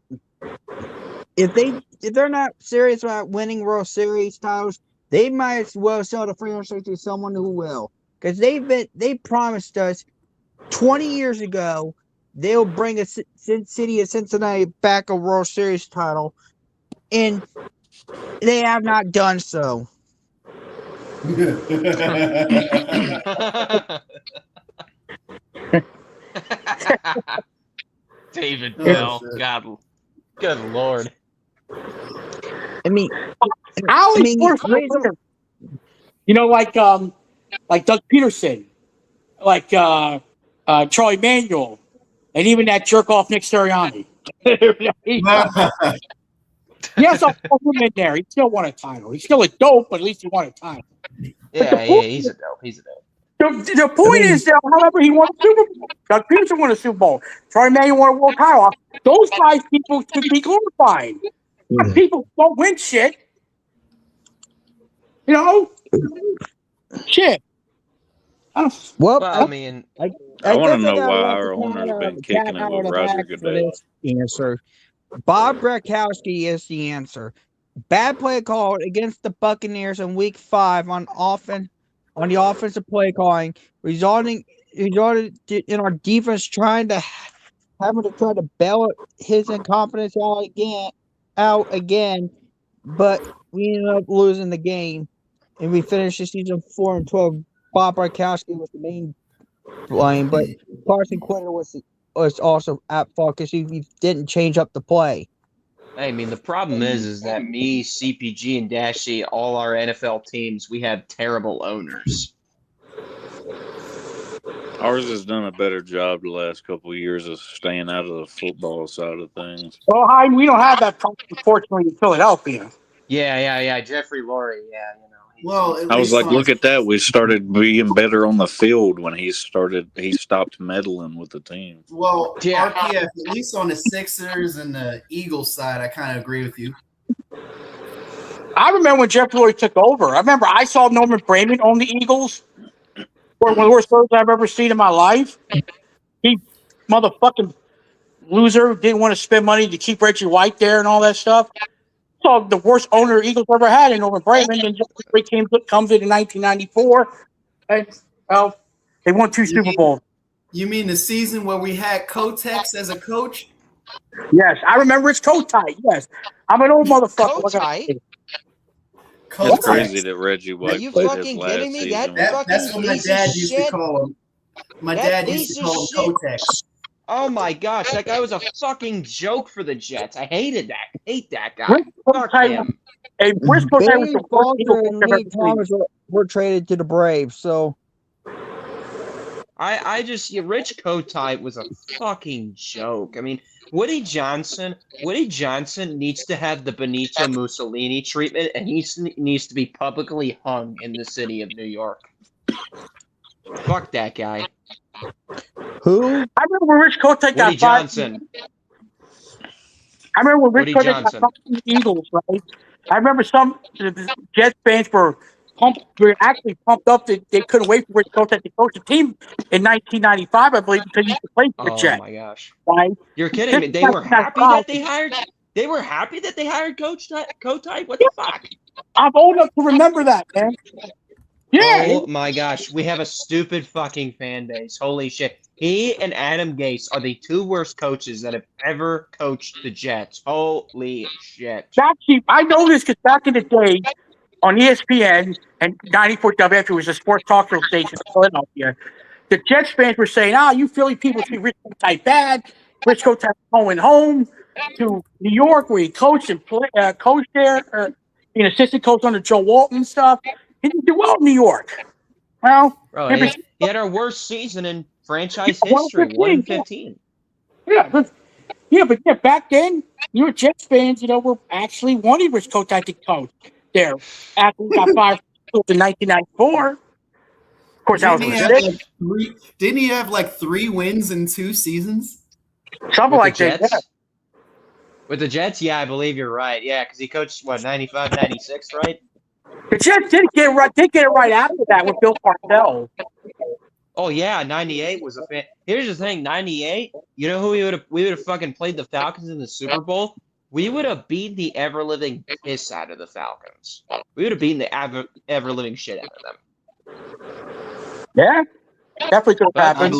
if they're not serious about winning World Series titles, they might as well sell the franchise to someone who will. Because they promised us 20 years ago they'll bring a city of Cincinnati back a World Series title, and they have not done so. David Oh, Bell. shit. God, good lord. I mean, How I is mean, worse? You know, like Doug Peterson, like Charlie Manuel, and even that jerk off Nick Sirianni. Yes, I'll put him in there. He still won a title. He's still a dope, but at least he won a title. Yeah, he's a dope. He's a dope. The point is that, however, he won a Super Bowl. Doug Peterson won a Super Bowl. Charlie Manuel won a world title. Those five people should be glorified. Not people who don't win shit. You know? Shit. well, Well, I mean, I I want to guess I know gotta why let our the owner's been cat kicking it out with of the Roger bag for Goodell. this answer. Bob Gronkowski is the answer. Bad play call against the Buccaneers in Week 5 on the offensive play calling, resulted in our defense having to try to bail his incompetence out again, but we ended up losing the game, and we finished the season 4-12. Bob Gronkowski was the main blame, but Carson Quitter was also at fault because he didn't change up the play. I mean, the problem is that me, CPG, and Dashy, all our NFL teams, we have terrible owners. Ours has done a better job the last couple of years of staying out of the football side of things. Well, Hyde, we don't have that problem, unfortunately, in Philadelphia. Yeah. Jeffrey Lurie, yeah, you know. Well, at I was least like, look at that. We started being better on the field when he stopped meddling with the team. Well, Yeah. RPF, at least on the Sixers and the Eagles side, I kind of agree with you. I remember when Jeff Lurie took over. I remember I saw Norman Brayman own the Eagles. One of the worst throws I've ever seen in my life. He, motherfucking loser, didn't want to spend money to keep Reggie White there and all that stuff. So the worst owner Eagles ever had in Norman Brayman. Then Jeff Lurie comes in 1994, and they won 2 Super Bowls. You mean the season where we had Kotex as a coach? Yes, I remember it's Kotite. Yes, I'm an old motherfucker. Kotite? It's crazy that Reggie White Are you played his fucking last kidding me? season. That's what my piece of dad used to shit. call him. My That dad used piece to of call him shit. Kotex. Oh my gosh, that guy was a fucking joke for the Jets. I hated that. Hate that guy. Fuck him. Hey, where's Kotite was Billy the worst Falter Eagle and coach I've Lee ever seen. Thomas were traded to the Braves, so Rich Kotite was a fucking joke. I mean, Woody Johnson needs to have the Benito Mussolini treatment, and he needs to be publicly hung in the city of New York. Fuck that guy. who? I remember when Rich Kotite got Woody Johnson. I remember when Rich Woody Kotite got Johnson. fired from the Eagles, right? I remember some the Jets fans were actually pumped up that they couldn't wait for Rich Kotite to coach the team in 1995, I believe, because he used to play for the Oh Jets. my gosh. Right? You're kidding me. They were happy that they hired Coach Kotite? What the fuck? I'm old enough to remember that, man. Yeah. Oh my gosh, we have a stupid fucking fan base. Holy shit. He and Adam Gase are the 2 worst coaches that have ever coached the Jets. Holy shit. Actually, I know this because back in the day on ESPN and 94 WF, it was a sports talk show station in Philadelphia, the Jets fans were saying, you Philly people see Rich Kotite bad. Rich Kotite going home to New York where he coached and coached there, being assistant coach under Joe Walton and stuff. He didn't do well in New York. Well, Bro, he had our worst season in franchise history, 1-15. Yeah, but back then, New York Jets fans, were actually wanting Rich Kotite to coach there after we got fired in 1994. Of course, that was Didn't he have like 3 wins in 2 seasons? Something With like the that. Jets? Yeah. With the Jets, yeah, I believe you're right. Yeah, because he coached, 95, 96, right? The Jets did get it right after that with Bill Parcells. Oh yeah, '98 was a fan. Here's the thing: '98. You know who we would have fucking played the Falcons in the Super Bowl. We would have beaten the ever living piss out of the Falcons. We would have beaten the ever living shit out of them. Yeah, definitely could have happened.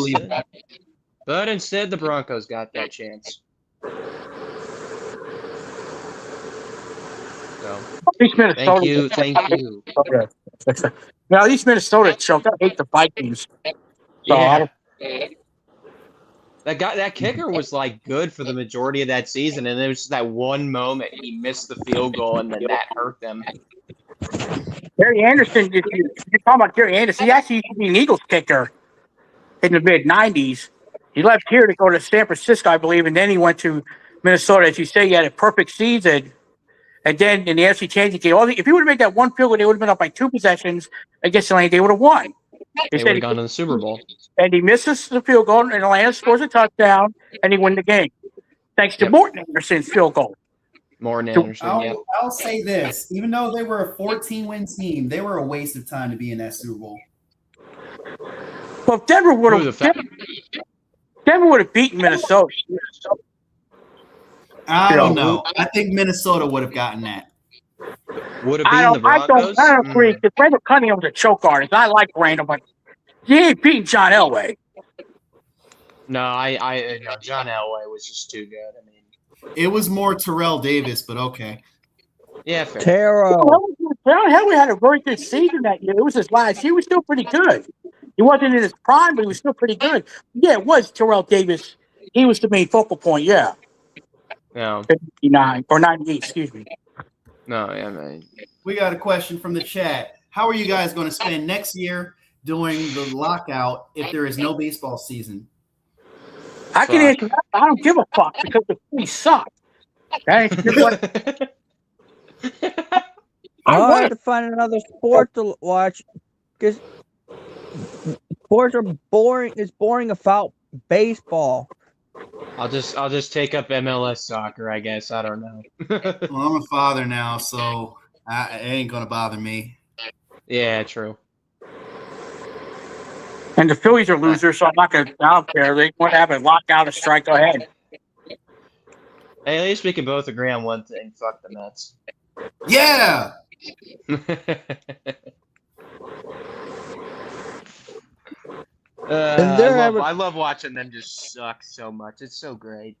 But instead, the Broncos got that chance. So, At least Minnesota. thank you. Now, at least Minnesota choked. I hate the Vikings. So Yeah. That kicker was like good for the majority of that season, and there was just that one moment he missed the field goal, and then that hurt them. Gary Anderson, if you're talking about Gary Anderson, he actually used to be an Eagles kicker in the mid-'90s. He left here to go to San Francisco, I believe, and then he went to Minnesota. As you say, he had a perfect season. And then in the AFC Championship game, if he would have made that one field goal, they would have been up by 2 possessions against Atlanta. They would have won. They would have gone to the Super Bowl. And he misses the field goal, and Atlanta scores a touchdown, and he won the game. Thanks to Morton Anderson's field goal. Morton Anderson, I'll say this. Even though they were a 14-win team, they were a waste of time to be in that Super Bowl. Well, Denver would have beaten Minnesota. I don't know. I think Minnesota would have gotten that. Would have beaten the Broncos? I don't agree, because Randall Cunningham was a choke artist. I like Randall, but he ain't beating John Elway. No, no, John Elway was just too good. I mean, it was more Terrell Davis, but okay. Yeah, fair. Terrell Elway had a very good season that year. It was his last. He was still pretty good. He wasn't in his prime, but he was still pretty good. Yeah, it was Terrell Davis. He was the main focal point. Yeah. No. 59 or 98. Excuse me. No, yeah, man. We got a question from the chat. How are you guys going to spend next year during the lockout if there is no baseball season? I can answer that. I don't give a fuck because the Phillies suck. Okay? I have to find another sport to watch because sports are boring. It's boring about baseball. I'll just take up MLS soccer, I guess. I don't know. Well, I'm a father now, so it ain't gonna bother me. Yeah, true. And the Phillies are losers, so I'm not gonna. I don't care. They want to have a lockout, a strike. Go ahead. Hey, at least we can both agree on one thing. Fuck the Mets. Yeah. I love watching them just suck so much. It's so great.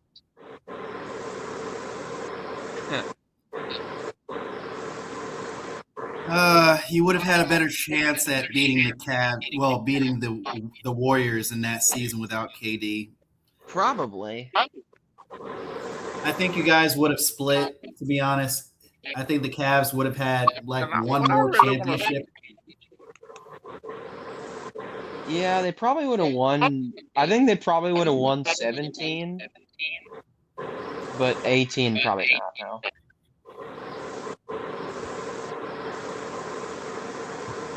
You would have had a better chance at beating the Cavs. Well, beating the Warriors in that season without KD. Probably. I think you guys would have split. To be honest, I think the Cavs would have had like one more championship. Yeah, they probably would have won. I think they probably would have won 17, but 18 probably not. No.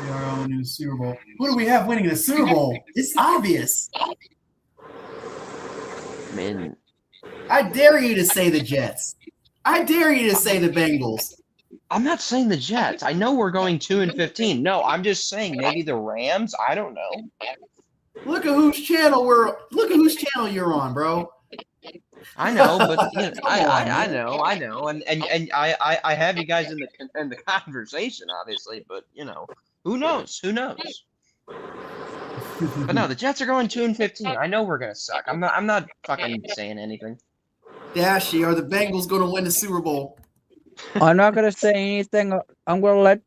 We are all in the Super Bowl. Who do we have winning the Super Bowl? It's obvious. I mean, I dare you to say the Jets. I dare you to say the Bengals. I'm not saying the Jets. I know we're going 2-15. No, I'm just saying maybe the Rams. I don't know. Look at whose channel you're on, bro. I know, but you know, I know, and I have you guys in the conversation, obviously, but you know, who knows? But no, the Jets are going 2-15. I know we're gonna suck. I'm not fucking saying anything. Dashy, are the Bengals going to win the Super Bowl? I'm not gonna say anything. I'm gonna let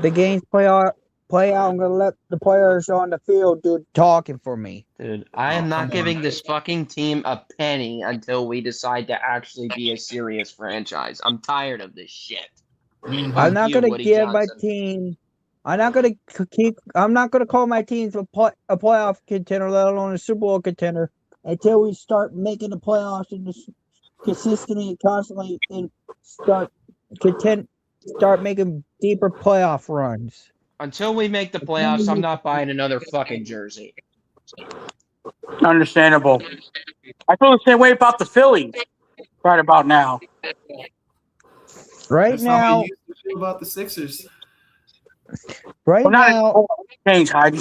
the games play out. I'm gonna let the players on the field do talking for me. Dude, I am not giving this fucking team a penny until we decide to actually be a serious franchise. I'm tired of this shit. I'm not gonna give my team. I'm not gonna call my team a playoff contender, let alone a Super Bowl contender, until we start making the playoffs and consistently and constantly and start making deeper playoff runs. Until we make the playoffs, I'm not buying another fucking jersey. Understandable. I feel the same way about the Phillies right about now. That's how you used to feel about the Sixers. Right Well, not now, change, Heidi.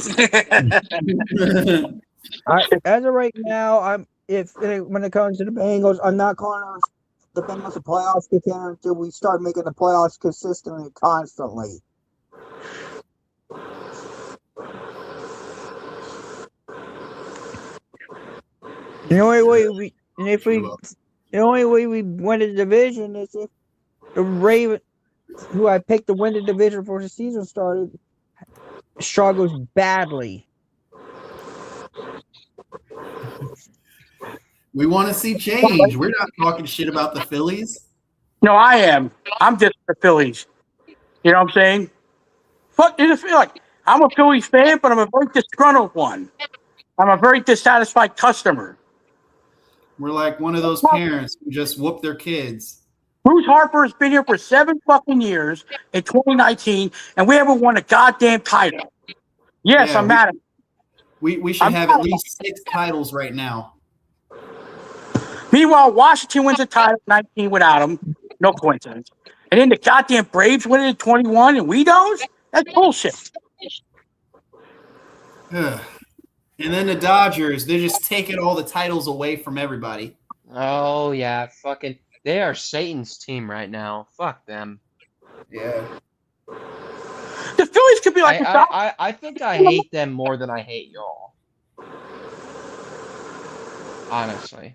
as of right now, when it comes to the Bengals, I'm not calling the Bengals a playoff contender until we start making the playoffs consistently and constantly. The only way we win the division is if the Ravens, who I picked to win the division before the season started, struggles badly. We want to see change. We're not talking shit about the Phillies. No, I am. I'm just the Phillies. You know what I'm saying? Fuck, you just feel like I'm a Phillies fan, but I'm a very disgruntled one. I'm a very dissatisfied customer. We're like one of those parents who just whoop their kids. Bruce Harper has been here for 7 fucking years in 2019, and we haven't won a goddamn title. Yes, Yeah, I'm mad at him. We should have at least 6 titles right now. Meanwhile, Washington wins a title in 19 without him. No coincidence. And then the goddamn Braves win it in 21 and we don't? That's bullshit. Ugh. And then the Dodgers, they're just taking all the titles away from everybody. Oh yeah, fucking. They are Satan's team right now. Fuck them. Yeah. The Phillies could be like I think I hate them more than I hate y'all. Honestly.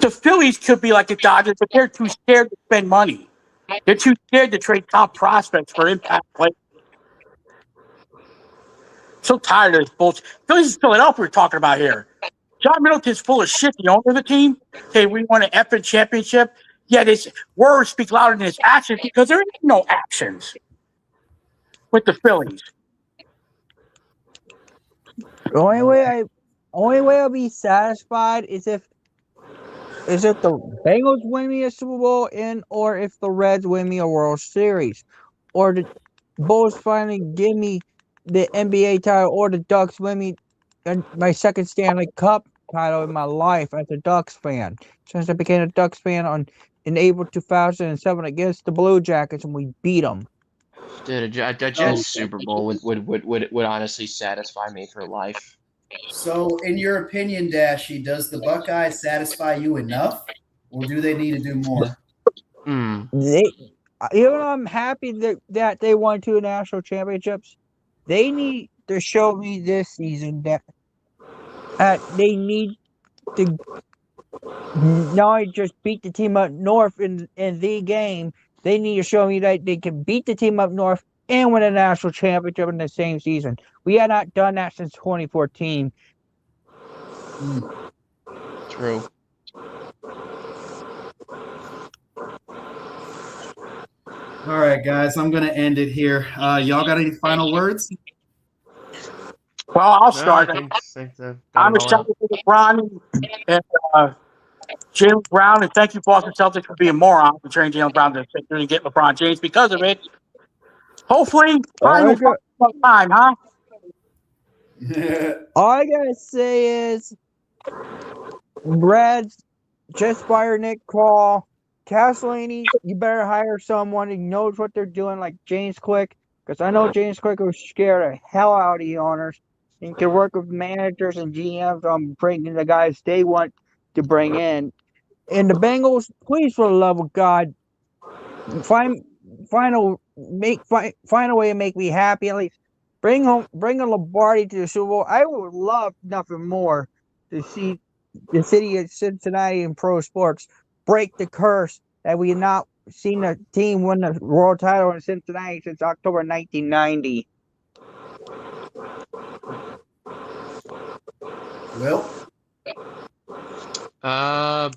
the Phillies could be like the Dodgers, but they're too scared to spend money. They're too scared to trade top prospects for impact players. So tired of this bullshit. Phillies is Philadelphia we're talking about here. John Middleton's full of shit, the owner of the team. Okay, we won an effing championship. Yet his words speak louder than his actions because there is no actions with the Phillies. The only way I'll be satisfied is if the Bengals win me a Super Bowl or if the Reds win me a World Series, or the Bulls finally give me the NBA title, or the Ducks win me my second Stanley Cup title in my life as a Ducks fan. Since I became a Ducks fan in April 2007 against the Blue Jackets, and we beat them. Dude, a Jets Super Bowl would honestly satisfy me for life. So, in your opinion, Dashy, does the Buckeyes satisfy you enough, or do they need to do more? Even though I'm happy that they won 2 national championships, they need to show me this season that they need to not only just beat the team up north in the game. They need to show me that they can beat the team up north and win a national championship in the same season. We had not done that since 2014. True. All right, guys, I'm going to end it here. Y'all got any final words? Well, I'll start. I'm excited for LeBron and Jalen Brown, and thank you, Boston Celtics, for being morons and trading Jalen Brown to get LeBron James because of it. Hopefully, time, huh? All I gotta say is, Brad, just fire Nick Call. Castellini, you better hire someone who knows what they're doing, like James Quick, because I know James Quick will scare the hell out of the owners and can work with managers and GMs on bringing the guys they want to bring in. And the Bengals, please, for the love of God, find a way to make me happy. At least bring a Lombardi to the Super Bowl. I would love nothing more to see the city of Cincinnati in pro sports break the curse that we have not seen a team win the world title in Cincinnati since October 1990. Well,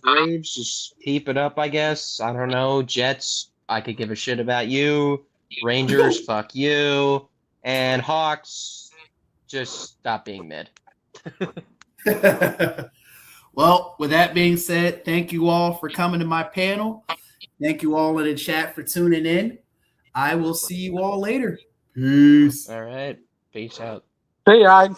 Braves, just keep it up, I guess. I don't know. Jets, I could give a shit about you. Rangers, fuck you. And Hawks, just stop being mid. Well, with that being said, thank you all for coming to my panel. Thank you all in the chat for tuning in. I will see you all later. Peace. All right. Peace out. See ya.